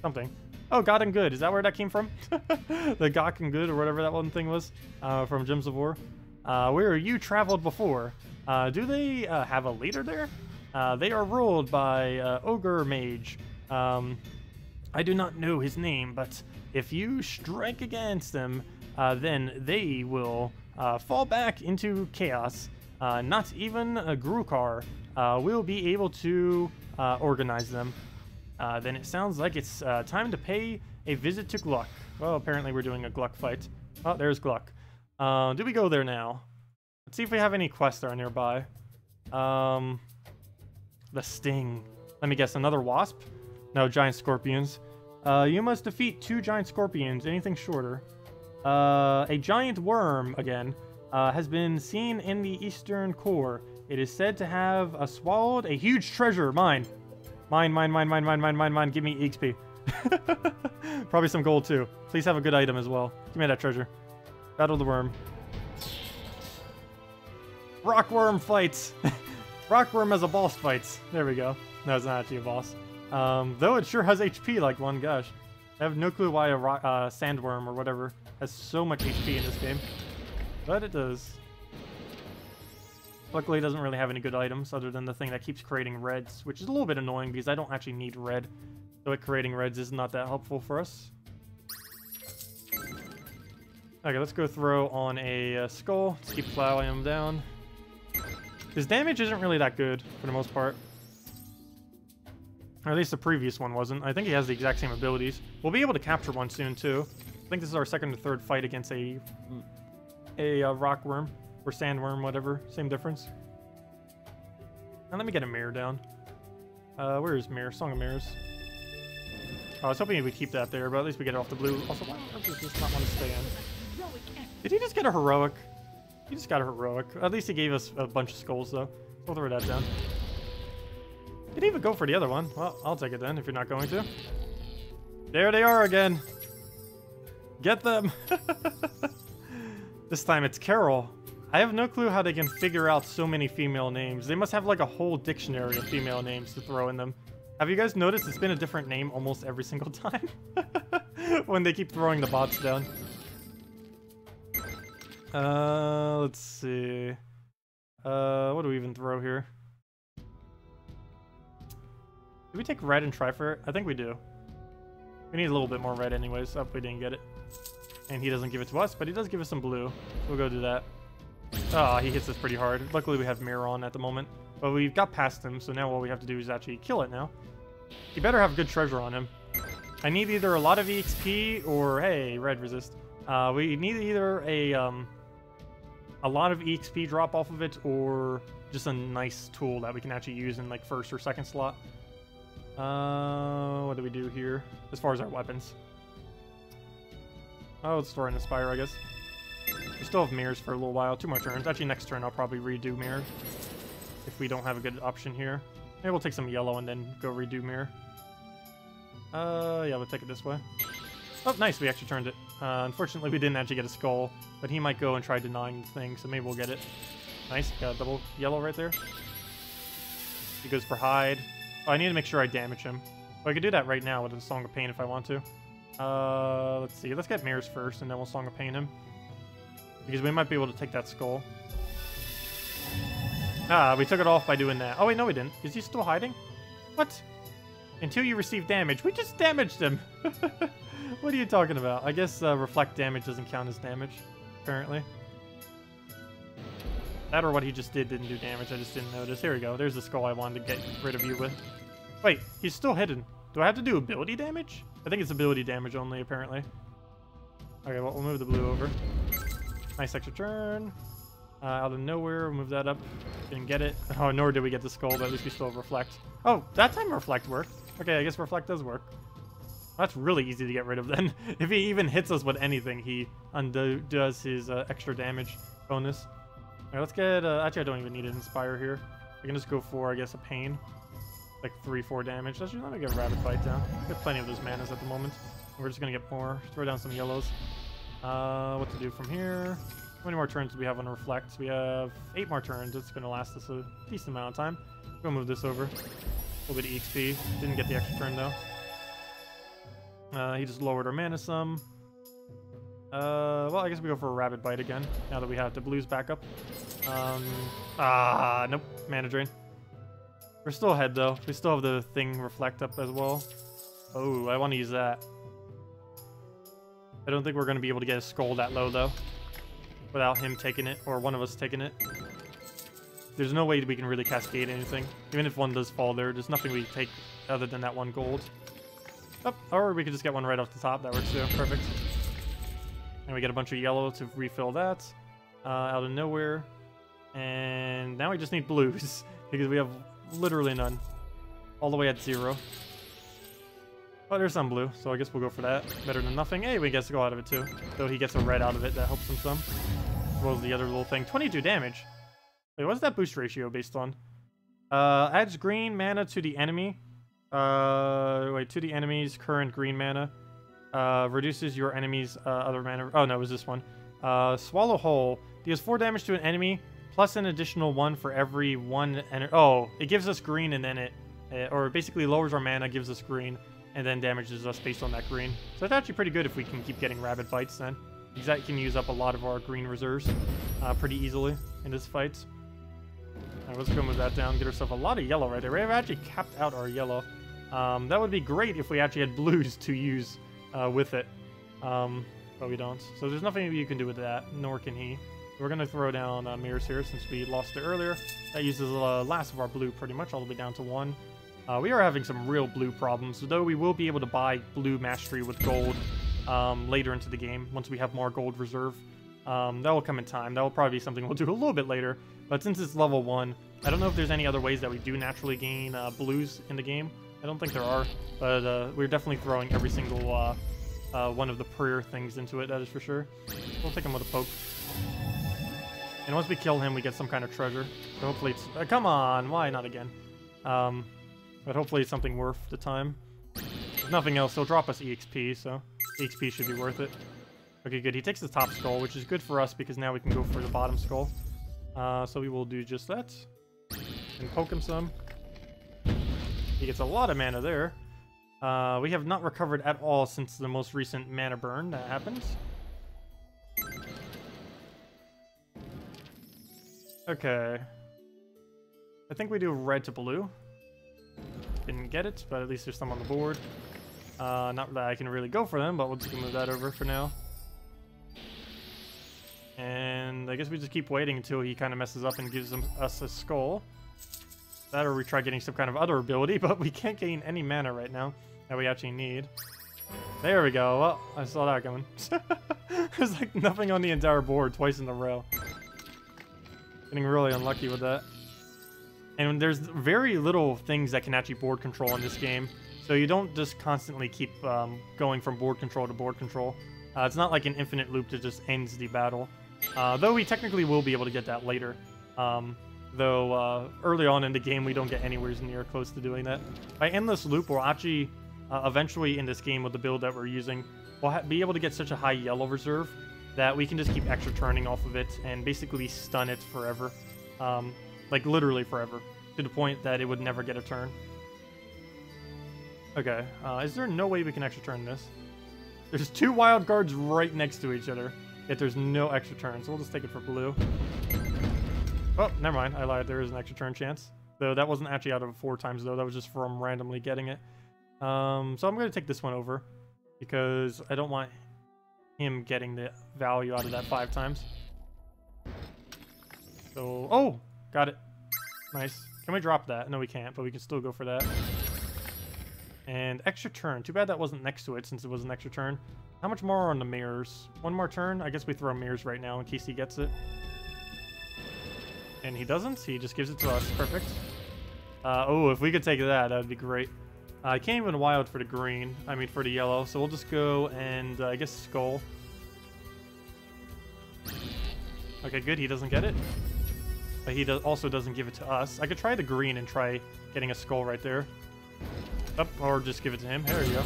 Something. Oh, God and Good. Is that where that came from? The Gok and Good, or whatever that one thing was, from Gems of War. Where you traveled before. Do they have a leader there? They are ruled by Ogre Mage. I do not know his name, but if you strike against them, then they will fall back into chaos. Not even a Grukar will be able to organize them. Then it sounds like it's time to pay a visit to Gluck. Well, apparently we're doing a Gluck fight. Oh, there's Gluck. Do we go there now? Let's see if we have any quests that are nearby. The Sting. Let me guess, another wasp? No, giant scorpions. You must defeat 2 giant scorpions, anything shorter. A giant worm, again, has been seen in the eastern core. It is said to have swallowed a huge treasure. Mine. Mine. Give me XP. Probably some gold, too. Please have a good item as well. Give me that treasure. Battle the worm. Rockworm fights. Rockworm as a boss fights. There we go. No, it's not actually a boss. Though it sure has HP like one. Gosh. I have no clue why a sandworm or whatever has so much HP in this game. But it does. Luckily, it doesn't really have any good items other than the thing that keeps creating reds, which is a little bit annoying because I don't actually need red. So it creating reds is not that helpful for us. Okay, let's go throw on a skull. Let's keep plowing him down. His damage isn't really that good for the most part. Or at least the previous one wasn't. I think he has the exact same abilities. We'll be able to capture one soon too. I think this is our second or third fight against a rockworm or sandworm, whatever. Same difference. Now let me get a mirror down. Where is mirror? Song of Mirrors. Oh, I was hoping we would keep that there, but at least we get it off the blue. Also, why does this not want to stay in? Did he just get a heroic? He just got a heroic. At least he gave us a bunch of skulls, though. We'll throw that down. Didn't even go for the other one. Well, I'll take it then, if you're not going to. There they are again. Get them. This time it's Carol. I have no clue how they can figure out so many female names. They must have like a whole dictionary of female names to throw in them. Have you guys noticed it's been a different name almost every single time? When they keep throwing the bots down. Let's see. What do we even throw here? Do we take red and try for it? I think we do. We need a little bit more red anyways. Oh, we didn't get it. And he doesn't give it to us, but he does give us some blue. We'll go do that. Oh, he hits us pretty hard. Luckily, we have mirror on at the moment. But we've got past him, so now all we have to do is actually kill it now. He better have good treasure on him. I need either a lot of EXP or, hey, red resist. We need either a lot of EXP drop off of it or just a nice tool that we can actually use in like first or second slot. What do we do here as far as our weapons? Oh, let's throw in Inspire, I guess. We still have mirrors for a little while. 2 more turns. Actually, next turn I'll probably redo mirror if we don't have a good option here. Maybe we'll take some yellow and then go redo mirror. Yeah, we'll take it this way. Oh, nice. We actually turned it. Unfortunately, we didn't actually get a skull, but he might go and try denying the thing, so maybe we'll get it. Nice. Got a double yellow right there. He goes for hide. Oh, I need to make sure I damage him. Oh, I could do that right now with a Song of Pain if I want to. Let's see. Let's get mirrors first, and then we'll Song of Pain him. Because we might be able to take that skull. Ah, we took it off by doing that. Oh, wait, no, we didn't. Is he still hiding? What? Until you receive damage. We just damaged him. What are you talking about? I guess reflect damage doesn't count as damage, apparently. That or what he just did didn't do damage. I just didn't notice. Here we go. There's the skull I wanted to get rid of you with. Wait, he's still hidden. Do I have to do ability damage? I think it's ability damage only, apparently. Okay, well, we'll move the blue over. Nice extra turn. Out of nowhere, we'll move that up. Didn't get it. Oh, nor did we get the skull, but at least we still have Reflect. Oh, that time Reflect worked. Okay, I guess Reflect does work. That's really easy to get rid of then. If he even hits us with anything, he undoes his extra damage bonus. Alright, let's get... actually, I don't even need an Inspire here. I can just go for, I guess, a Pain. Like 3-4 damage. Let's just let me get Rabbit Bite down. We have plenty of those manas at the moment. We're just gonna get more. Throw down some yellows. What to do from here? How many more turns do we have on Reflect? We have 8 more turns. It's gonna last us a decent amount of time. We'll move this over. A little bit of EXP. Didn't get the extra turn though. He just lowered our mana some. Well, I guess we go for a Rabbit Bite again, now that we have the blues back up. Nope. Mana drain. We're still ahead, though. We still have the thing Reflect up as well. Oh, I want to use that. I don't think we're going to be able to get a Skull that low, though, without him taking it, or one of us taking it. There's no way we can really cascade anything. Even if one does fall there, there's nothing we can take other than that 1 gold. Oh, or we could just get one right off the top. That works, too. Perfect. And we get a bunch of yellow to refill that out of nowhere. And now we just need blues because we have literally none. All the way at 0. Oh, there's some blue, so I guess we'll go for that. Better than nothing. Hey, we get to go out of it too. Though he gets a red out of it, that helps him some. As well as the other little thing. 22 damage. Wait, what's that boost ratio based on? Adds green mana to the enemy. To the enemy's current green mana. Reduces your enemy's other mana. Oh, no, it was this one. Swallow Whole. Deals 4 damage to an enemy, plus an additional 1 for every 1 Oh, it gives us green and then or basically lowers our mana, gives us green, and then damages us based on that green. So it's actually pretty good if we can keep getting Rabbit Bites then. Because that can use up a lot of our green reserves pretty easily in this fight. Alright, let's go move that down. Get ourselves a lot of yellow right there. We have actually capped out our yellow. That would be great if we actually had blues to use with it. But we don't. So there's nothing you can do with that, nor can he. We're going to throw down mirrors here since we lost it earlier. That uses the last of our blue pretty much, all the way down to 1. We are having some real blue problems, though we will be able to buy blue mastery with gold later into the game, once we have more gold reserve. That will come in time. That will probably be something we'll do a little bit later. But since it's level 1, I don't know if there's any other ways that we do naturally gain blues in the game. I don't think there are, but we're definitely throwing every single one of the prayer things into it, that is for sure. We'll take him with a poke. And once we kill him, we get some kind of treasure. So hopefully it's... come on! Why not again? But hopefully it's something worth the time. If nothing else, he'll drop us EXP, so EXP should be worth it. Okay, good. He takes the top skull, which is good for us because now we can go for the bottom skull. So we will do just that. And poke him some. He gets a lot of mana there. We have not recovered at all since the most recent mana burn that happened. Okay. I think we do red to blue. Didn't get it, but at least there's some on the board. Not that I can really go for them, but we'll just move that over for now. And I guess we just keep waiting until he kind of messes up and gives us a skull. That or we try getting some kind of other ability, but we can't gain any mana right now that we actually need. There we go. Well, I saw that coming. There's like nothing on the entire board twice in a row. Getting really unlucky with that. And there's very little things that can actually board control in this game. So you don't just constantly keep going from board control to board control. It's not like an infinite loop that just ends the battle. Though we technically will be able to get that later. Though early on in the game, we don't get anywhere near close to doing that. By endless loop, we'll actually eventually in this game with the build that we're using, we'll be able to get such a high yellow reserve that we can just keep extra turning off of it and basically stun it forever. Like literally forever, to the point that it would never get a turn. Okay, is there no way we can extra turn this? There's 2 wild cards right next to each other, yet there's no extra turn, so we'll just take it for blue. Oh, never mind, I lied, there is an extra turn chance. Though that wasn't actually out of 4 times though, that was just from randomly getting it. So I'm going to take this one over, because I don't want him getting the value out of that 5 times. So, oh! Got it. Nice. Can we drop that? No, we can't, but we can still go for that. And extra turn. Too bad that wasn't next to it since it was an extra turn. How much more on the mirrors? 1 more turn? I guess we throw mirrors right now in case he gets it. And he doesn't. He just gives it to us. Perfect. Oh, if we could take that, that would be great. I can't even wild for the green. I mean, for the yellow. So we'll just go and, I guess, skull. Okay, good. He doesn't get it. But he also doesn't give it to us. I could try the green and try getting a skull right there. Up, or just give it to him. There you go.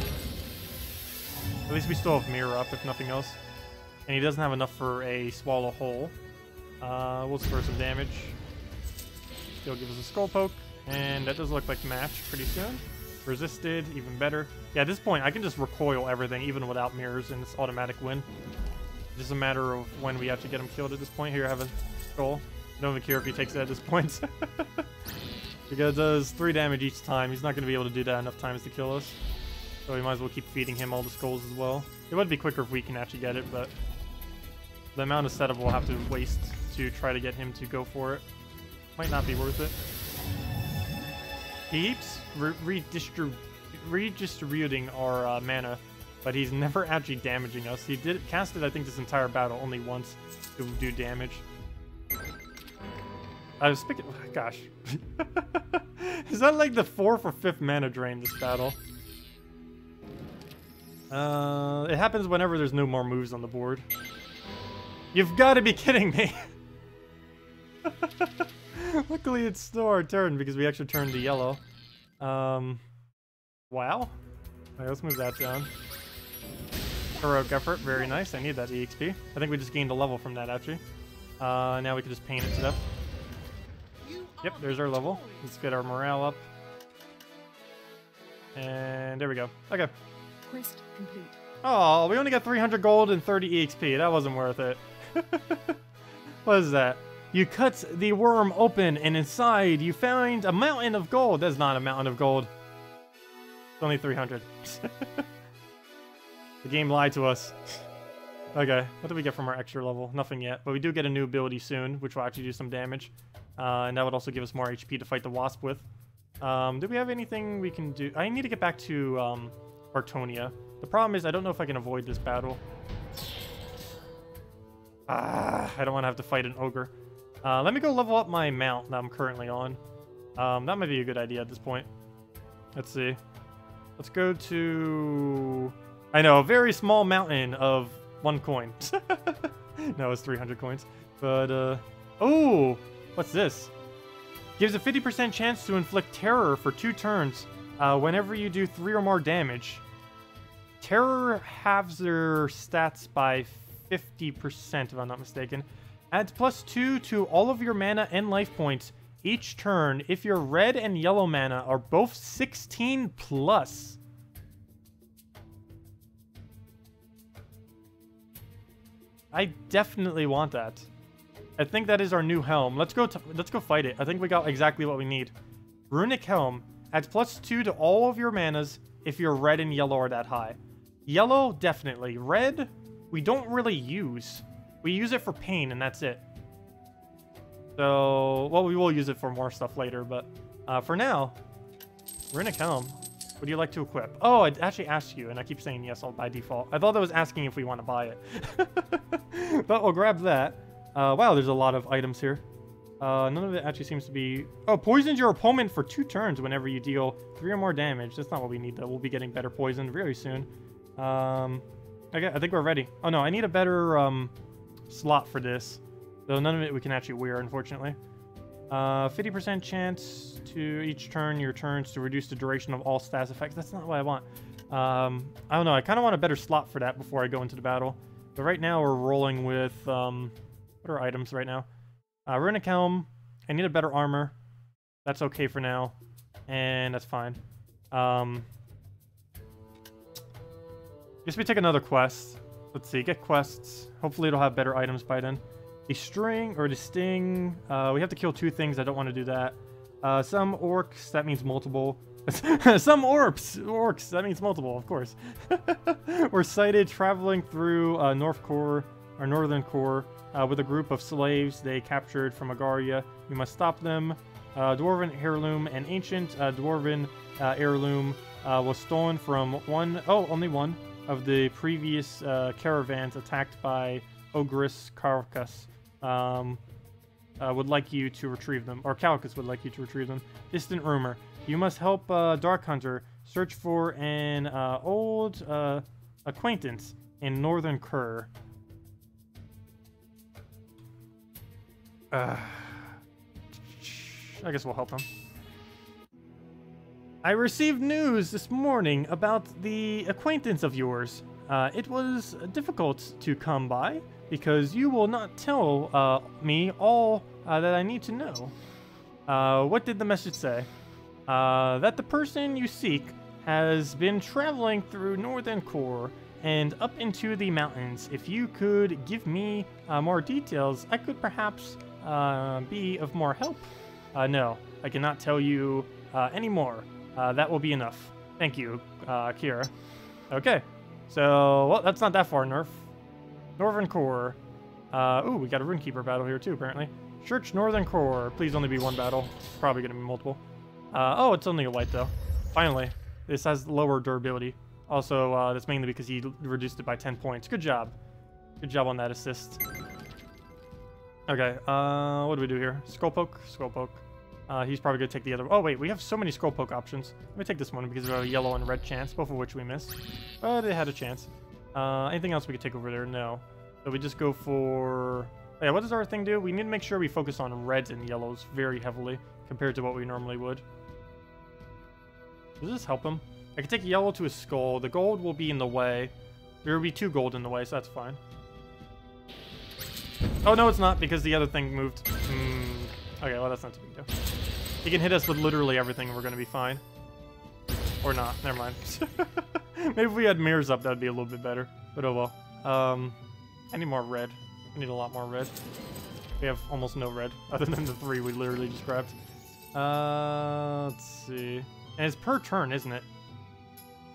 At least we still have mirror up, if nothing else. And he doesn't have enough for a swallow whole. We'll spur some damage. Still give us a skull poke. And that does look like match pretty soon. Resisted, even better. Yeah, at this point, I can just recoil everything, even without mirrors, and it's automatic win. It's just a matter of when we have to get him killed at this point. Here, I have a skull. I don't even care if he takes it at this point. Because it does 3 damage each time. He's not going to be able to do that enough times to kill us. So we might as well keep feeding him all the skulls as well. It would be quicker if we can actually get it, but the amount of setup we'll have to waste to try to get him to go for it might not be worth it. He keeps redistributing our mana, but he's never actually damaging us. He did cast it, I think, this entire battle only once to do damage. I was speaking. Gosh, is that like the 4th or 5th mana drain this battle? It happens whenever there's no more moves on the board. You've got to be kidding me! Luckily, it's still our turn because we actually turned to yellow. Wow. Alright, let's move that down. Heroic effort, very nice. I need that EXP. I think we just gained a level from that, actually. Now we can just paint it to death. Yep, there's our level. Let's get our morale up. And there we go. Okay. Quest complete. Oh, we only got 300 gold and 30 EXP. That wasn't worth it. What is that? You cut the worm open, and inside you find a mountain of gold. That's not a mountain of gold. It's only 300. The game lied to us. Okay, what do we get from our extra level? Nothing yet, but we do get a new ability soon, which will actually do some damage. And that would also give us more HP to fight the wasp with. Do we have anything we can do? I need to get back to Artonia. The problem is I don't know if I can avoid this battle. I don't want to have to fight an ogre. Let me go level up my mount that I'm currently on. That might be a good idea at this point. Let's see. Let's go to... I know, a very small mountain of 1 coin. No, it's 300 coins. But, oh! What's this? Gives a 50% chance to inflict terror for 2 turns whenever you do 3 or more damage. Terror halves their stats by 50%, if I'm not mistaken. Adds +2 to all of your mana and life points each turn if your red and yellow mana are both 16 plus. I definitely want that. I think that is our new helm. Let's go fight it. I think we got exactly what we need. Runic Helm adds +2 to all of your manas if your red and yellow are that high. Yellow, definitely. Red, we don't really use. We use it for pain, and that's it. So, well, we will use it for more stuff later, but for now, Runic Helm. Would you like to equip? Oh, I actually asked you, and I keep saying yes by default. I thought that was asking if we want to buy it. But we'll grab that. Wow, there's a lot of items here. None of it actually seems to be... Oh, poisons your opponent for 2 turns whenever you deal 3 or more damage. That's not what we need, though. We'll be getting better poison very soon. Okay, I think we're ready. Oh, no, I need a better slot for this. Though none of it we can actually wear, unfortunately. 50% chance to each turn your turns to reduce the duration of all status effects. That's not what I want. I don't know. I kind of want a better slot for that before I go into the battle. But right now we're rolling with... what are items right now? Runic Helm. I need a better armor. That's okay for now. And that's fine. Guess we take another quest. Let's see. Get quests. Hopefully it'll have better items by then. The string or the sting. We have to kill 2 things. I don't want to do that. Some orcs. That means multiple. Some orcs. That means multiple, of course. We're sighted traveling through Northern Core with a group of slaves they captured from Agaria. We must stop them. Dwarven heirloom. An ancient dwarven heirloom was stolen from only one of the previous caravans attacked by Ogress Carcas. Would like you to retrieve them, or Calcus would like you to retrieve them. Distant rumor. You must help Dark Hunter search for an old acquaintance in Northern Kur. I guess we'll help him. I received news this morning about the acquaintance of yours. It was difficult to come by because you will not tell me all that I need to know. What did the message say? That the person you seek has been traveling through Northern Core and up into the mountains. If you could give me more details, I could perhaps be of more help. No, I cannot tell you any more. That will be enough. Thank you, Kira. Okay, so, well, that's not that far north. Northern Core. Ooh, we got a Runekeeper battle here too, apparently. Church Northern Core. Please only be one battle. It's probably going to be multiple. Oh, it's only a white, though. Finally. This has lower durability. Also, that's mainly because he reduced it by 10 points. Good job. Good job on that assist. Okay, what do we do here? Skull Poke? Skull Poke. He's probably going to take the other... Oh, wait, we have so many Skull Poke options. Let me take this one because we have a yellow and red chance, both of which we missed. But it had a chance. Anything else we could take over there? No. So we just go for... Oh, yeah, what does our thing do? We need to make sure we focus on reds and yellows very heavily compared to what we normally would. Does this help him? I can take yellow to his skull. The gold will be in the way. There will be 2 gold in the way, so that's fine. Oh, no, it's not, because the other thing moved. Okay, well, that's not too big a deal. He can hit us with literally everything, and we're going to be fine. Or not. Never mind. Maybe if we had mirrors up, that would be a little bit better. But oh well. I need more red. I need a lot more red. We have almost no red, other than the 3 we literally just grabbed. Let's see. And it's per turn, isn't it?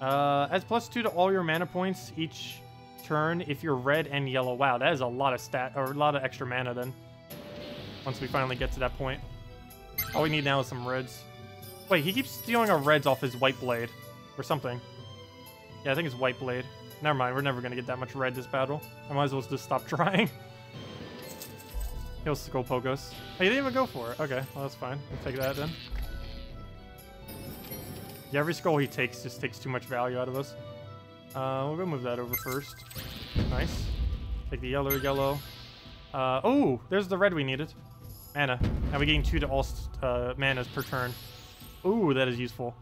Adds +2 to all your mana points each turn if you're red and yellow. Wow, that is a lot of a lot of extra mana then. Once we finally get to that point. All we need now is some reds. Wait, he keeps stealing our reds off his white blade. Or something. Yeah, I think it's white blade. Never mind, we're never gonna get that much red this battle. I might as well just stop trying. He'll skull poke us. Oh, he didn't even go for it. Okay, well that's fine. We'll take that then. Yeah, every skull he takes just takes too much value out of us. We'll go move that over first. Nice. Take the yellow. Oh, there's the red we needed. Mana. Now we're getting 2 to all manas per turn. Ooh, that is useful.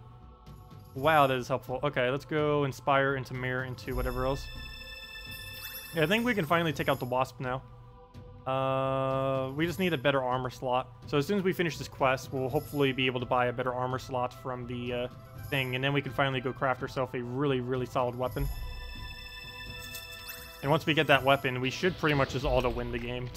Wow, that is helpful. Okay, let's go Inspire into Mirror into whatever else. Yeah, I think we can finally take out the Wasp now. We just need a better armor slot. So as soon as we finish this quest, we'll hopefully be able to buy a better armor slot from the thing, and then we can finally go craft ourselves a really, really solid weapon. And once we get that weapon, we should pretty much just auto-win the game.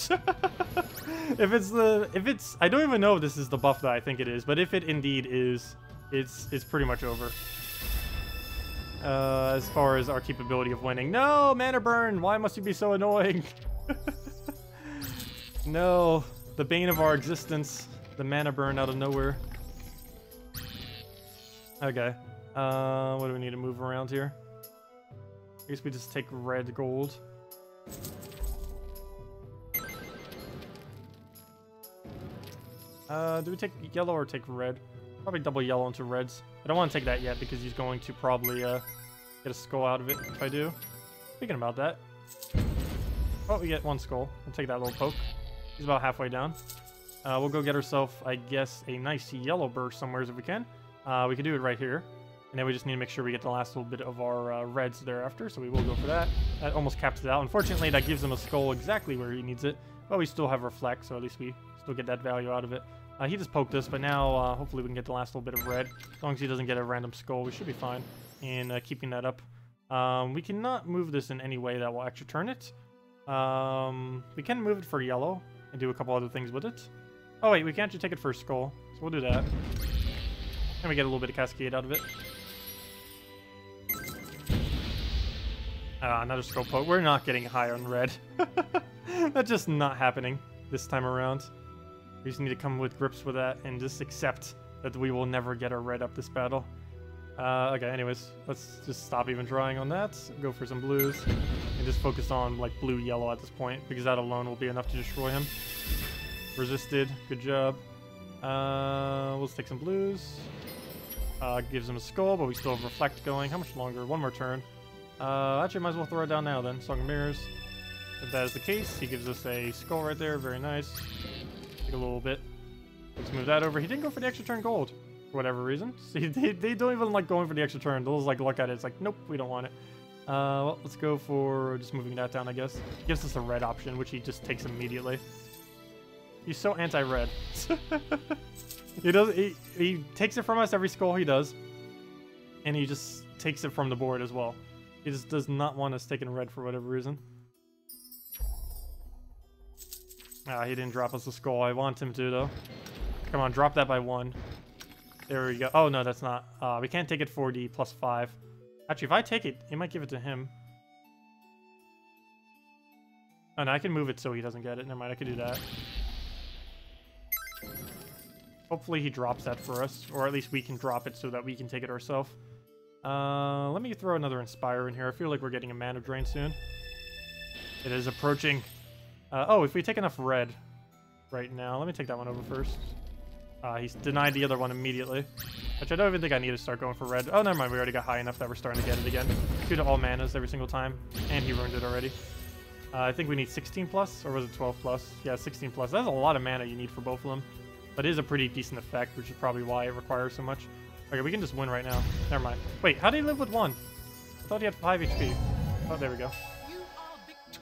if it's... I don't even know if this is the buff that I think it is, but if it indeed is, it's pretty much over. As far as our capability of winning. No, mana burn! Why must you be so annoying? No, the bane of our existence. The mana burn out of nowhere. Okay. What do we need to move around here? I guess we just take red gold. Do we take yellow or take red? Probably double yellow into reds. I don't want to take that yet because he's going to probably get a skull out of it if I do. Thinking about that. Oh, we get 1 skull. We'll take that little poke. He's about halfway down. We'll go get ourselves, I guess, a nice yellow burst somewhere if we can. We can do it right here. And then we just need to make sure we get the last little bit of our reds thereafter, so we will go for that. That almost caps it out. Unfortunately, that gives him a skull exactly where he needs it. But we still have Reflect, so at least we still get that value out of it. He just poked us, but now hopefully we can get the last little bit of red. As long as he doesn't get a random skull, we should be fine in keeping that up. We cannot move this in any way that will actually turn it. We can move it for yellow and do a couple other things with it. Oh wait, we can actually take it for a skull, so we'll do that. And we get a little bit of Cascade out of it. Another skull poke. We're not getting high on red. That's just not happening this time around. We just need to come with grips with that and just accept that we will never get our red up this battle. Okay, anyways, let's just stop even trying on that. Go for some blues and just focus on like blue-yellow at this point because that alone will be enough to destroy him. Resisted. Good job. We'll just take some blues. Gives him a skull, but we still have Reflect going. How much longer? 1 more turn. Actually, might as well throw it down now then. Song of Mirrors. If that is the case, he gives us a skull right there. Very nice. Take a little bit. Let's move that over. He didn't go for the extra turn gold for whatever reason. See, they don't even like going for the extra turn. They'll just like look at it. It's like, nope, we don't want it. Well, let's go for just moving that down, I guess. Gives us a red option, which he just takes immediately. He's so anti-red. He takes it from us every skull he does. And he just takes it from the board as well. He just does not want us taking red for whatever reason. Ah, he didn't drop us a skull. I want him to, though. Come on, drop that by 1. There we go. Oh, no, that's not. We can't take it 4D plus 5. Actually, if I take it, it might give it to him. Oh, no, I can move it so he doesn't get it. Never mind, I could do that. Hopefully he drops that for us, or at least we can drop it so that we can take it ourselves. Let me throw another Inspire in here. I feel like we're getting a mana drain soon. It is approaching. Oh, if we take enough red right now, let me take that one over first. He's denied the other one immediately, which I don't even think I need to start going for red. Oh, never mind. We already got high enough that we're starting to get it again. 2 to all manas every single time, and he ruined it already. I think we need 16 plus, or was it 12 plus? Yeah, 16 plus. That's a lot of mana you need for both of them. But it is a pretty decent effect, which is probably why it requires so much. Okay, we can just win right now. Never mind. Wait, how did he live with 1? I thought he had 5 HP. Oh, there we go.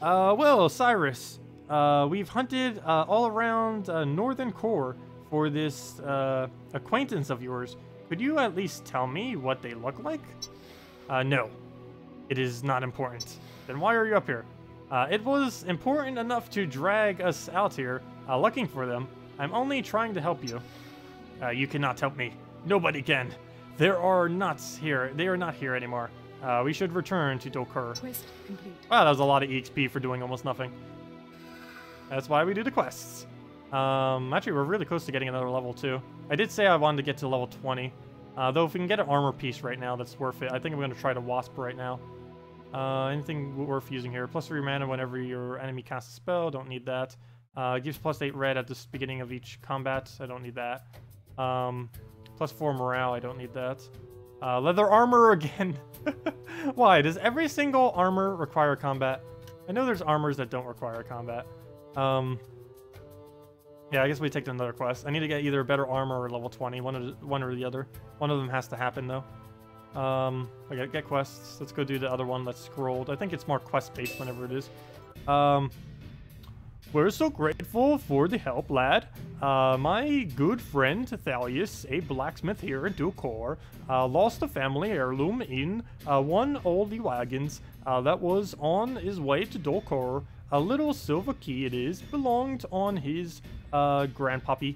Well, Cyrus, we've hunted all around Northern Core for this acquaintance of yours. Could you at least tell me what they look like? No. It is not important. Then why are you up here? It was important enough to drag us out here, looking for them. I'm only trying to help you. You cannot help me. Nobody can. There are nuts here. They are not here anymore. We should return to Dolkur. Quest complete. Wow, that was a lot of EXP for doing almost nothing. That's why we do the quests. Actually, we're really close to getting another level too. I did say I wanted to get to level 20. Though if we can get an armor piece right now, that's worth it. I think I'm going to try to Wasp right now. Anything worth using here? Plus 3 mana whenever your enemy casts a spell. Don't need that. Gives plus 8 red at the beginning of each combat. I don't need that. Plus 4 morale. I don't need that. Leather armor again. Why? Does every single armor require combat? I know there's armors that don't require combat. Yeah, I guess we take another quest. I need to get either better armor or level 20. One or the other. One of them has to happen though. Okay, get quests. Let's go do the other one that's scrolled. I think it's more quest-based whenever it is. We're so grateful for the help, lad. My good friend Thalius, a blacksmith here in Dolkur, lost a family heirloom in one of the wagons that was on his way to Dolkur. A little silver key it is, belonged on his grandpappy.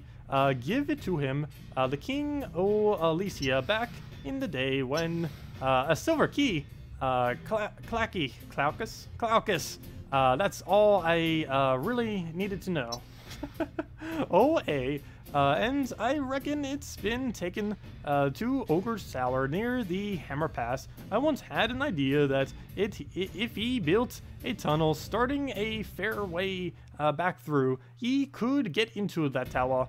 Give it to him, the king o' Alicia, back in the day when a silver key, Klaukus. That's all I really needed to know. And I reckon it's been taken to Ogre's Tower near the Hammer Pass. I once had an idea that if he built a tunnel starting a fair way back through, he could get into that tower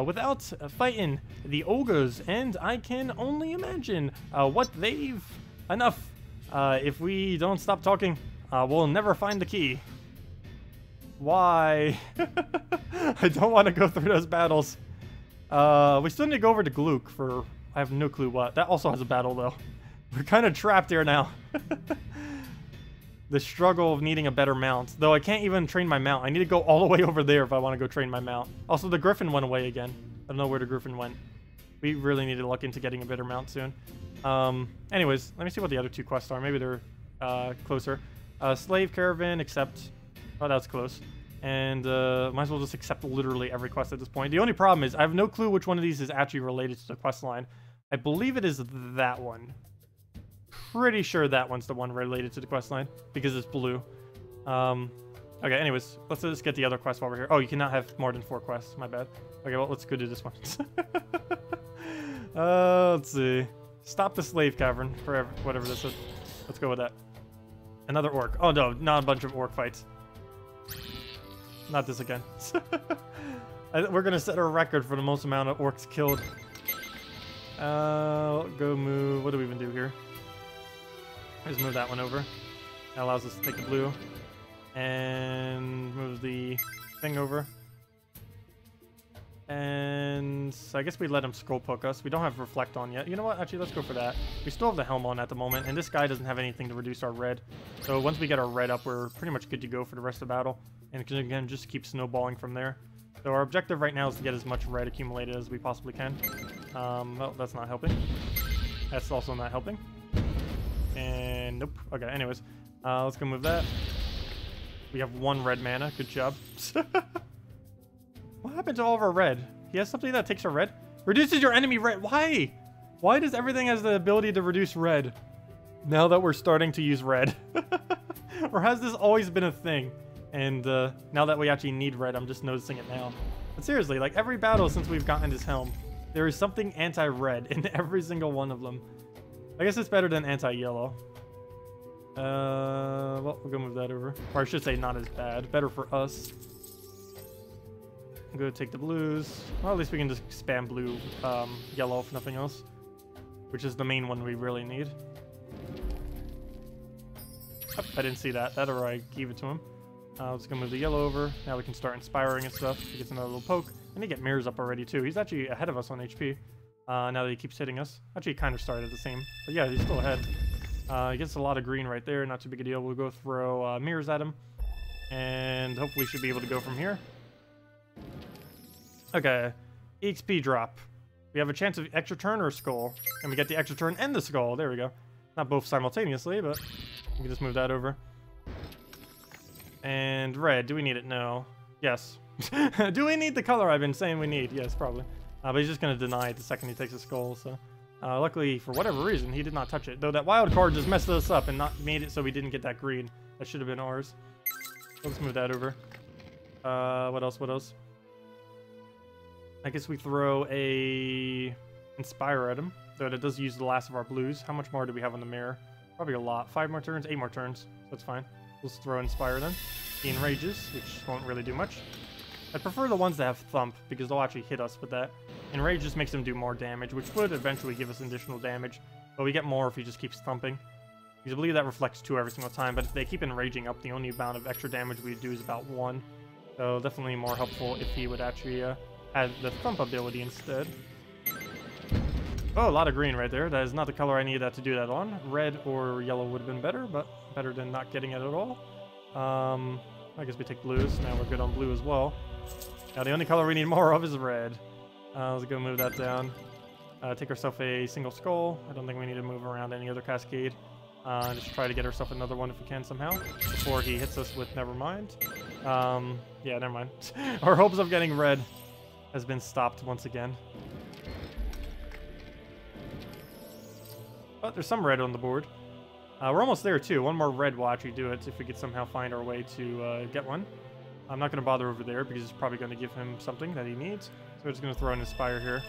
without fighting the ogres, and I can only imagine what they've... Enough. If we don't stop talking, we'll never find the key. Why? I don't want to go through those battles. We still need to go over to Gluck for... I have no clue what. That also has a battle, though. We're kind of trapped here now. The struggle of needing a better mount. Though I can't even train my mount. I need to go all the way over there if I want to go train my mount. Also, the Griffin went away again. I don't know where the Griffin went. We really need to look into getting a better mount soon. Anyways, let me see what the other 2 quests are. Maybe they're closer. Slave Caravan, accept. Oh, that's close. And might as well just accept literally every quest at this point. The only problem is I have no clue which one of these is actually related to the quest line. I believe it is that one. Pretty sure that one's the one related to the quest line because it's blue. Okay, anyways, let's just get the other quest while we're here. Oh, you cannot have more than 4 quests. My bad. Okay, well, let's go do this one. Let's see. Stop the slave cavern, forever, whatever this is. Let's go with that. Another orc. Oh, no, not a bunch of orc fights. Not this again. We're going to set a record for the most amount of orcs killed. Go move. What do we even do here? Just move that one over. That allows us to take the blue. And move the thing over. And I guess we let him scroll poke us. We don't have reflect on yet. You know what? Actually, let's go for that. We still have the helm on at the moment, and this guy doesn't have anything to reduce our red. So once we get our red up, we're pretty much good to go for the rest of the battle. And again, just keep snowballing from there. So our objective right now is to get as much red accumulated as we possibly can. Well, that's not helping. That's also not helping. And nope. Okay, anyways. Let's go move that. We have 1 red mana. Good job. What happened to all of our red? He has something that takes our red? Reduces your enemy red. Why? Why does everything has the ability to reduce red? Now that we're starting to use red. Or has this always been a thing? And now that we actually need red, I'm just noticing it now. But seriously, like every battle since we've gotten this helm, there is something anti-red in every single one of them. I guess it's better than anti-yellow. Well, we'll go move that over. Or I should say not as bad. Better for us. I'm gonna take the blues. Well, at least we can just spam blue, yellow if nothing else. Which is the main one we really need. Oh, I didn't see that. That or I gave it to him. Let's go move the yellow over. Now we can start inspiring and stuff. He gets another little poke. And he get mirrors up already too. He's actually ahead of us on HP. Now that he keeps hitting us. Actually, he kind of started the same. But yeah, he's still ahead. He gets a lot of green right there. Not too big a deal. We'll go throw mirrors at him. And hopefully should be able to go from here. Okay, EXP drop. We have a chance of extra turn or skull. And we get the extra turn and the skull. There we go. Not both simultaneously, but we can just move that over. And red. Do we need it? No. Yes. Do we need the color I've been saying we need? Yes, probably. But he's just going to deny it the second he takes a skull. So luckily, for whatever reason, he did not touch it. Though that wild card just messed us up and not made it so we didn't get that green. That should have been ours. Let's move that over. What else? What else? I guess we throw a Inspire at him, though it does use the last of our blues. How much more do we have on the mirror? Probably a lot. 5 more turns, 8 more turns. So that's fine. Let's throw Inspire then. He enrages, which won't really do much. I prefer the ones that have Thump, because they'll actually hit us with that. Enrage just makes him do more damage, which would eventually give us additional damage. But we get more if he just keeps thumping. Because I believe that reflects 2 every single time, but if they keep enraging up, the only amount of extra damage we do is about 1. So definitely more helpful if he would actually add the Thump ability instead. Oh, a lot of green right there. That is not the color I needed that to do that on. Red or yellow would have been better, but better than not getting it at all. I guess we take blues. Now we're good on blue as well. Now the only color we need more of is red. Let's go move that down. Take ourselves a single skull. I don't think we need to move around any other cascade. Just try to get ourselves another one if we can somehow before he hits us with nevermind. Yeah, never mind. Our hopes of getting red has been stopped once again. But there's some red on the board. We're almost there too. One more red will actually do it if we could somehow find our way to get one. I'm not going to bother over there because it's probably going to give him something that he needs. So we're just going to throw an Inspire here.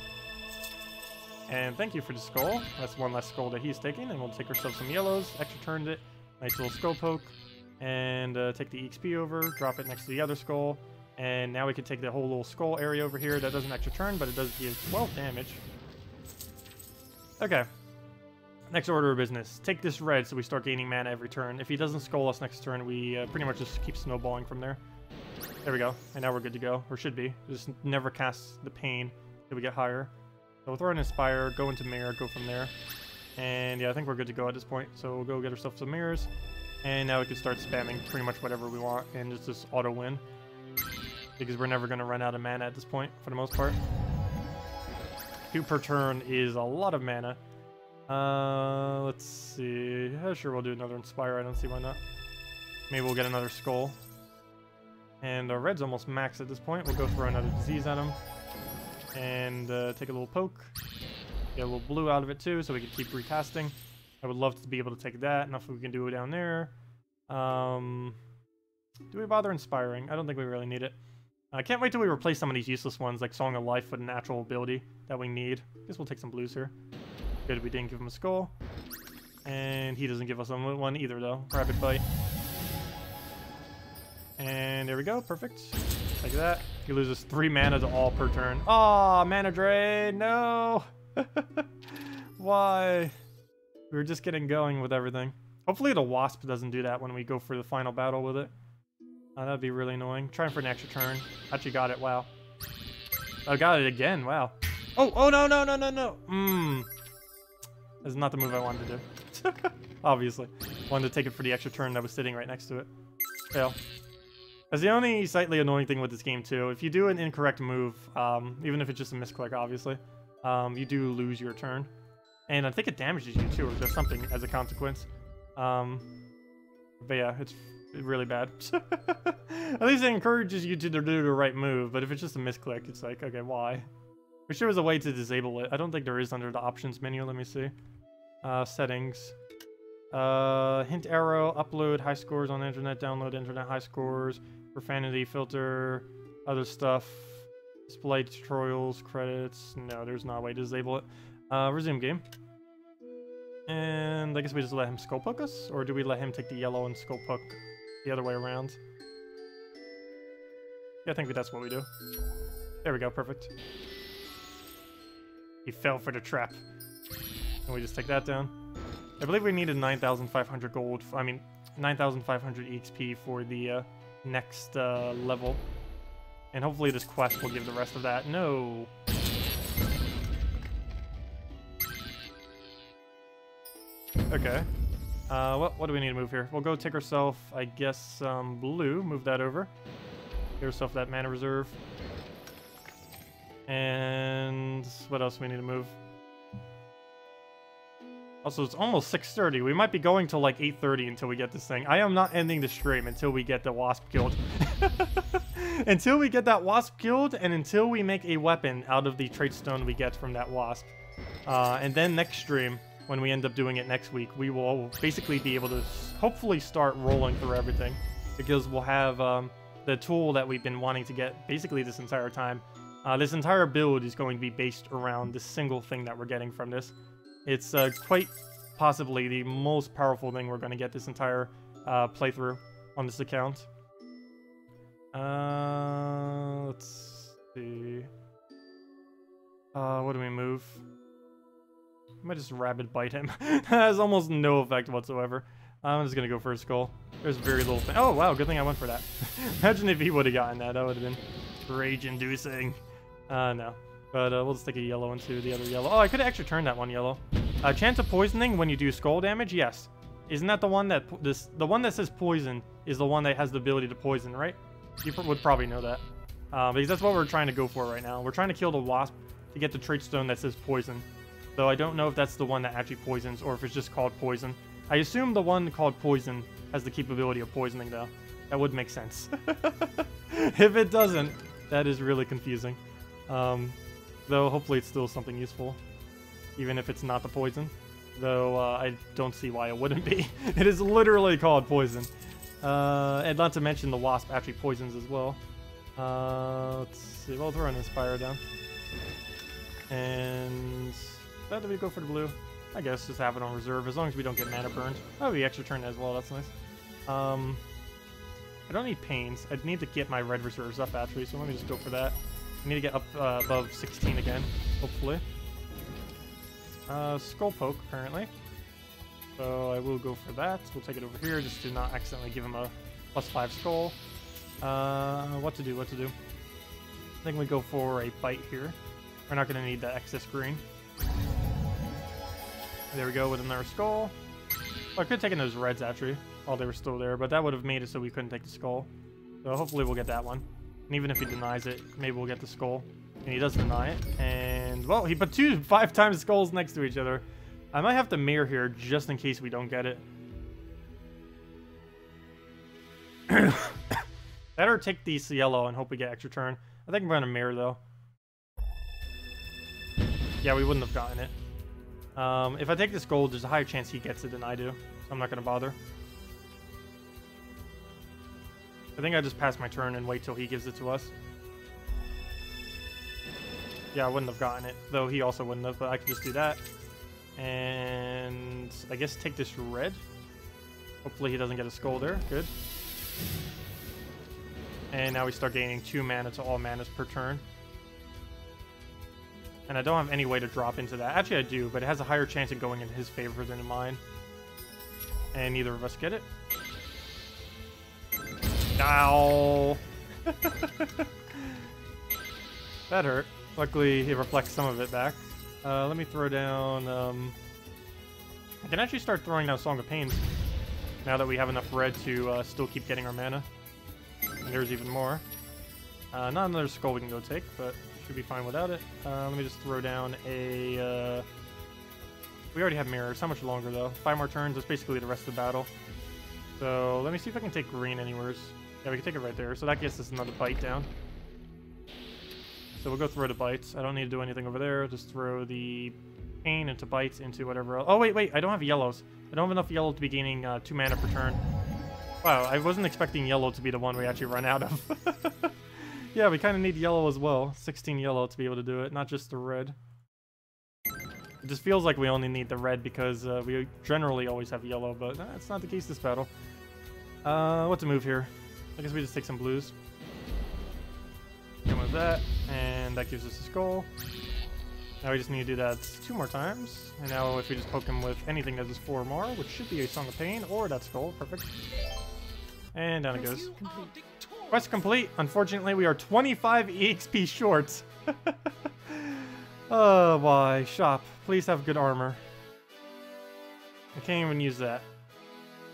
And thank you for the skull. That's one less skull that he's taking. And we'll take ourselves some yellows. Extra turned it. Nice little skull poke. And take the EXP over. Drop it next to the other skull. And now we can take the whole little skull area over here. That doesn't extra turn, but it does give 12 damage. Okay. Next order of business. Take this red so we start gaining mana every turn. If he doesn't skull us next turn, we pretty much just keep snowballing from there. There we go. And now we're good to go. Or should be. Just never cast the pain till we get higher. So we'll throw an Inspire, go into Mirror, go from there. And yeah, I think we're good to go at this point. So we'll go get ourselves some mirrors. And now we can start spamming pretty much whatever we want and just auto win. Because we're never going to run out of mana at this point, for the most part. 2 per turn is a lot of mana. Let's see. Sure, we'll do another Inspire. I don't see why not. Maybe we'll get another Skull. And our red's almost max at this point. We'll go throw another Disease at him. And take a little poke. Get a little blue out of it too, so we can keep recasting. I would love to be able to take that. Enough we can do it down there. Do we bother inspiring? I don't think we really need it. I can't wait till we replace some of these useless ones, like Song of Life, with an actual ability that we need. I guess we'll take some blues here. Good, we didn't give him a skull. And he doesn't give us one either, though. Rapid Bite. And there we go, perfect. Like that. He loses 3 mana to all per turn. Aw, mana drain, no! Why? We were just getting going with everything. Hopefully the Wasp doesn't do that when we go for the final battle with it. That'd be really annoying. Trying for an extra turn. Actually got it, wow. I got it again. Wow. Oh, no, no, no, no, no. That's not the move I wanted to do. Obviously. Wanted to take it for the extra turn that was sitting right next to it. Fail. That's the only slightly annoying thing with this game, too. If you do an incorrect move, even if it's just a misclick, obviously, you do lose your turn. And I think it damages you, too, or does something as a consequence. But yeah, it's really bad. At least it encourages you to do the right move, but if it's just a misclick, it's like, okay, why? Wish there was a way to disable it. I don't think there is under the options menu. Let me see. Settings. Hint arrow, upload high scores on internet, download internet high scores, profanity filter, other stuff, display tutorials, credits. No, there's not a way to disable it. Resume game. And I guess we just let him skull poke us? Or do we let him take the yellow and skull poke the other way around? Yeah, I think that's what we do. There we go, perfect. He fell for the trap. And we just take that down. I believe we needed 9,500 gold. I mean, 9,500 EXP for the next level. And hopefully this quest will give the rest of that. No! Okay. What do we need to move here? We'll go take ourselves, I guess, blue. Move that over. Give ourselves that mana reserve. And what else do we need to move? Also, it's almost 6:30. We might be going till like 8:30 until we get this thing. I am not ending the stream until we get the wasp killed. Until we get that wasp killed, and until we make a weapon out of the trait stone we get from that wasp. And then next stream, when we end up doing it next week, we will basically be able to hopefully start rolling through everything. Because we'll have the tool that we've been wanting to get basically this entire time. This entire build is going to be based around this single thing that we're getting from this. It's quite possibly the most powerful thing we're going to get this entire playthrough on this account. Let's see. What do we move? I might just rabid bite him. That has almost no effect whatsoever. I'm just going to go for a skull. There's very little thing. Oh, wow, good thing I went for that. Imagine if he would have gotten that. That would have been rage-inducing. No. But we'll just take a yellow into the other yellow. Oh, I could have actually turned that one yellow. Chance of poisoning when you do skull damage? Yes. Isn't that the one that... the one that says poison is the one that has the ability to poison, right? You would probably know that. Because that's what we're trying to go for right now. We're trying to kill the wasp to get the trait stone that says poison. Though I don't know if that's the one that actually poisons or if it's just called poison. I assume the one called poison has the capability of poisoning, though. That would make sense. If it doesn't, that is really confusing. Though hopefully it's still something useful, even if it's not the poison. Though I don't see why it wouldn't be. It is literally called poison. And not to mention the wasp actually poisons as well. Let's see. We'll throw an Inspire down. And do we go for the blue? I guess just have it on reserve as long as we don't get mana burned. Oh, the extra turn as well. That's nice. I don't need pains. I need to get my red reserves up actually, so let me just go for that. I need to get up above 16 again, hopefully. Skull poke, apparently. So I will go for that. We'll take it over here just to not accidentally give him a +5 skull. What to do? I think we go for a bite here. We're not going to need that excess green. There we go with another skull. Well, I could have taken those reds actually while they were still there, but that would have made it so we couldn't take the skull. So hopefully we'll get that one. And even if he denies it, maybe we'll get the skull. And he does deny it. And, well, he put 5 times skulls next to each other. I might have to mirror here just in case we don't get it. That or take these yellow and hope we get extra turn. I think I'm going to mirror, though. Yeah, we wouldn't have gotten it. If I take this gold, there's a higher chance he gets it than I do. So I'm not going to bother. I think I just pass my turn and wait till he gives it to us. Yeah, I wouldn't have gotten it. Though he also wouldn't have, but I can just do that. And I guess take this red. Hopefully he doesn't get a skull there. Good. And now we start gaining 2 mana to all manas per turn. And I don't have any way to drop into that. Actually, I do, but it has a higher chance of going in his favor than in mine. And neither of us get it. Ow! That hurt. Luckily, it reflects some of it back. Let me throw down... I can actually start throwing down Song of Pains now that we have enough red to still keep getting our mana. And there's even more. Not another skull we can go take, but should be fine without it. Let me just throw down a... We already have mirrors. How much longer, though? 5 more turns. That's basically the rest of the battle. So let me see if I can take green anywheres. Yeah, we can take it right there. So that gets us another bite down. So we'll go throw the bites. I don't need to do anything over there. Just throw the pain into bites into whatever else. Oh, wait. I don't have yellows. I don't have enough yellow to be gaining 2 mana per turn. Wow, I wasn't expecting yellow to be the one we actually run out of. Yeah, we kind of need yellow as well. 16 yellow to be able to do it, not just the red. It just feels like we only need the red because we generally always have yellow, but that's not the case this battle. What to move here? I guess we just take some blues. Come with that, and that gives us a skull. Now we just need to do that 2 more times. And now if we just poke him with anything that does 4 more, which should be a Song of Pain or that skull, perfect. And down it goes. Quest complete. Unfortunately, we are 25 EXP short. Oh, why? Shop. Please have good armor. I can't even use that.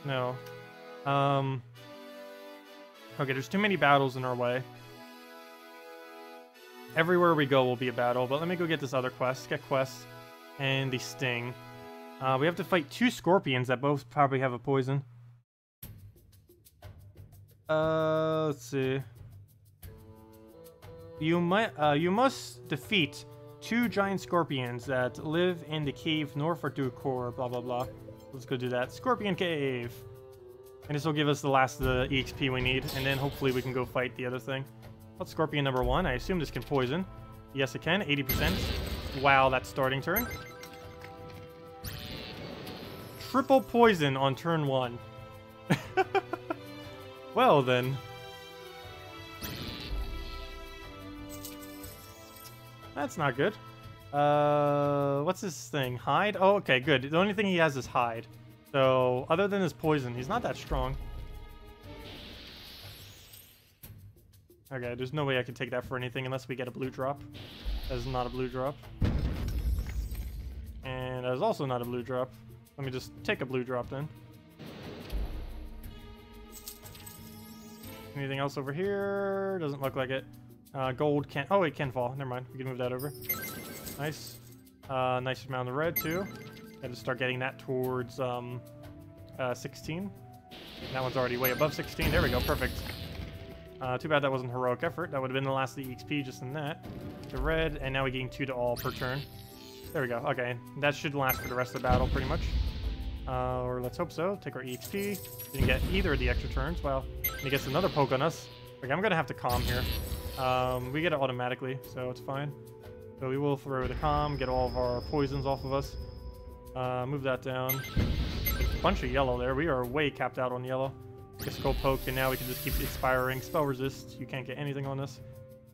No. Okay, there's too many battles in our way. Everywhere we go will be a battle, but let me go get this other quest. Get quest and the sting. We have to fight 2 scorpions that both probably have a poison. Let's see. You must defeat 2 giant scorpions that live in the cave north of core, blah blah blah. Let's go do that. Scorpion Cave. And this will give us the last of the EXP we need, and then hopefully we can go fight the other thing. What's Scorpion number 1? I assume this can poison. Yes, it can. 80%. Wow, that's starting turn. Triple poison on turn 1. Well, then. That's not good. What's this thing? Hide? Oh, okay, good. The only thing he has is hide. So, other than his poison, he's not that strong. Okay, there's no way I can take that for anything unless we get a blue drop. That is not a blue drop. And that is also not a blue drop. Let me just take a blue drop then. Anything else over here? Doesn't look like it. Gold can't... Oh, it can fall. Never mind. We can move that over. Nice. Nice amount of red, too. Gotta start getting that towards 16. That one's already way above 16. There we go. Perfect. Too bad that wasn't heroic effort. That would have been the last of the EXP just in that. The red, and now we're getting 2 to all per turn. There we go. Okay. That should last for the rest of the battle, pretty much. Or let's hope so. Take our EXP. Didn't get either of the extra turns. Well, he gets another poke on us. Okay, I'm gonna have to calm here. We get it automatically, so it's fine. So we will throw the calm, get all of our poisons off of us. Move that down. A bunch of yellow there. We are way capped out on yellow. Get skull poke, and now we can just keep inspiring. Spell resist. You can't get anything on this.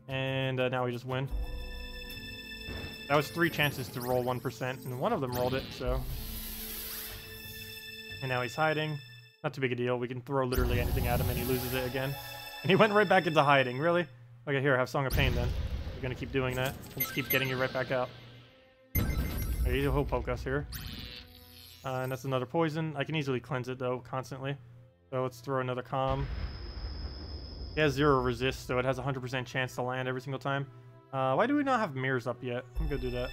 And now we just win. That was 3 chances to roll 1%, and one of them rolled it, so... And now he's hiding. Not too big a deal. We can throw literally anything at him, and he loses it again. And he went right back into hiding. Really? Okay, here, have Song of Pain, then. We're gonna keep doing that. We'll just keep getting you right back out. Okay, he'll poke us here. And that's another poison. I can easily cleanse it, though, constantly. So let's throw another calm. It has 0 resist, so it has a 100% chance to land every single time. Why do we not have mirrors up yet? I'm gonna do that.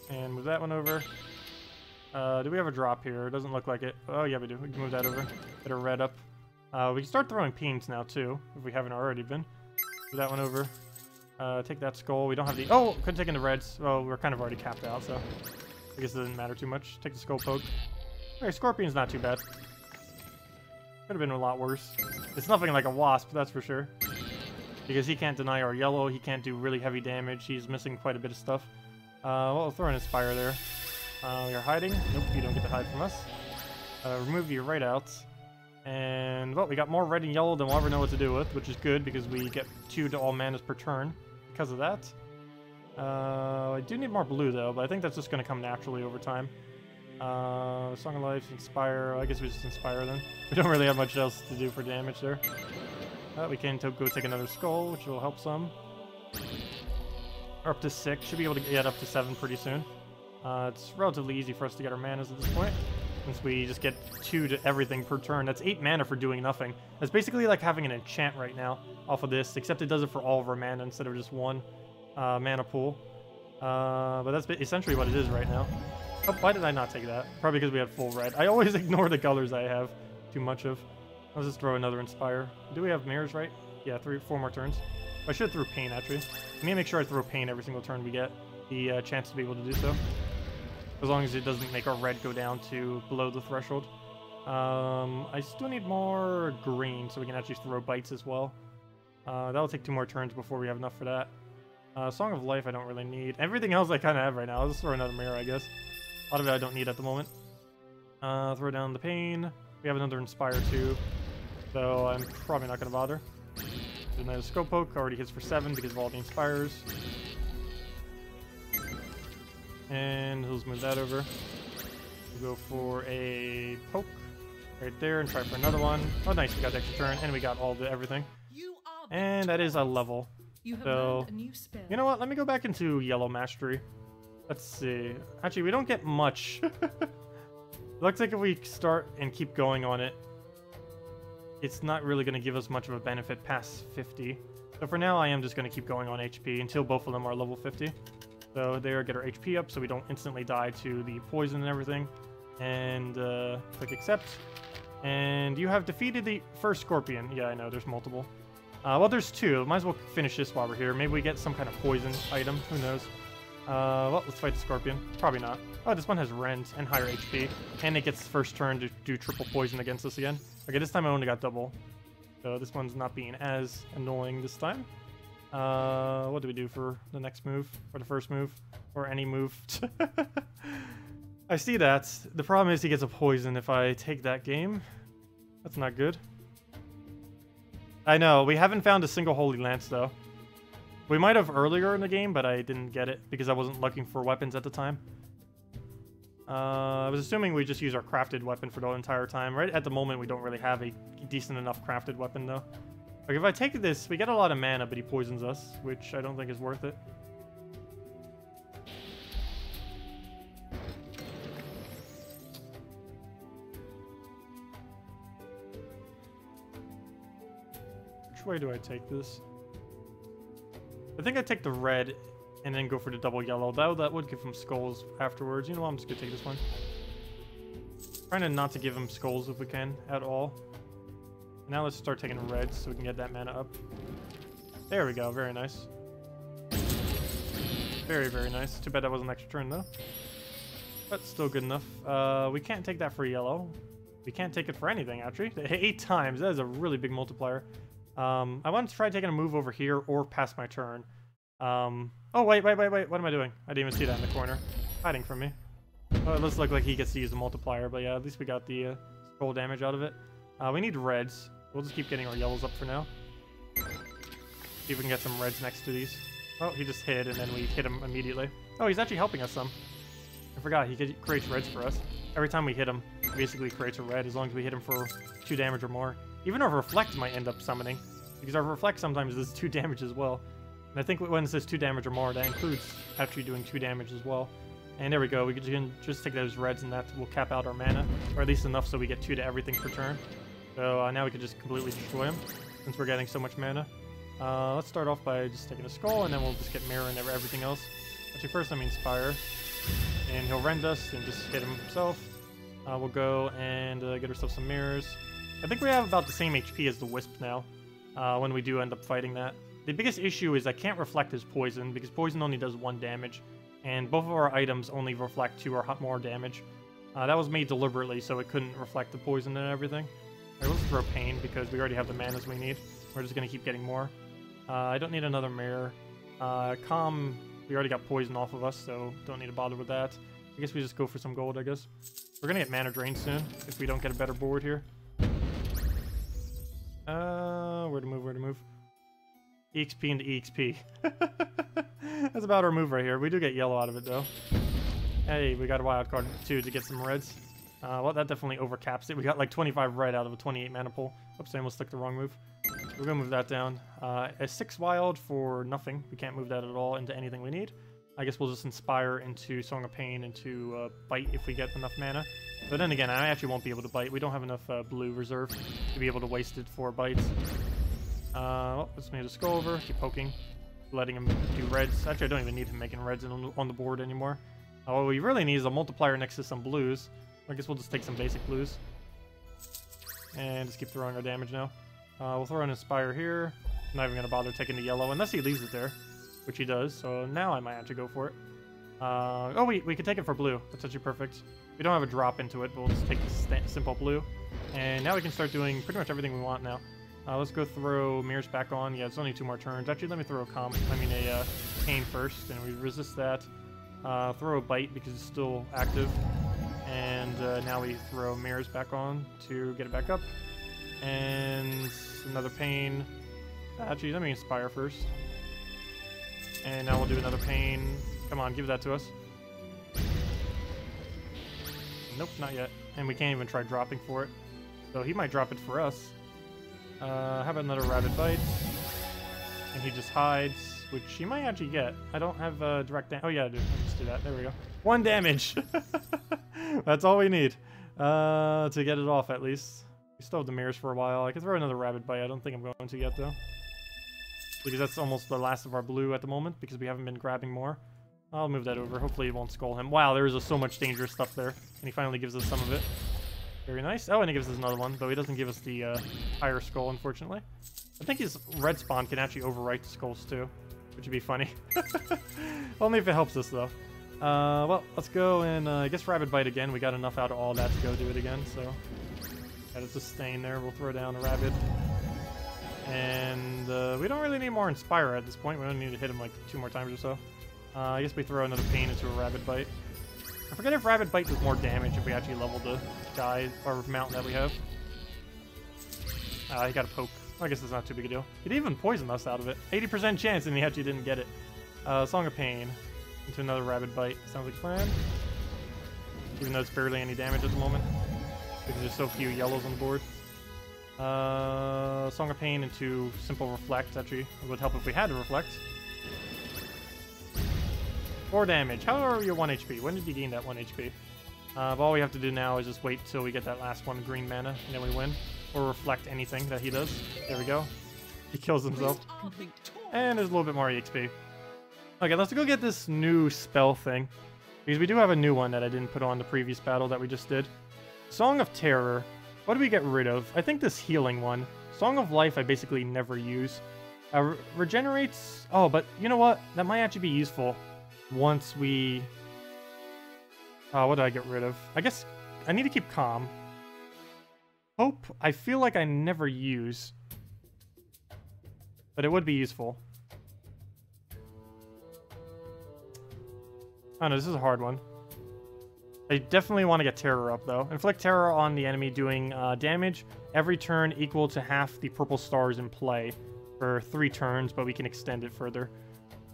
And move that one over. Do we have a drop here? It doesn't look like it. Oh, yeah, we do. We can move that over. Get a red up. We can start throwing peens now, too, if we haven't already been. Move that one over. Take that skull. We don't have the... Oh, couldn't take in the reds. Well, we're kind of already capped out, so... I guess it doesn't matter too much. Take the skull poke. Okay, Scorpion's not too bad. Could have been a lot worse. It's nothing like a wasp, that's for sure. Because he can't deny our yellow. He can't do really heavy damage. He's missing quite a bit of stuff. Well, we'll throw in his fire there. You're hiding. Nope, you don't get to hide from us. Remove your right outs. And, well, we got more red and yellow than we'll ever know what to do with, which is good because we get 2 to all manas per turn because of that. I do need more blue, though, but I think that's just going to come naturally over time. Song of Life, Inspire. I guess we just Inspire then. We don't really have much else to do for damage there. We can go take another skull, which will help some. Or up to 6. Should be able to get up to 7 pretty soon. It's relatively easy for us to get our manas at this point, since we just get 2 to everything per turn. That's 8 mana for doing nothing. That's basically like having an enchant right now off of this, except it does it for all of our mana instead of just 1 mana pool. But that's essentially what it is right now. Oh, why did I not take that? Probably because we had full red. I always ignore the colors I have too much of. Let's just throw another Inspire. Do we have mirrors, right? Yeah, 4 more turns. I should throw Pain, actually. I need to make sure I throw Pain every single turn we get the chance to be able to do so. As long as it doesn't make our red go down to below the threshold. I still need more green so we can actually throw bites as well. That'll take 2 more turns before we have enough for that. Song of Life I don't really need. Everything else I kind of have right now. I'll just throw another mirror, I guess. A lot of it I don't need at the moment. Throw down the Pain. We have another Inspire too, so I'm probably not going to bother. Another Scope Poke. Already hits for 7 because of all the Inspires. And let's move that over. We'll go for a Poke right there and try for another one. Oh, nice. We got the extra turn and we got all the everything. And that is a level. So, you know what? Let me go back into Yellow Mastery. Let's see. Actually, we don't get much. Looks like if we start and keep going on it, it's not really going to give us much of a benefit past 50. So for now, I am just going to keep going on HP until both of them are level 50. So there, get our HP up so we don't instantly die to the poison and everything. And click accept. And you have defeated the first Scorpion. Yeah, I know, there's multiple. Well, there's 2. Might as well finish this while we're here. Maybe we get some kind of poison item. Who knows? Well, let's fight the Scorpion. Probably not. Oh, this one has Rend and higher HP. And it gets first turn to do triple poison against us again. Okay, this time I only got double. So this one's not being as annoying this time. What do we do for the next move? Or the first move? Or any move? I see that. The problem is he gets a poison if I take that game. That's not good. I know, we haven't found a single Holy Lance though. We might have earlier in the game, but I didn't get it because I wasn't looking for weapons at the time. I was assuming we just use our crafted weapon for the entire time. Right at the moment, we don't really have a decent enough crafted weapon though. Like if I take this, we get a lot of mana, but he poisons us, which I don't think is worth it. Which way do I take this? I think I take the red and then go for the double yellow. That would give him skulls afterwards. You know what? I'm just gonna take this one. Trying to not to give him skulls if we can at all. Now let's start taking reds so we can get that mana up. There we go. Very nice. Very, very nice. Too bad that was an extra turn though. But still good enough. We can't take that for yellow. We can't take it for anything actually. 8 times. That is a really big multiplier. I want to try taking a move over here or past my turn. Oh, wait. What am I doing? I didn't even see that in the corner. Hiding from me. Oh, it looks like he gets to use the multiplier, but yeah, at least we got the scroll damage out of it. We need reds. We'll just keep getting our yellows up for now. See if we can get some reds next to these. Oh, he just hid, and then we hit him immediately. Oh, he's actually helping us some. I forgot, he creates reds for us. Every time we hit him, he basically creates a red as long as we hit him for 2 damage or more. Even our Reflect might end up summoning, because our Reflect sometimes does 2 damage as well. And I think when it says 2 damage or more, that includes actually doing 2 damage as well. And there we go, we can just take those reds and that will cap out our mana, or at least enough so we get 2 to everything per turn. So now we can just completely destroy him, since we're getting so much mana. Let's start off by just taking a skull, and then we'll just get mirror and everything else. Actually, first let me inspire, and he'll rend us and just hit him himself. We'll go and get ourselves some mirrors. I think we have about the same HP as the Wisp now, when we do end up fighting that. The biggest issue is I can't reflect his poison, because poison only does 1 damage, and both of our items only reflect 2 or more damage. That was made deliberately, so it couldn't reflect the poison and everything. Alright, let's throw Pain, because we already have the manas we need. We're just going to keep getting more. I don't need another mirror. Calm, we already got poison off of us, so don't need to bother with that. I guess we just go for some gold, I guess. We're going to get mana drain soon, if we don't get a better board here. Where to move? EXP into EXP. That's about our move right here. We do get yellow out of it, though. Hey, we got a wild card, too, to get some reds. Well, that definitely overcaps it. We got like 25 red out of a 28 mana pool. Oops, I almost took the wrong move. We're gonna move that down. A 6 wild for nothing. We can't move that at all into anything we need. I guess we'll just inspire into Song of Pain into bite if we get enough mana. But then again, I actually won't be able to bite. We don't have enough blue reserve to be able to waste it for bites. Well, let's make a skull over. Keep poking. Letting him do reds. Actually, I don't even need him making reds on the board anymore. What we really need is a multiplier next to some blues. I guess we'll just take some basic blues. And just keep throwing our damage now. We'll throw an Inspire here. I'm not even going to bother taking the yellow unless he leaves it there, which he does. So now I might actually go for it. Oh, we could take it for blue. That's actually perfect. We don't have a drop into it, but we'll just take the simple blue. And now we can start doing pretty much everything we want now. Let's go throw Mirrors back on. Yeah, it's only 2 more turns. Actually, let me throw a Pain first, and we resist that. Throw a Bite because it's still active. And now we throw Mirrors back on to get it back up. And another Pain. Actually, let me Inspire first. And now we'll do another Pain. Come on, give that to us. Nope, not yet. And we can't even try dropping for it. So he might drop it for us. How about another Rabid Bite? And he just hides, which he might actually get. I don't have direct damage. Oh yeah, I do. I'll just do that. There we go. 1 damage! That's all we need to get it off, at least. We still have the mirrors for a while. I can throw another Rabid Bite. I don't think I'm going to yet, though. Because that's almost the last of our blue at the moment, because we haven't been grabbing more. I'll move that over. Hopefully it won't skull him. Wow, there is so much dangerous stuff there. And he finally gives us some of it. Very nice. Oh, and he gives us another one, though he doesn't give us the higher skull, unfortunately. I think his red spawn can actually overwrite the skulls, too. Which would be funny. Only if it helps us, though. Well, let's go and I guess Rabid Bite again. We got enough out of all that to go do it again, so... Got a sustain there. We'll throw down a Rabid. And we don't really need more Inspire at this point. We only need to hit him like 2 more times or so. I guess we throw another Pain into a Rabid Bite. I forget if Rabid Bite does more damage if we actually level the guy or mount that we have. He got a poke. I guess it's not too big a deal. He'd even poison us out of it. 80% chance, and he actually didn't get it. Song of Pain into another Rabid Bite. Sounds like a plan. Even though it's barely any damage at the moment. Because there's so few yellows on the board. Song of Pain into Simple Reflect, actually. It would help if we had to Reflect. 4 damage. How are you 1 HP? When did you gain that 1 HP? But all we have to do now is just wait till we get that last 1 green mana, and then we win. Or reflect anything that he does. There we go. He kills himself. And there's a little bit more EXP. Okay, let's go get this new spell thing. Because we do have a new one that I didn't put on the previous battle that we just did. Song of Terror. What do we get rid of? I think this healing one. Song of Life I basically never use. Regenerates... Oh, but you know what? That might actually be useful once we... what did I get rid of? I guess I need to keep Calm. Hope, I feel like I never use. But it would be useful. Oh no, this is a hard one. I definitely want to get Terror up, though. Inflict Terror on the enemy doing damage every turn equal to half the purple stars in play for 3 turns, but we can extend it further.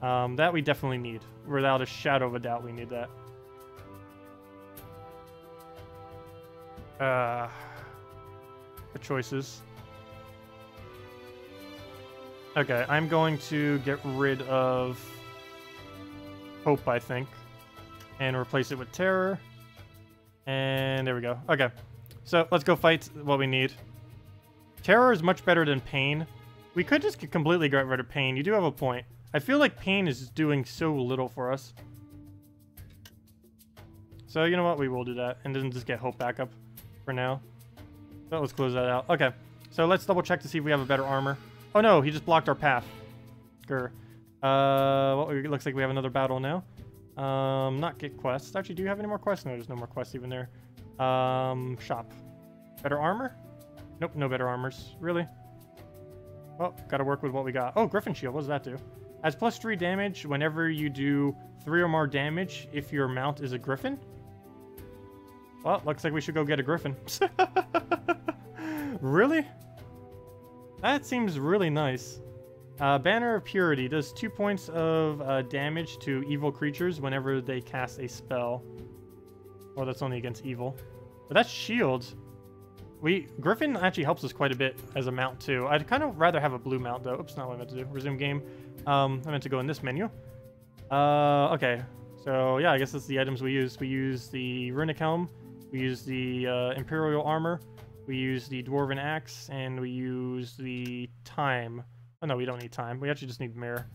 That we definitely need. Without a shadow of a doubt, we need that. The choices. Okay, I'm going to get rid of Hope, I think, and replace it with Terror. And there we go. Okay, so let's go fight what we need. Terror is much better than Pain. We could just completely get rid of Pain. You do have a point. I feel like Pain is doing so little for us. So you know what? We will do that, and then just get Hope back up for now. So let's close that out. Okay, so let's double check to see if we have a better armor. Oh no, he just blocked our path. Grr. Well, it looks like we have another battle now. Not get quests. Actually, do you have any more quests? No, there's no more quests even there. Shop. Better armor? Nope, no better armors. Really? Well, gotta work with what we got. Oh, Griffin Shield. What does that do? Adds +3 damage whenever you do 3 or more damage if your mount is a Griffin. Well, looks like we should go get a Griffin. Really? That seems really nice. Banner of Purity does 2 points of damage to evil creatures whenever they cast a spell. Well, that's only against evil. But that's shield. Griffin actually helps us quite a bit as a mount too. I'd kind of rather have a blue mount though. Oops, not what I meant to do. Resume game. I meant to go in this menu. Okay. So yeah, I guess that's the items we use. We use the runic helm. We use the imperial armor. We use the dwarven axe, and we use the time. Oh no, we don't need time. We actually just need mirror.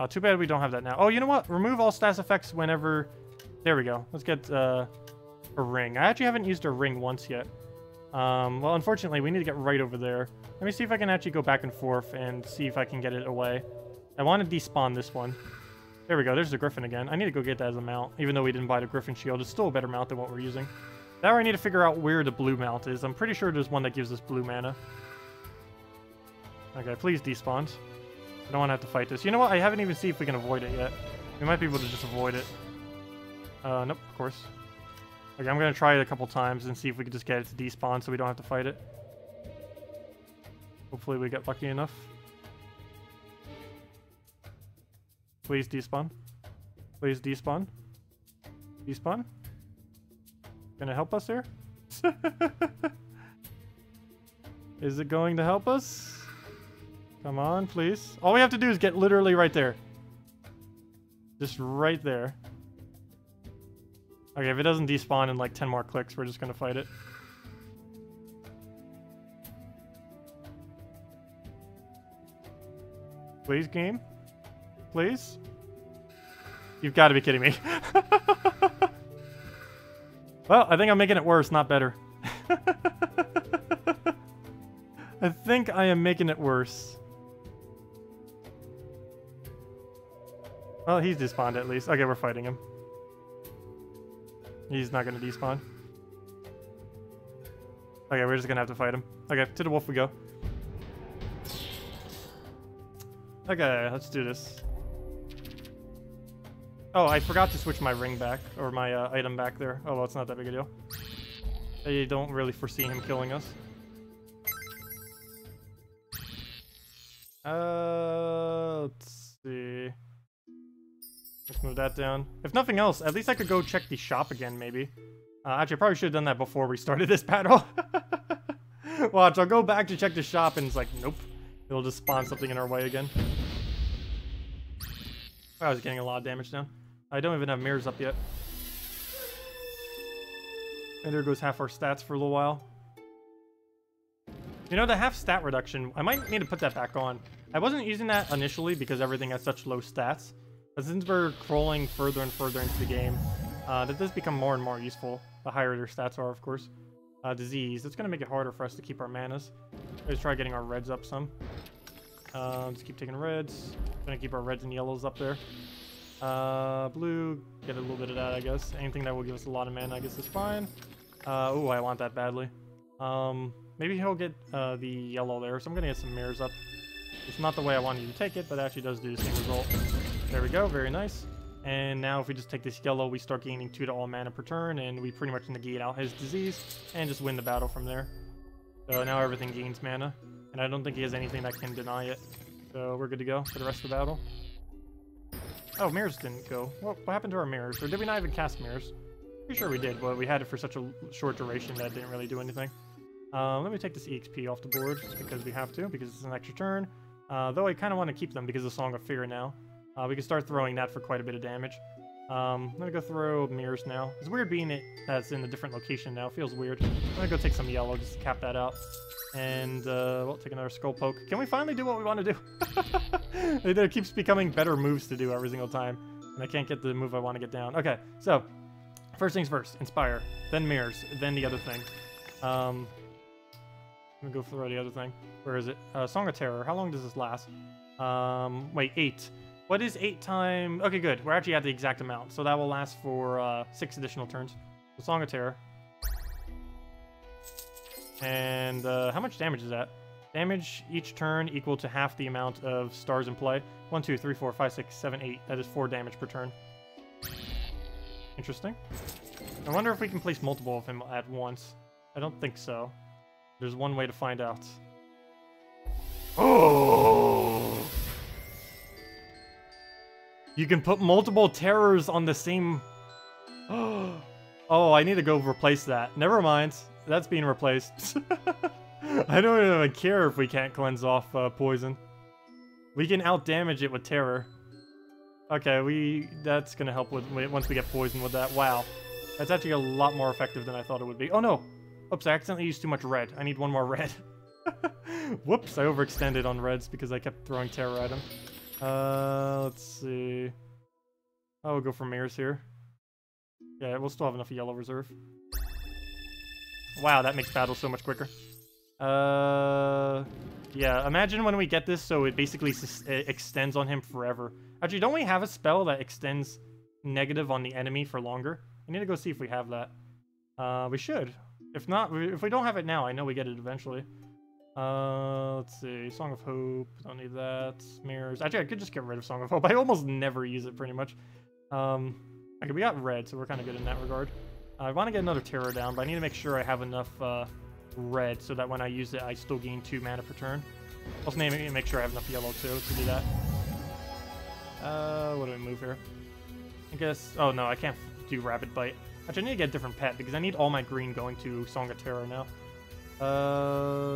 Too bad we don't have that now. Oh, you know what? Remove all stats effects whenever... There we go. Let's get a ring. I actually haven't used a ring once yet. Well, unfortunately, we need to get right over there. Let me see if I can actually go back and forth and see if I can get it away. I want to despawn this one. There we go. There's the griffin again. I need to go get that as a mount. Even though we didn't buy the griffin shield, it's still a better mount than what we're using. Now I need to figure out where the blue mount is. I'm pretty sure there's one that gives us blue mana. Okay, please despawn. I don't want to have to fight this. You know what? I haven't even seen if we can avoid it yet. We might be able to just avoid it. Nope, of course. Okay, I'm going to try it a couple times and see if we can just get it to despawn so we don't have to fight it. Hopefully we get lucky enough. Please despawn. Please despawn. Despawn? Gonna help us here? Is it going to help us? Come on, please. All we have to do is get literally right there. Just right there. Okay, if it doesn't despawn in like 10 more clicks, we're just gonna fight it. Please, game? Please? You've got to be kidding me. Well, I think I'm making it worse, not better. I think I am making it worse. Well, he's despawned at least. Okay, we're fighting him. He's not going to despawn. Okay, we're just going to have to fight him. Okay, to the wolf we go. Okay, let's do this. Oh, I forgot to switch my ring back, or my item back there. Oh, well, it's not that big a deal. I don't really foresee him killing us. Let's see. Let's move that down. If nothing else, at least I could go check the shop again, maybe. Actually, I probably should have done that before we started this battle. Watch, I'll go back to check the shop, and it's like, nope. It'll just spawn something in our way again. I was getting a lot of damage down. I don't even have mirrors up yet. And there goes half our stats for a little while. You know, the half stat reduction, I might need to put that back on. I wasn't using that initially because everything has such low stats. But since we're crawling further and further into the game, that does become more and more useful. The higher their stats are, of course. Disease. It's going to make it harder for us to keep our manas. Let's try getting our reds up some. Just keep taking reds. Gonna keep our reds and yellows up there. Blue, get a little bit of that, I guess. Anything that will give us a lot of mana, I guess, is fine. Ooh, I want that badly. Maybe he'll get the yellow there, so I'm gonna get some mirrors up. It's not the way I wanted you to take it, but it actually does do the same result. There we go, very nice. And now if we just take this yellow, we start gaining 2 to all mana per turn, and we pretty much negate out his disease, and just win the battle from there. So now everything gains mana, and I don't think he has anything that can deny it. So we're good to go for the rest of the battle. Oh, mirrors didn't go. What happened to our mirrors? Or did we not even cast mirrors? Pretty sure we did, but we had it for such a short duration that it didn't really do anything. Let me take this EXP off the board, just because we have to, because it's an extra turn. Though I kind of want to keep them because of Song of Fear now. We can start throwing that for quite a bit of damage. I'm gonna go throw mirrors now. It's weird being it that's in a different location now. Feels weird. I'm gonna go take some yellow just to cap that out. And we'll take another skull poke. Can we finally do what we want to do? There keeps becoming better moves to do every single time. And I can't get the move I want to get down. Okay, so first things first, inspire, then mirrors, then the other thing. I'm gonna go through the other thing. Where is it? Song of Terror. How long does this last? Wait, 8. What is 8 times? Okay, good. We're actually at the exact amount, so that will last for 6 additional turns. So Song of Terror. And how much damage is that? Damage each turn equal to half the amount of stars in play. 1, 2, 3, 4, 5, 6, 7, 8. That is 4 damage per turn. Interesting. I wonder if we can place multiple of him at once. I don't think so. There's one way to find out. Oh! You can put multiple terrors on the same... Oh, I need to go replace that. Never mind. That's being replaced. I don't even care if we can't cleanse off poison. We can out-damage it with terror. Okay, that's gonna help with once we get poisoned with that. Wow. That's actually a lot more effective than I thought it would be. Oh no! Oops, I accidentally used too much red. I need one more red. Whoops, I overextended on reds because I kept throwing terror at him. Let's see. Oh, we'll go for mirrors here. Yeah, we'll still have enough yellow reserve. Wow, that makes battle so much quicker. Yeah, imagine when we get this so it basically extends on him forever. Actually, don't we have a spell that extends negative on the enemy for longer? I need to go see if we have that. We should. If not, if we don't have it now, I know we get it eventually. Let's see. Song of Hope. Don't need that. Mirrors. Actually, I could just get rid of Song of Hope. I almost never use it, pretty much. Okay, we got red, so we're kind of good in that regard. I want to get another terror down, but I need to make sure I have enough red so that when I use it, I still gain 2 mana per turn. Also, make sure I have enough yellow, too, to do that. What do we move here? I guess... Oh, no, I can't do Rapid Bite. Actually, I need to get a different pet, because I need all my green going to Song of Terror now.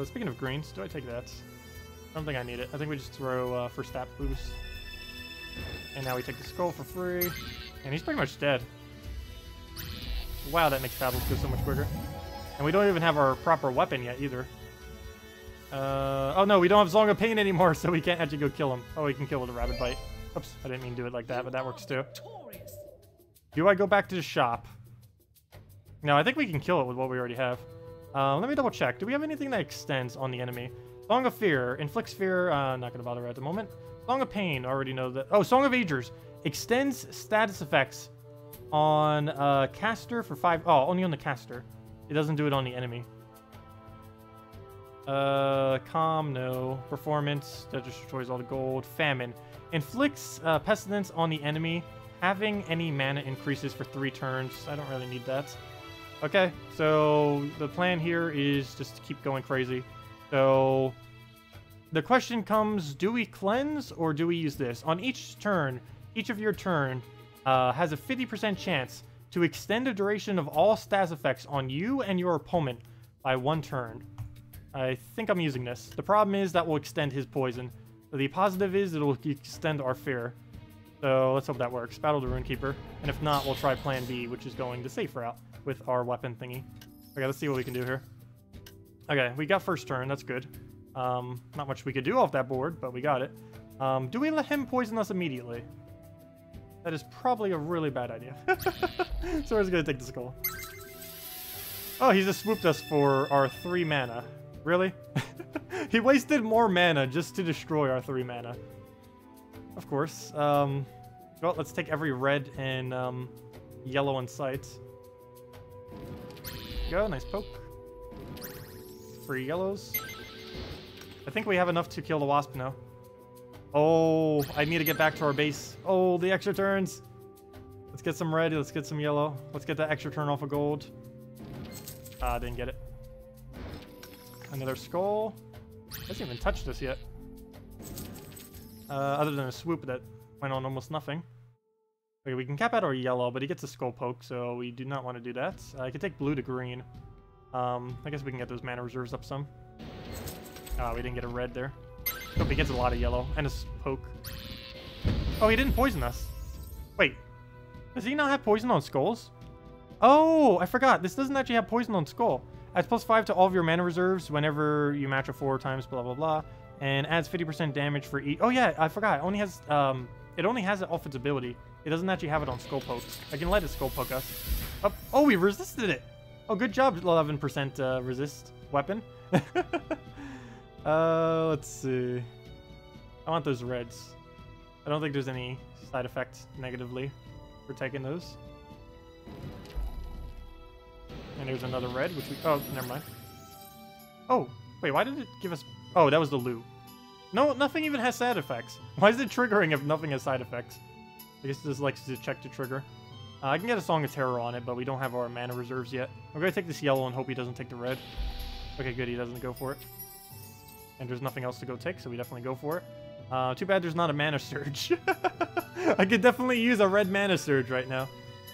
Speaking of greens, do I take that? I don't think I need it. I think we just throw for stat boost. And now we take the skull for free. And he's pretty much dead. Wow, that makes battles go so much quicker. And we don't even have our proper weapon yet, either. Oh no, we don't have Song of Pain anymore, so we can't actually go kill him. Oh, we can kill with a Rapid Bite. Oops, I didn't mean to do it like that, but that works too. Do I go back to the shop? No, I think we can kill it with what we already have. Let me double check. Do we have anything that extends on the enemy? Song of Fear. Inflicts fear. Not going to bother at the moment. Song of Pain. Already know that. Oh, Song of Agers. Extends status effects on caster for 5. Oh, only on the caster. It doesn't do it on the enemy. Calm. No. Performance. That just destroys all the gold. Famine. Inflicts pestilence on the enemy. Having any mana increases for 3 turns. I don't really need that. Okay, so the plan here is just to keep going crazy. So the question comes, do we cleanse or do we use this? On each turn, each of your turn has a 50% chance to extend the duration of all status effects on you and your opponent by 1 turn. I think I'm using this. The problem is that will extend his poison. The positive is it'll extend our fear. So let's hope that works. Battle the Runekeeper. And if not, we'll try plan B, which is going the safe route with our weapon thingy. Okay, let's see what we can do here. Okay, we got first turn. That's good. Not much we could do off that board, but we got it. Do we let him poison us immediately? That is probably a really bad idea. So we're just going to take the skull. Oh, he just swooped us for our 3 mana. Really? He wasted more mana just to destroy our 3 mana. Of course. Well, let's take every red and yellow in sight. Go, nice poke. 3 yellows. I think we have enough to kill the wasp now. Oh, I need to get back to our base. Oh, the extra turns. Let's get some red, let's get some yellow. Let's get that extra turn off of gold. Didn't get it. Another skull. Hasn't even touched us yet. Other than a swoop that went on almost nothing. Okay, we can cap out our yellow, but he gets a skull poke, so we do not want to do that. I could take blue to green. I guess we can get those mana reserves up some. We didn't get a red there. Hope he gets a lot of yellow and a poke. Oh, he didn't poison us. Wait, does he not have poison on skulls? Oh, I forgot. This doesn't actually have poison on skull. Adds +5 to all of your mana reserves whenever you match a 4 times, blah, blah, blah. And adds 50% damage for each. Oh, yeah, I forgot. It only has it off its ability. It doesn't actually have it on skull pokes. I can let it skull poke us. Oh, we resisted it. Oh, good job, 11% resist weapon. Let's see. I want those reds. I don't think there's any side effect negatively for taking those. And there's another red, which we... Oh, never mind. Oh, wait, why did it give us... Oh, that was the loot. No, nothing even has side effects. Why is it triggering if nothing has side effects? I guess it just likes to check to trigger. I can get a Song of Terror on it, but we don't have our mana reserves yet. We're going to take this yellow and hope he doesn't take the red. Okay, good, he doesn't go for it. And there's nothing else to go take, so we definitely go for it. Too bad there's not a mana surge. I could definitely use a red mana surge right now.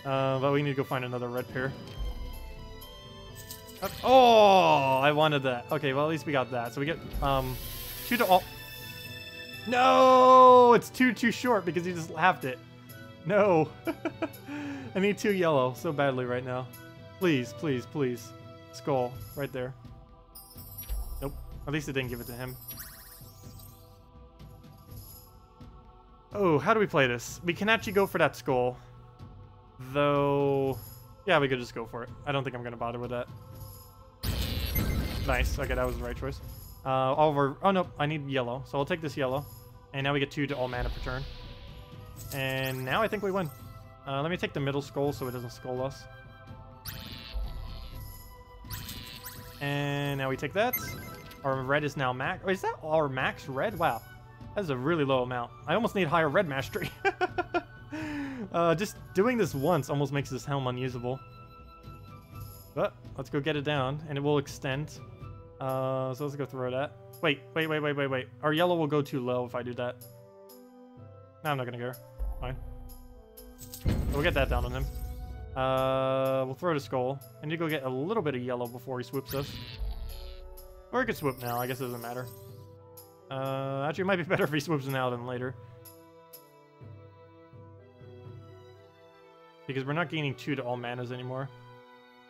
But we need to go find another red pair. Oh, I wanted that. Okay, well, at least we got that. So we get 2 to all. No, it's too short because he just halved it. No. I need 2 yellow so badly right now. Please, please, please. Skull right there. Nope. At least it didn't give it to him. Oh, how do we play this? We can actually go for that skull. Though, yeah, we could just go for it. I don't think I'm going to bother with that. Nice. Okay, that was the right choice. All of our... Oh, no. I need yellow. So I'll take this yellow. And now we get 2 to all mana per turn. And now I think we win. Let me take the middle skull so it doesn't skull us. And now we take that. Our red is now max. Oh, is that our max red? Wow. That's a really low amount. I almost need higher red mastery. Just doing this once almost makes this helm unusable. But let's go get it down, and it will extend. So let's go throw that. Wait. Our yellow will go too low if I do that. No, I'm not gonna care. Fine. We'll get that down on him. We'll throw the skull. I need to go get a little bit of yellow before he swoops us. Or he could swoop now. I guess it doesn't matter. Actually, it might be better if he swoops now than later. Because we're not gaining 2 to all manas anymore.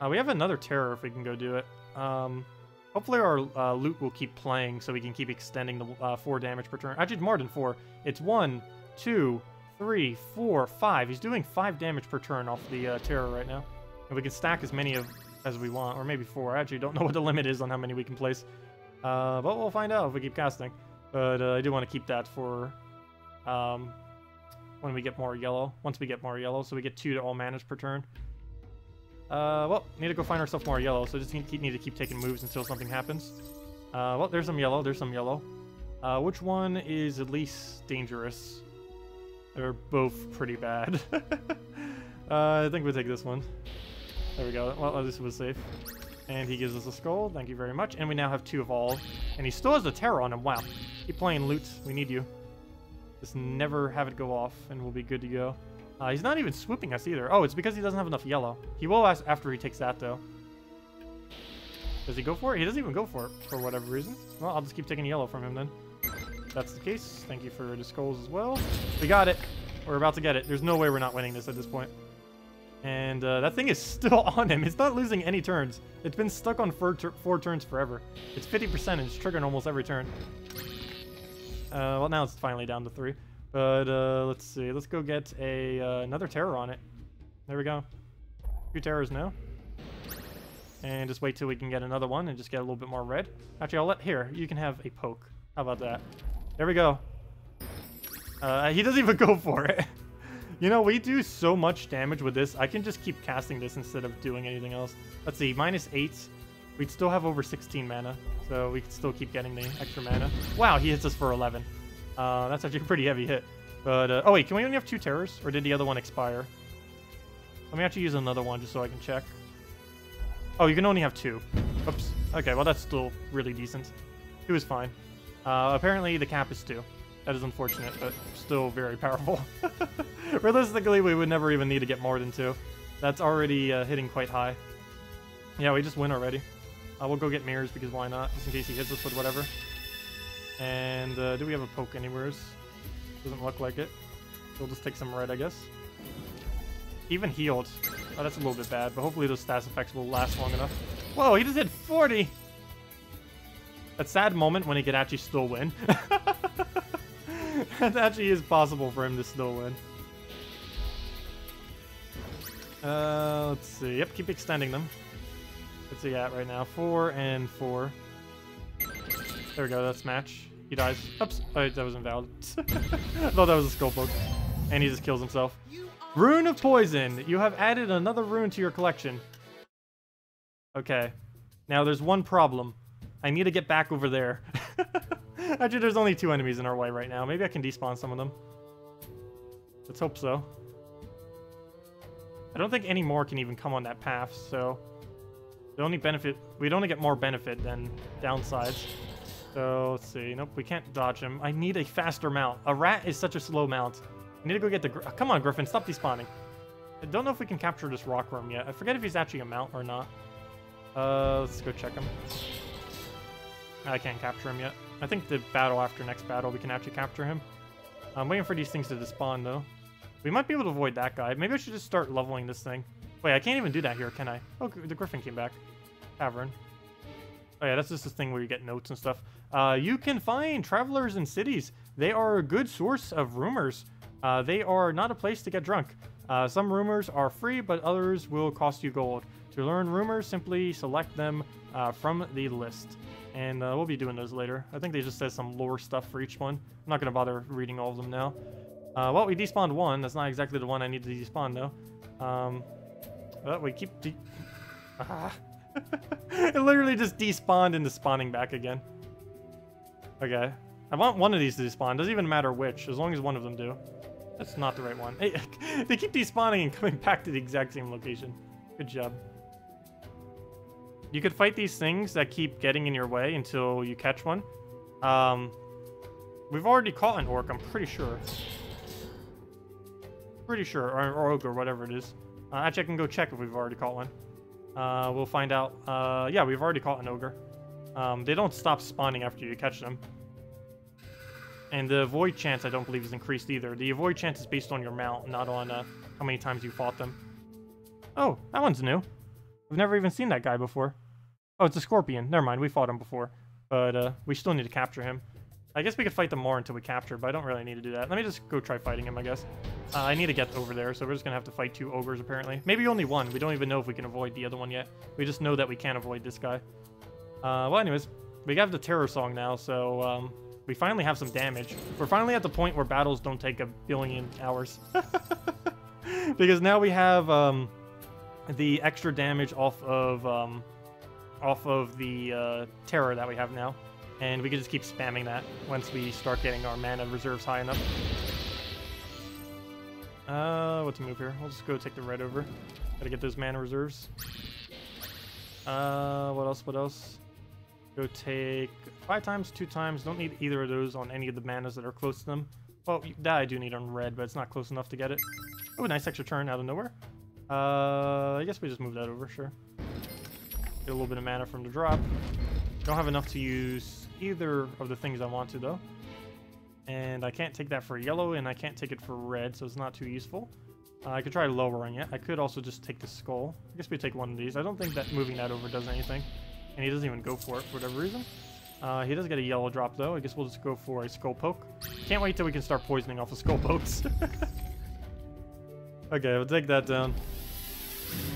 We have another terror if we can go do it. Hopefully our loot will keep playing so we can keep extending the 4 damage per turn. Actually, more than 4. It's 1, 2, 3, 4, 5. He's doing 5 damage per turn off the terror right now. And we can stack as many as we want, or maybe 4. I actually don't know what the limit is on how many we can place. But we'll find out if we keep casting. But I do want to keep that for when we get more yellow. Once we get more yellow, so we get 2 to all manas per turn. Well, need to go find ourselves more yellow, so just need to keep taking moves until something happens. Well, there's some yellow, which one is at least dangerous? They're both pretty bad. I think we'll take this one. There we go. Well, this was safe. And he gives us a skull. Thank you very much. And we now have 2 evolve. And he still has the terror on him. Wow. Keep playing loot. We need you. Just never have it go off, and we'll be good to go. He's not even swooping us either. Oh, it's because he doesn't have enough yellow. He will ask after he takes that, though. Does he go for it? He doesn't even go for it, for whatever reason. Well, I'll just keep taking yellow from him, then. If that's the case. Thank you for the skulls as well. We got it. We're about to get it. There's no way we're not winning this at this point. And that thing is still on him. It's not losing any turns. It's been stuck on 4 turns forever. It's 50% and it's triggering almost every turn. Well, now it's finally down to 3. But let's see. Let's go get another terror on it. There we go. 2 terrors now. And just wait till we can get another one and just get a little bit more red. Actually, I'll let... Here, you can have a poke. How about that? There we go. He doesn't even go for it. You know, we do so much damage with this. I can just keep casting this instead of doing anything else. Let's see, -8. We'd still have over 16 mana, so we could still keep getting the extra mana. Wow, he hits us for 11. That's actually a pretty heavy hit. But, oh wait, can we only have 2 terrors? Or did the other one expire? Let me actually use another one just so I can check. Oh, you can only have 2. Oops. Okay, well that's still really decent. 2 is fine. Apparently the cap is 2. That is unfortunate, but still very powerful. Realistically, we would never even need to get more than 2. That's already hitting quite high. Yeah, we just win already. We'll go get mirrors because why not? Just in case he hits us with whatever. And do we have a poke anywhere? Doesn't look like it. We'll just take some red, I guess. Even healed. Oh, that's a little bit bad, but hopefully those stats effects will last long enough. Whoa, he just hit 40! That sad moment when he could actually still win. It actually is possible for him to still win. Let's see. Yep, keep extending them. What's he at right now? 4 and 4. There we go, that's match. He dies. Oops. Oh, that was invalid. I thought that was a skull poke. And he just kills himself. Rune of Poison. You have added another rune to your collection. Okay. Now there's one problem. I need to get back over there. Actually, there's only 2 enemies in our way right now. Maybe I can despawn some of them. Let's hope so. I don't think any more can even come on that path, so... The only benefit... We'd only get more benefit than downsides. So, let's see. Nope, we can't dodge him. I need a faster mount. A rat is such a slow mount. I need to go get the... Come on, Griffin, stop despawning. I don't know if we can capture this rock worm yet. I forget if he's actually a mount or not. Let's go check him. I can't capture him yet. I think the battle after next battle, we can actually capture him. I'm waiting for these things to despawn, though. We might be able to avoid that guy. Maybe I should just start leveling this thing. Wait, I can't even do that here, can I? Oh, the griffin came back. Tavern. Oh, yeah, that's just this thing where you get notes and stuff. You can find travelers in cities. They are a good source of rumors. They are not a place to get drunk. Some rumors are free, but others will cost you gold. To learn rumors, simply select them from the list. And we'll be doing those later. I think they just said some lore stuff for each one. I'm not going to bother reading all of them now. Well, we despawned one. That's not exactly the one I need to despawn, though. Well, we keep... It literally just despawned into spawning back again. Okay. I want one of these to despawn. Doesn't even matter which, as long as one of them do. That's not the right one. Hey, they keep despawning and coming back to the exact same location. Good job. You could fight these things that keep getting in your way until you catch one. We've already caught an orc, I'm pretty sure. Pretty sure, or ogre, whatever it is. Actually, I can go check if we've already caught one. We'll find out. Yeah, we've already caught an ogre. They don't stop spawning after you catch them. And the avoid chance, I don't believe, is increased either. The avoid chance is based on your mount, not on how many times you fought them. Oh, that one's new. I've never even seen that guy before. Oh, it's a scorpion. Never mind, we fought him before. But we still need to capture him. I guess we could fight them more until we capture, but I don't really need to do that. Let me just go try fighting him, I guess. I need to get over there, so we're just going to have to fight 2 ogres, apparently. Maybe only one. We don't even know if we can avoid the other one yet. We just know that we can't avoid this guy. Well, anyways, we have the terror song now, so we finally have some damage. We're finally at the point where battles don't take 1 billion hours. Because now we have the extra damage off of the terror that we have now. And we can just keep spamming that once we start getting our mana reserves high enough. What to move here? We'll just go take the red over. Gotta get those mana reserves. What else? Go take 5 times, 2 times. Don't need either of those on any of the manas that are close to them. Well, that I do need on red, but it's not close enough to get it. Oh, a nice extra turn out of nowhere. I guess we just move that over, sure. Get a little bit of mana from the drop. Don't have enough to use either of the things I want to, though. And I can't take that for yellow, and I can't take it for red, so it's not too useful. I could try lowering it. I could also just take the skull. I guess we take one of these. I don't think that moving that over does anything. And he doesn't even go for it for whatever reason. He does get a yellow drop, though. I guess we'll just go for a skull poke. Can't wait till we can start poisoning off of skull pokes. Okay, we'll take that down.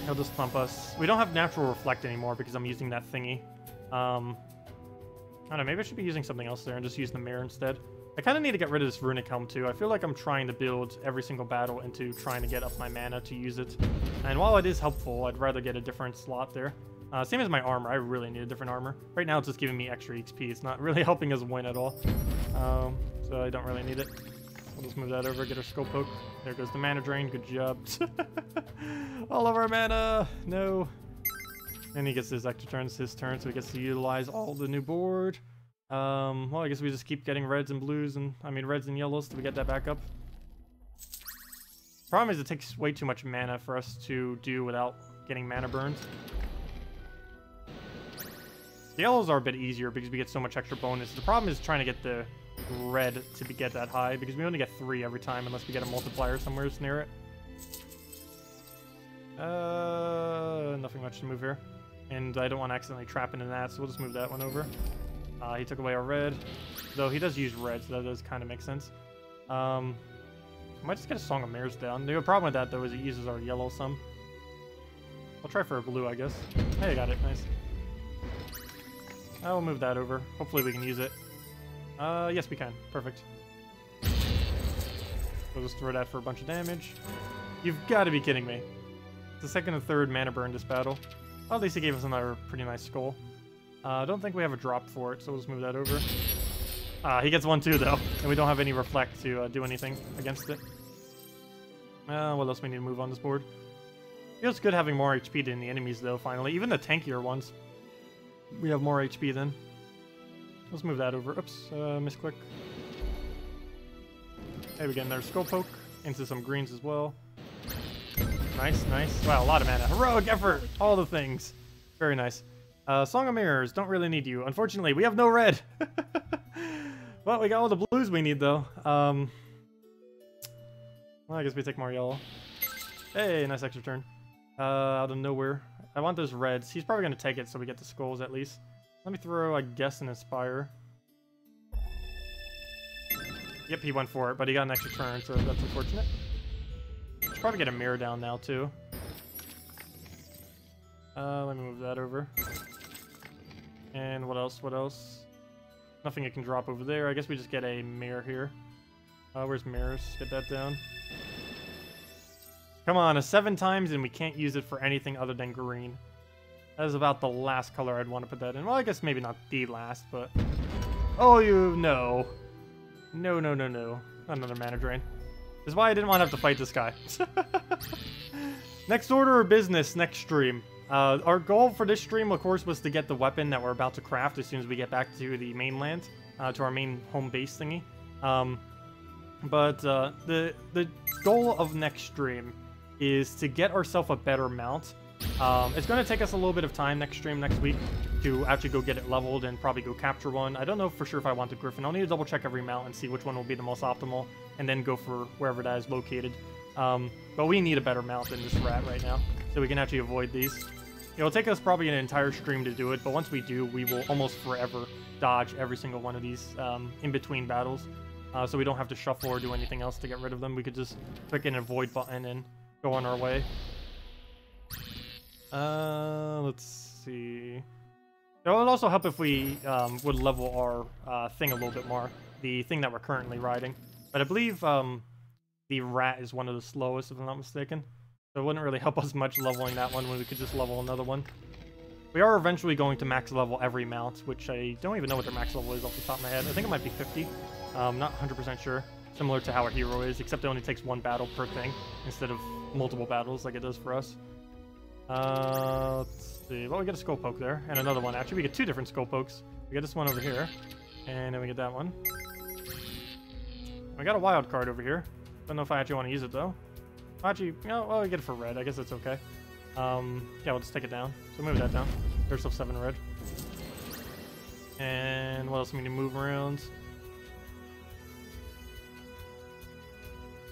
He'll just thump us. We don't have natural reflect anymore because I'm using that thingy. I don't know, maybe I should be using something else there and just use the mirror instead. I kind of need to get rid of this runic helm too. I feel like I'm trying to build every single battle into trying to get up my mana to use it. And while it is helpful, I'd rather get a different slot there. Same as my armor. I really need a different armor. Right now it's just giving me extra XP. It's not really helping us win at all. So I don't really need it. We'll just move that over, get our skull poke. There goes the mana drain. Good job. All of our mana. No. And he gets his extra turns, his turn, so he gets to utilize all the new board. Well, I guess we just keep getting reds and blues, and reds and yellows till we get that back up. Problem is it takes way too much mana for us to do without getting mana burns. The yellows are a bit easier because we get so much extra bonus. The problem is trying to get the red to get that high because we only get 3 every time unless we get a multiplier somewhere near it. Nothing much to move here. And I don't want to accidentally trap into that, so we'll just move that one over. He took away our red, though he does use red, so that does kind of make sense. I might just get a Song of Mirrors down. The problem with that, though, is it uses our yellow some. I'll try for a blue, I guess. Hey, I got it. Nice. I'll move that over. Hopefully we can use it. Yes, we can. Perfect. We'll just throw that for a bunch of damage. You've got to be kidding me. The second and third mana burn this battle. Well, at least he gave us another pretty nice skull. I don't think we have a drop for it, so we'll just move that over. He gets one too, though, and we don't have any reflect to do anything against it. What else we need to move on this board? Feels good having more HP than the enemies, though, finally. Even the tankier ones. We have more HP then. Let's move that over. Oops, misclick. Hey, we get another skull poke into some greens as well. Nice, nice. Wow, a lot of mana. Heroic effort. All the things. Very nice. Song of Mirrors. Don't really need you. Unfortunately, we have no red. Well, we got all the blues we need, though. Well, I guess we take more yellow. Hey, nice extra turn. Out of nowhere. I want those reds. He's probably going to take it, so we get the skulls at least. Let me throw, I guess, an Inspire. Yep, he went for it, but he got an extra turn, so that's unfortunate. Should probably get a mirror down now, too. Let me move that over. And what else? What else? Nothing it can drop over there. I guess we just get a mirror here. Where's mirrors? Get that down. Come on, a 7 times, and we can't use it for anything other than green. That is about the last color I'd want to put that in. Well, I guess maybe not the last, but... Oh, you... No. No, no, no, no. Another mana drain. This is why I didn't want to have to fight this guy. Next order of business, next stream. Our goal for this stream, of course, was to get the weapon that we're about to craft as soon as we get back to the mainland, to our main home base thingy. But the goal of next stream is to get ourselves a better mount. It's going to take us a little bit of time next stream, next week, to actually go get it leveled and probably go capture one. I don't know for sure if I want the Griffin. I'll need to double check every mount and see which one will be the most optimal, and then go for wherever that is located. But we need a better mount than this rat right now, so we can actually avoid these. It'll take us probably an entire stream to do it, but once we do, we will almost forever dodge every single one of these in between battles. So we don't have to shuffle or do anything else to get rid of them. We could just click an avoid button and go on our way. Let's see. It would also help if we would level our thing a little bit more. The thing that we're currently riding. But I believe the rat is one of the slowest, if I'm not mistaken. So it wouldn't really help us much leveling that one when we could just level another one. We are eventually going to max level every mount, which I don't even know what their max level is off the top of my head. I think it might be 50. Not 100% sure. Similar to how a hero is, except it only takes 1 battle per thing instead of multiple battles like it does for us. Let's see. Well, we get a skull poke there, and another one. Actually, we get 2 different skull pokes. We get this one over here, and then we get that one. We got a wild card over here. Don't know if I actually want to use it though. Actually, you know, well, we get it for red. I guess that's okay. Yeah, we'll just take it down. So move that down. There's still 7 red. And what else do we need to move around?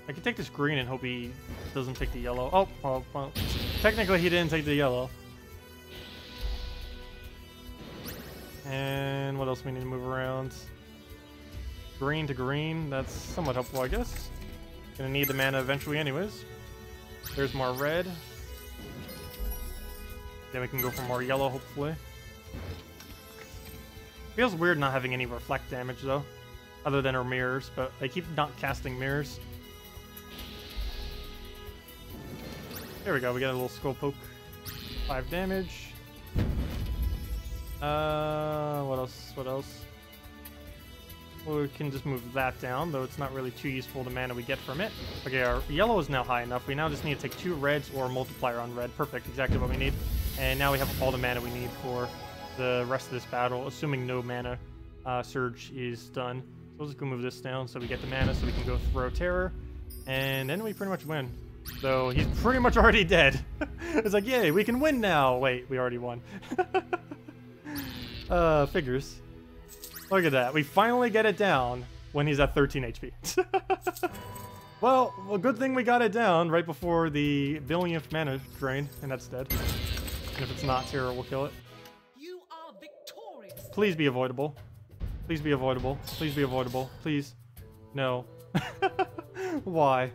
I could take this green and hope he doesn't take the yellow. Oh, well, technically he didn't take the yellow. And what else do we need to move around? Green to green, that's somewhat helpful, I guess. Gonna need the mana eventually anyways. There's more red. Then we can go for more yellow, hopefully. Feels weird not having any reflect damage, though. Other than our mirrors, but I keep not casting mirrors. There we go, we got a little skull poke. 5 damage. What else? What else? Well, we can just move that down, though it's not really too useful the mana we get from it. Okay, our yellow is now high enough. We now just need to take 2 reds or a multiplier on red. Perfect, exactly what we need. And now we have all the mana we need for the rest of this battle, assuming no mana surge is done. So we'll just go move this down so we get the mana so we can go throw terror. And then we pretty much win. So he's pretty much already dead. It's like, yay, we can win now. Wait, we already won. Figures. Look at that. We finally get it down when he's at 13 HP. Well, good thing we got it down right before the billionth mana drain, and that's dead. And if it's not, terror will kill it. You are victorious. Please be avoidable. Please be avoidable. Please be avoidable. Please. No. Why?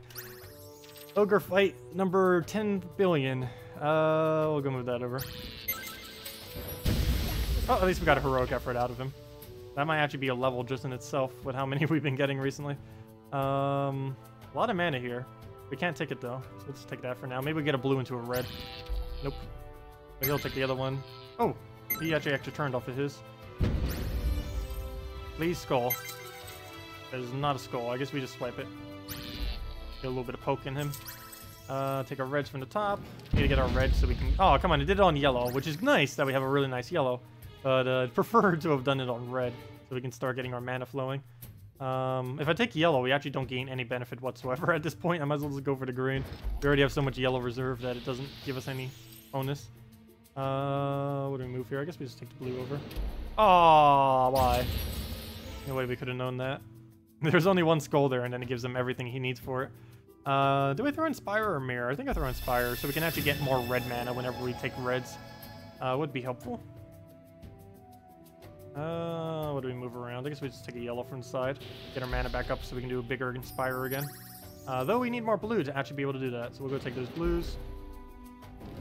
Ogre fight number 10 billion. We'll go move that over. Oh, at least we got a heroic effort out of him. That might actually be a level just in itself with how many we've been getting recently. A lot of mana here. We can't take it though, so let's take that for now. Maybe we get a blue into a red. Nope. Maybe he'll take the other one. Oh, he actually turned off of his. Please skull. That is not a skull. I guess we just swipe it. Get a little bit of poke in him. Take our reds from the top. Need to get our red so we can... Oh, come on. It did it on yellow, which is nice that we have a really nice yellow. But I'd prefer to have done it on red so we can start getting our mana flowing. If I take yellow, we actually don't gain any benefit whatsoever at this point. I might as well just go for the green. We already have so much yellow reserve that it doesn't give us any bonus. What do we move here? I guess we just take the blue over. Oh, why? No way we could have known that. There's only one skull there, and then it gives him everything he needs for it. Do I throw Inspire or Mirror? I think I throw Inspire, so we can actually get more red mana whenever we take reds. Would be helpful. What do we move around? I guess we just take a yellow from the side. Get our mana back up so we can do a bigger Inspire again. Though we need more blue to actually be able to do that. So we'll go take those blues.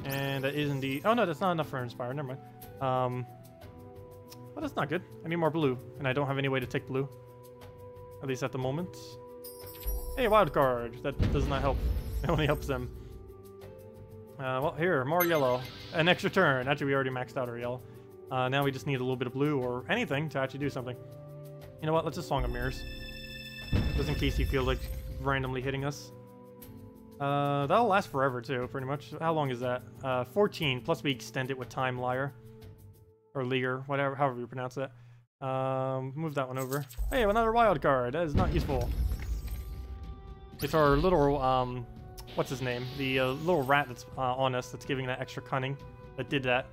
And that is indeed... Oh no, that's not enough for Inspire. Never mind. Well, that's not good. I need more blue. And I don't have any way to take blue. At least at the moment. Hey, wild card. That does not help. It only helps them. Well, here, more yellow. An extra turn. Actually, we already maxed out our yellow. Now we just need a little bit of blue or anything to actually do something. You know what? Let's just Song of Mirrors. Just in case he feels like randomly hitting us. That'll last forever too, pretty much. How long is that? 14, plus we extend it with Time Liar. Or Leer, whatever, however you pronounce it. Move that one over. Hey, another wild card. That is not useful. It's our little, what's his name? The little rat that's on us that's giving that extra cunning. That did that.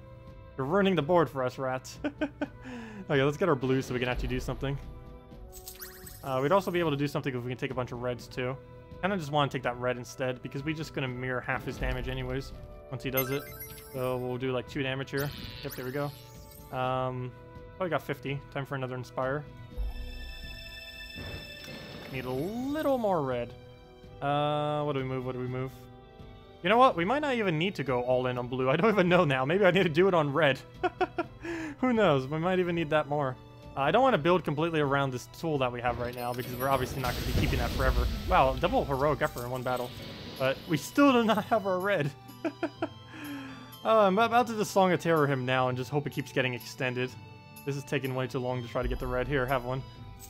You're ruining the board for us, rats. Okay, let's get our blue so we can actually do something. We'd also be able to do something if we can take a bunch of reds too. Kind of just want to take that red instead because we're just going to mirror half his damage anyways once he does it. So we'll do like 2 damage here. Yep, there we go. Probably got 50. Time for another Inspire. Need a little more red. What do we move? What do we move? You know what? We might not even need to go all in on blue. I don't even know now. Maybe I need to do it on red. Who knows? We might even need that more. I don't want to build completely around this tool that we have right now because we're obviously not going to be keeping that forever. Wow, double heroic effort in one battle. But we still do not have our red. I'm about to just Song of Terror him now and just hope it keeps getting extended. This is taking way too long to try to get the red. Here, have one.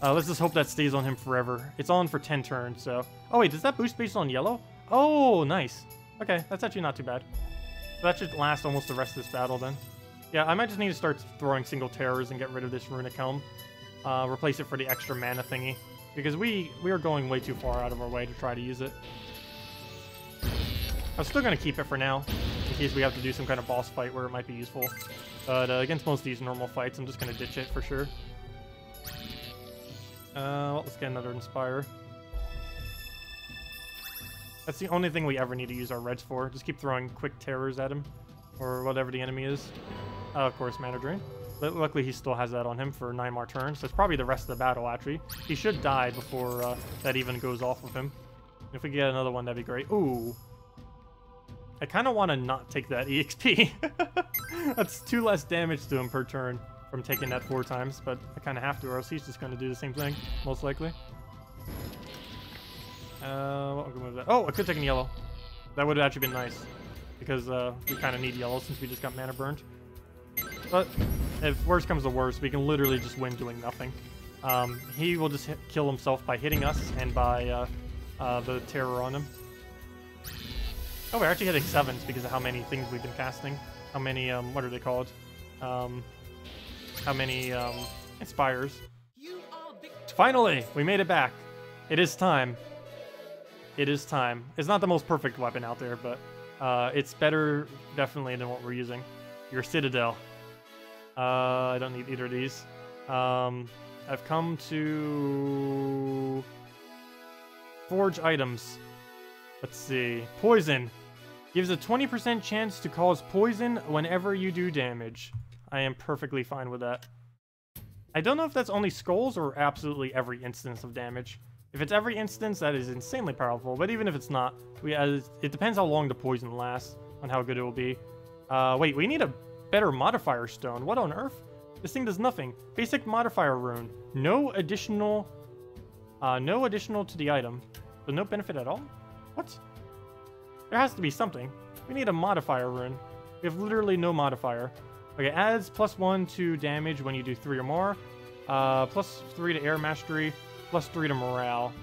Let's just hope that stays on him forever. It's on for 10 turns, so... Oh wait, does that boost based on yellow? Oh, nice. Okay, that's actually not too bad. That should last almost the rest of this battle then. Yeah, I might just need to start throwing single terrors and get rid of this Runic Helm. Replace it for the extra mana thingy. Because we are going way too far out of our way to try to use it. I'm still going to keep it for now, in case we have to do some kind of boss fight where it might be useful. But against most of these normal fights, I'm just going to ditch it for sure. Well, let's get another Inspire. That's the only thing we ever need to use our reds for. Just keep throwing quick terrors at him. Or whatever the enemy is. Of course, Mana Drain. But luckily, he still has that on him for 9 more turns. So it's probably the rest of the battle, actually. He should die before that even goes off of him. If we get another one, that'd be great. Ooh. I kind of want to not take that EXP. That's 2 less damage to him per turn from taking that 4 times. But I kind of have to, or else he's just going to do the same thing, most likely. Well, I'm gonna move that. Oh, I could take in yellow. That would have actually been nice. Because we kind of need yellow since we just got mana burned. But if worse comes to worse, we can literally just win doing nothing. He will just kill himself by hitting us and by the terror on him. Oh, we're actually hitting 7s because of how many things we've been casting. How many, what are they called? How many Inspires. Finally, we made it back. It is time. It is time. It's not the most perfect weapon out there, but it's better, definitely, than what we're using. Your Citadel. I don't need either of these. I've come to forge items. Let's see. Poison. Gives a 20% chance to cause poison whenever you do damage. I am perfectly fine with that. I don't know if that's only skulls or absolutely every instance of damage. If it's every instance, that is insanely powerful, but even if it's not, it depends how long the poison lasts on how good it will be. Wait, we need a better modifier stone. What on earth? This thing does nothing. Basic modifier rune. No additional to the item. So no benefit at all? What? There has to be something. We need a modifier rune. We have literally no modifier. Okay, adds +1 to damage when you do 3 or more. +3 to air mastery. +3 to morale.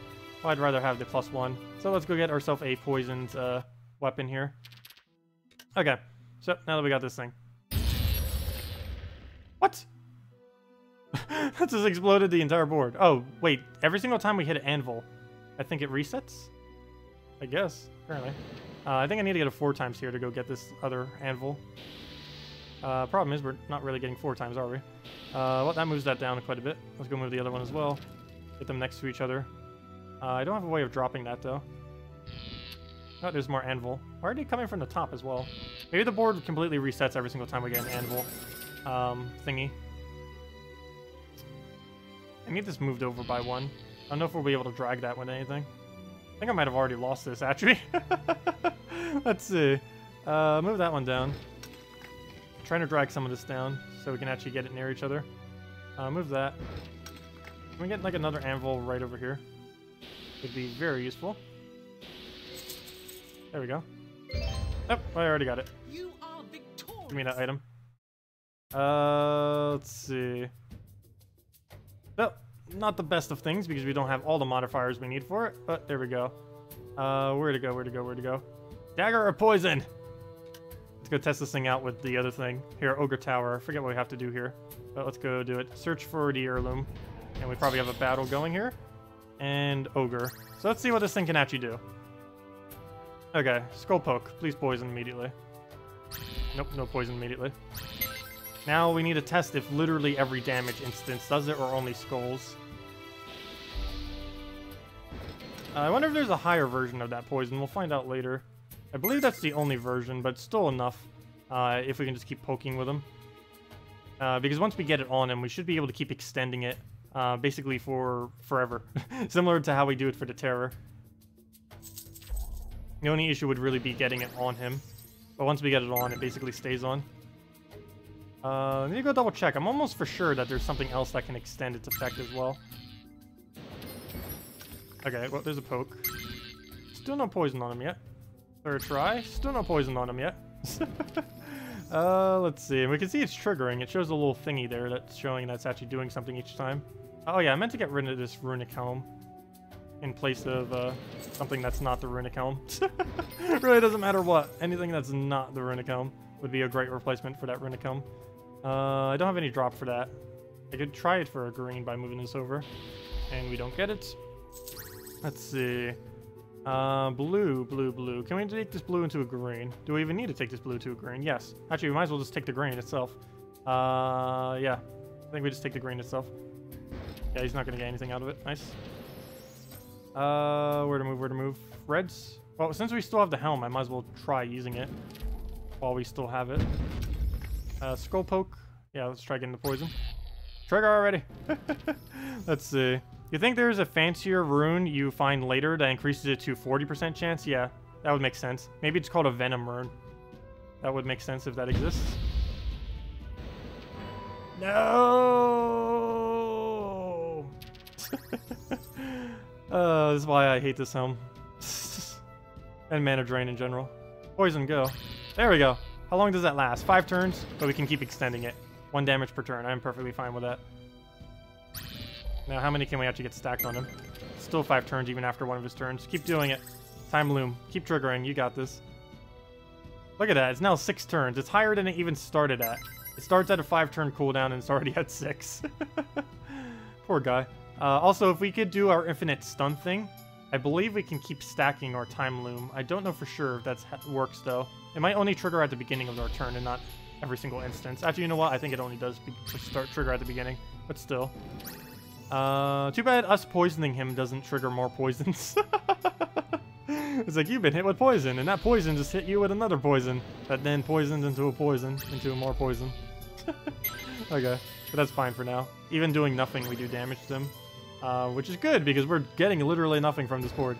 Well, I'd rather have the +1. So let's go get ourselves a poisoned weapon here. Okay, so now that we got this thing. What? That just exploded the entire board. Oh, wait. Every single time we hit an anvil, I think it resets? I guess, apparently. I think I need to get a 4 times here to go get this other anvil. Problem is, we're not really getting 4 times, are we? Well, that moves that down quite a bit. Let's go move the other one as well. Get them next to each other. I don't have a way of dropping that, though. Oh, there's more anvil. Why are they coming from the top as well? Maybe the board completely resets every single time we get an anvil thingy. I need this moved over by 1. I don't know if we'll be able to drag that with anything. I think I might have already lost this, actually. Let's see. Move that one down. Trying to drag some of this down so we can actually get it near each other. Move that. Can we get like another anvil right over here? Would be very useful. There we go. Oh, I already got it. You are victorious. Give me that item. Let's see. No, not the best of things because we don't have all the modifiers we need for it, but there we go. Where to go, where to go, where to go? Dagger or poison? Let's go test this thing out with the other thing. Here, Ogre Tower. I forget what we have to do here, but let's go do it. Search for the heirloom. And we probably have a battle going here. And Ogre. So let's see what this thing can actually do. Okay, Skull Poke. Please poison immediately. Nope, no poison immediately. Now we need to test if literally every damage instance does it or only skulls. I wonder if there's a higher version of that poison. We'll find out later. I believe that's the only version, but still enough if we can just keep poking with them. Because once we get it on him, we should be able to keep extending it basically for forever. Similar to how we do it for the Terror. The only issue would really be getting it on him. But once we get it on, it basically stays on. I need to go double check. I'm almost for sure that there's something else that can extend its effect as well. Okay, well, there's a poke. Still no poison on him yet. Third try. Still no poison on him yet. Let's see. We can see it's triggering. It shows a little thingy there that's showing that's actually doing something each time. Oh yeah, I meant to get rid of this runic helm in place of something that's not the runic helm. Really doesn't matter what. Anything that's not the runic helm would be a great replacement for that runic helm. I don't have any drop for that. I could try it for a green by moving this over, and we don't get it. Let's see. Blue. Can we take this blue into a green? Do we even need to take this blue to a green? Yes. Actually, we might as well just take the green itself. Yeah. I think we just take the green itself. Yeah, he's not going to get anything out of it. Nice. Where to move? Reds? Well, since we still have the helm, I might as well try using it while we still have it. Skull Poke. Yeah, let's try getting the poison. Trigger already. Let's see. You think there's a fancier rune you find later that increases it to 40% chance? Yeah, that would make sense. Maybe it's called a Venom rune. That would make sense if that exists. No! This is why I hate this helm. And mana drain in general. Poison, go. There we go. How long does that last? 5 turns, but we can keep extending it. 1 damage per turn. I'm perfectly fine with that. Now, how many can we actually get stacked on him? Still 5 turns even after one of his turns. Keep doing it. Time Loom. Keep triggering. You got this. Look at that. It's now 6 turns. It's higher than it even started at. It starts at a 5-turn cooldown and it's already at 6. Poor guy. Also, if we could do our infinite stun thing, I believe we can keep stacking our Time Loom. I don't know for sure if that works, though. It might only trigger at the beginning of our turn and not every single instance. Actually, you know what? I think it only does trigger at the beginning, but still. Too bad us poisoning him doesn't trigger more poisons. It's like, you've been hit with poison, and that poison just hit you with another poison. That then poisons into a poison, into more poison. Okay, but that's fine for now. Even doing nothing, we do damage to them. Which is good, because we're getting literally nothing from this board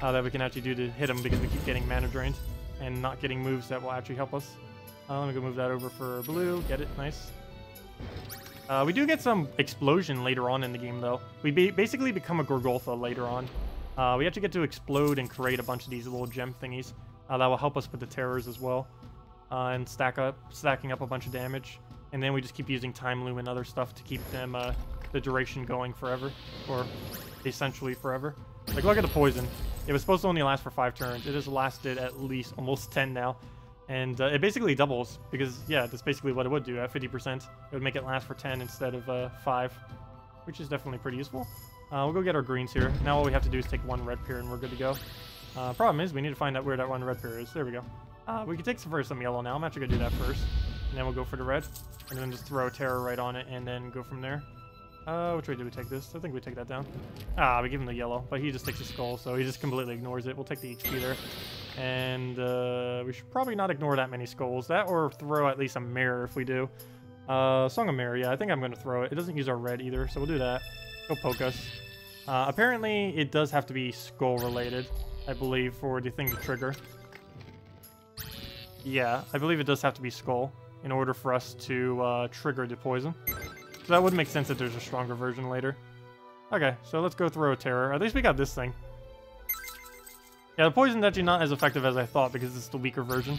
that we can actually do to hit him, because we keep getting mana drained and not getting moves that will actually help us. Let me go move that over for blue. Get it, nice. We do get some explosion later on in the game, though. We basically become a Gorgoltha later on. We actually get to explode and create a bunch of these little gem thingies that will help us with the terrors as well, and stacking up a bunch of damage. And then we just keep using Time Loom and other stuff to keep them the duration going forever, or essentially forever. Like, look at the poison. It was supposed to only last for 5 turns. It has lasted at least almost 10 now. And it basically doubles because, yeah, that's basically what it would do at 50%. It would make it last for 10 instead of 5, which is definitely pretty useful. We'll go get our greens here. Now all we have to do is take 1 red pear and we're good to go. Problem is we need to find out where that 1 red pear is. There we go. We can take some yellow now. I'm actually going to do that first. And then we'll go for the red. And then just throw a terror right on it and then go from there. Which way do we take this? I think we take that down. We give him the yellow, but he just takes the skull, so he just completely ignores it. We'll take the HP there. And we should probably not ignore that many skulls. That or throw at least a mirror if we do. Song of Mirror, yeah, I think I'm going to throw it. It doesn't use our red either, so we'll do that. He'll poke us. Apparently, it does have to be skull related, I believe, for the thing to trigger. Yeah, I believe it does have to be skull in order for us to trigger the poison. So that would make sense that there's a stronger version later. Okay, so let's go throw a terror. At least we got this thing. Yeah, the poison's actually not as effective as I thought because it's the weaker version.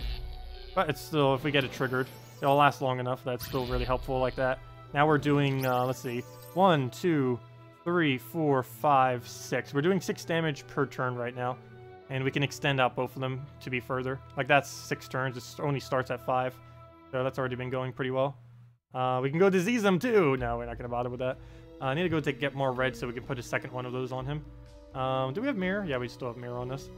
But it's still, if we get it triggered, it'll last long enough. That's still really helpful like that. Now we're doing, let's see, 1, 2, 3, 4, 5, 6. We're doing 6 damage per turn right now. And we can extend out both of them to be further. Like that's 6 turns, it only starts at 5. So that's already been going pretty well. We can go disease him too. No, we're not going to bother with that. I need to go get more red so we can put a second one of those on him. Do we have mirror? Yeah, we still have mirror on this.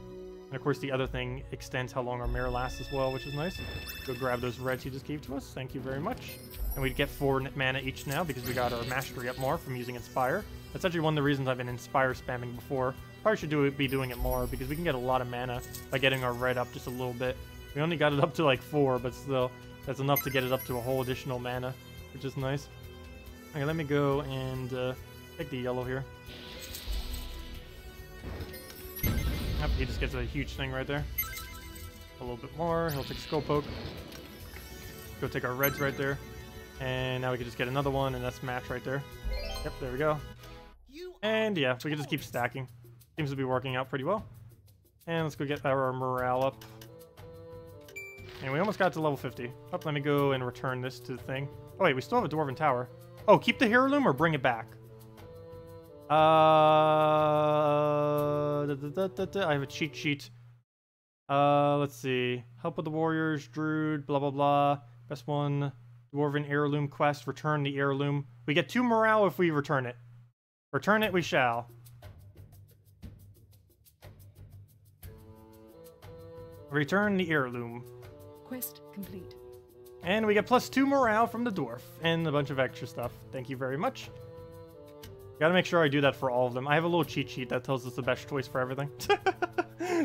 And of course the other thing extends how long our mirror lasts as well, which is nice. Go grab those reds he just gave to us. Thank you very much. And we get 4 mana each now because we got our mastery up more from using Inspire. That's actually one of the reasons I've been Inspire spamming before. Probably should be doing it more because we can get a lot of mana by getting our red up just a little bit. We only got it up to like 4, but still, that's enough to get it up to a whole additional mana, which is nice. Okay, let me go and take the yellow here. Yep, he just gets a huge thing right there. A little bit more. He'll take Skull Poke. Go take our reds right there. And now we can just get another one, and that's match right there. Yep, there we go. And yeah, we can just keep stacking. Seems to be working out pretty well. And let's go get our morale up. And we almost got to level 50. Oh, let me go and return this to the thing. Oh wait, we still have a Dwarven Tower. Oh, keep the heirloom or bring it back? I have a cheat sheet. Let's see. Help with the warriors, druid, blah blah blah. Best one. Dwarven heirloom quest. Return the heirloom. We get 2 morale if we return it. Return it we shall. Return the heirloom. Quest complete. And we get +2 morale from the dwarf and a bunch of extra stuff. Thank you very much. Gotta make sure I do that for all of them. I have a little cheat sheet that tells us the best choice for everything.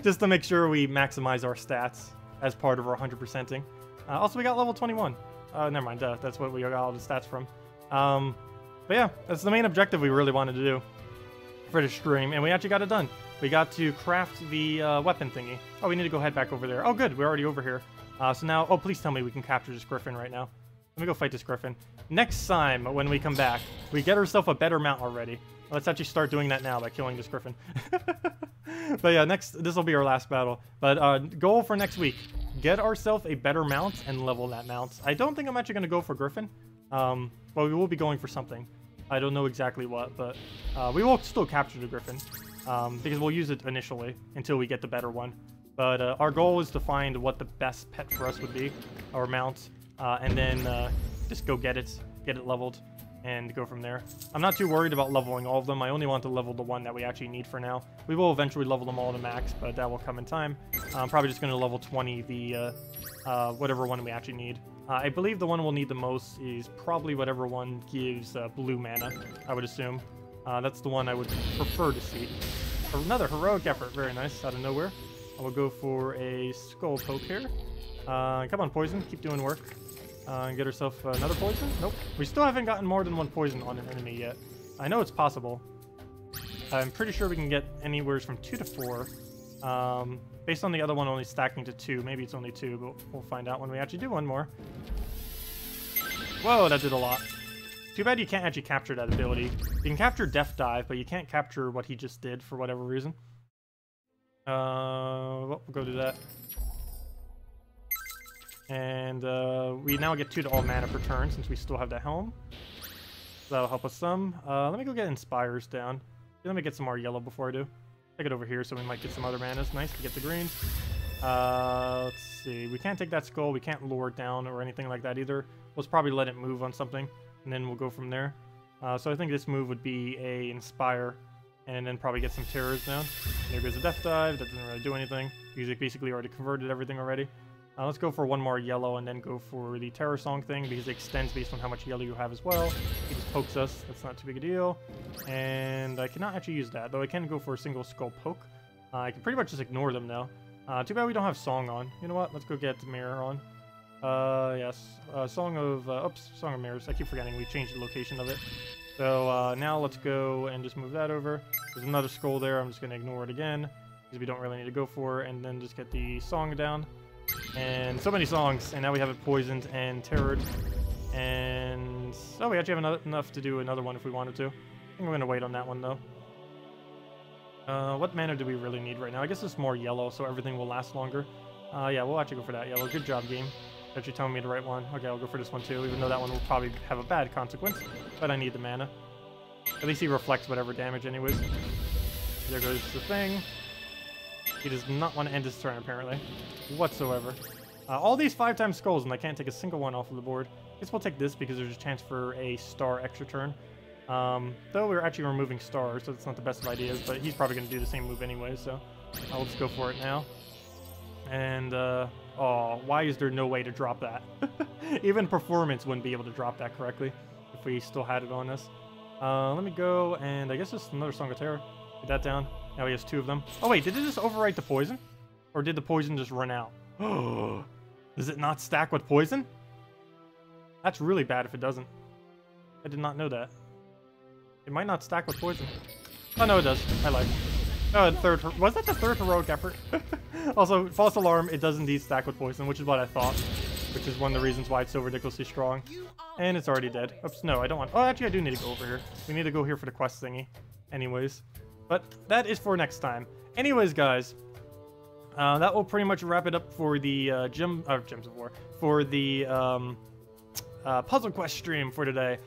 Just to make sure we maximize our stats as part of our 100%ing. Also, we got level 21. Never mind, that's what we got all the stats from. But yeah, that's the main objective we really wanted to do for the stream, and we actually got it done. We got to craft the weapon thingy. Oh, we need to go head back over there. Oh, good, we're already over here. So now, oh, please tell me we can capture this griffin right now. Let me go fight this griffin. Next time, when we come back, we get ourselves a better mount already. Let's actually start doing that now by killing this griffin. But yeah, this will be our last battle. But goal for next week, get ourselves a better mount and level that mount. I don't think I'm actually going to go for griffin. But we will be going for something. I don't know exactly what, but we will still capture the griffin. Because we'll use it initially until we get the better one. But our goal is to find what the best pet for us would be, our mount, and then just go get it leveled, and go from there. I'm not too worried about leveling all of them. I only want to level the one that we actually need for now. We will eventually level them all to max, but that will come in time. I'm probably just going to level 20 the whatever one we actually need. I believe the one we'll need the most is probably whatever one gives blue mana, I would assume. That's the one I would prefer to see. Another heroic effort, very nice, out of nowhere. I will go for a skull poke here. Come on, poison, keep doing work. Get ourselves another poison? Nope. We still haven't gotten more than 1 poison on an enemy yet. I know it's possible. I'm pretty sure we can get anywhere from 2 to 4. Based on the other one only stacking to 2. Maybe it's only 2, but we'll find out when we actually do one more. Whoa, that did a lot. Too bad you can't actually capture that ability. You can capture Death Dive, but you can't capture what he just did for whatever reason. Well, we'll go do that. And we now get 2 to all mana per turn since we still have the helm. So that'll help us some. Let me go get Inspires down. Let me get some more yellow before I do. Take it over here so we might get some other manas. Nice to get the greens. Let's see. We can't take that skull. We can't lure it down or anything like that either. Let's probably let it move on something, and then we'll go from there. So I think this move would be a Inspire, and then probably get some terrors down. There goes a Death Dive. That doesn't really do anything. Music basically already converted everything already. Let's go for one more yellow and then go for the Terror Song thing because it extends based on how much yellow you have as well. He just pokes us. That's not too big a deal. And I cannot actually use that, though I can go for a single skull poke. I can pretty much just ignore them now. Too bad we don't have Song on. You know what? Let's go get the Mirror on. Yes. Song of Mirrors. I keep forgetting we changed the location of it. So now let's go and just move that over. There's another skull there. I'm just going to ignore it again because we don't really need to go for it. And then just get the Song down. And so many songs, and now we have it poisoned and terrored. And oh, we actually have enough to do another one if we wanted to. I think we're gonna wait on that one though. What mana do we really need right now? I guess it's more yellow, so everything will last longer. Yeah, we'll actually go for that yellow. Good job, game. Actually telling me the right one. Okay, I'll go for this one too, even though that one will probably have a bad consequence. But I need the mana. At least he reflects whatever damage anyways. There goes the thing. He does not want to end his turn, apparently, whatsoever. All these 5 times skulls, and I can't take a single one off of the board. I guess we'll take this because there's a chance for a star extra turn. Though we're actually removing stars, so it's not the best of ideas, but he's probably going to do the same move anyway, so I'll just go for it now. And, oh, why is there no way to drop that? Even Performance wouldn't be able to drop that correctly if we still had it on us. Let me go, and I guess it's another Song of Terror. Get that down. Now he has 2 of them. Oh wait, did it just overwrite the poison? Or did the poison just run out? Oh, does it not stack with poison? That's really bad if it doesn't. I did not know that. It might not stack with poison. Oh no, it does. I lied. Oh, was that the 3rd heroic effort? Also, false alarm, it does indeed stack with poison, which is what I thought. Which is one of the reasons why it's so ridiculously strong. And it's already dead. Oops, no, I don't want... Oh, actually, I do need to go over here. We need to go here for the quest thingy. Anyways. But that is for next time. Anyways, guys, that will pretty much wrap it up for the Gems of War, for the Puzzle Quest stream for today.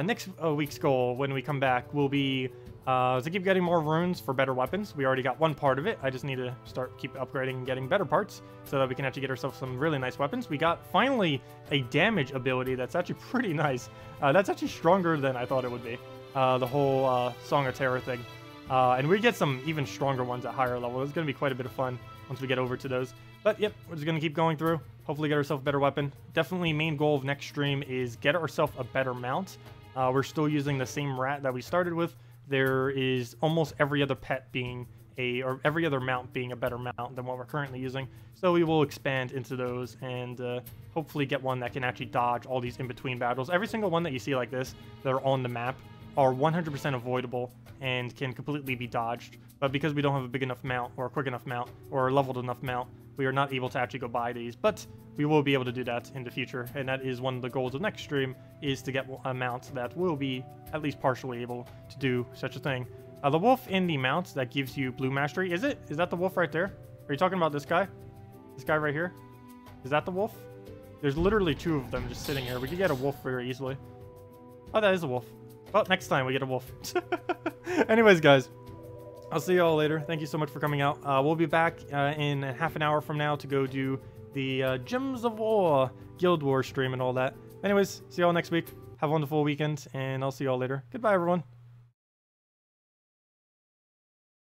Next week's goal, when we come back, will be to keep getting more runes for better weapons. We already got one part of it. I just need to keep upgrading and getting better parts so that we can actually get ourselves some really nice weapons. We got finally a damage ability that's actually pretty nice. That's actually stronger than I thought it would be. The whole Song of Terror thing. And we get some even stronger ones at higher level. It's going to be quite a bit of fun once we get over to those. But yep, we're just going to keep going through. Hopefully get ourselves a better weapon. Definitely main goal of next stream is get ourselves a better mount. We're still using the same rat that we started with. There is almost every other pet being or every other mount being a better mount than what we're currently using. So we will expand into those and hopefully get one that can actually dodge all these in-between battles. Every single one that you see like this that are on the map are 100% avoidable and can completely be dodged. But because we don't have a big enough mount, or a quick enough mount, or a leveled enough mount, we are not able to actually go buy these. But we will be able to do that in the future, and that is one of the goals of next stream, is to get a mount that will be at least partially able to do such a thing. The wolf in the mount that gives you blue mastery, is that the wolf right there? Are you talking about this guy? This guy right here? Is that the wolf? There's literally 2 of them just sitting here. We could get a wolf very easily. Oh, that is a wolf. Well, next time we get a wolf. Anyways, guys, I'll see you all later. Thank you so much for coming out. We'll be back in half an hour from now to go do the Gems of War Guild War stream and all that. Anyways, see you all next week. Have a wonderful weekend, and I'll see you all later. Goodbye, everyone.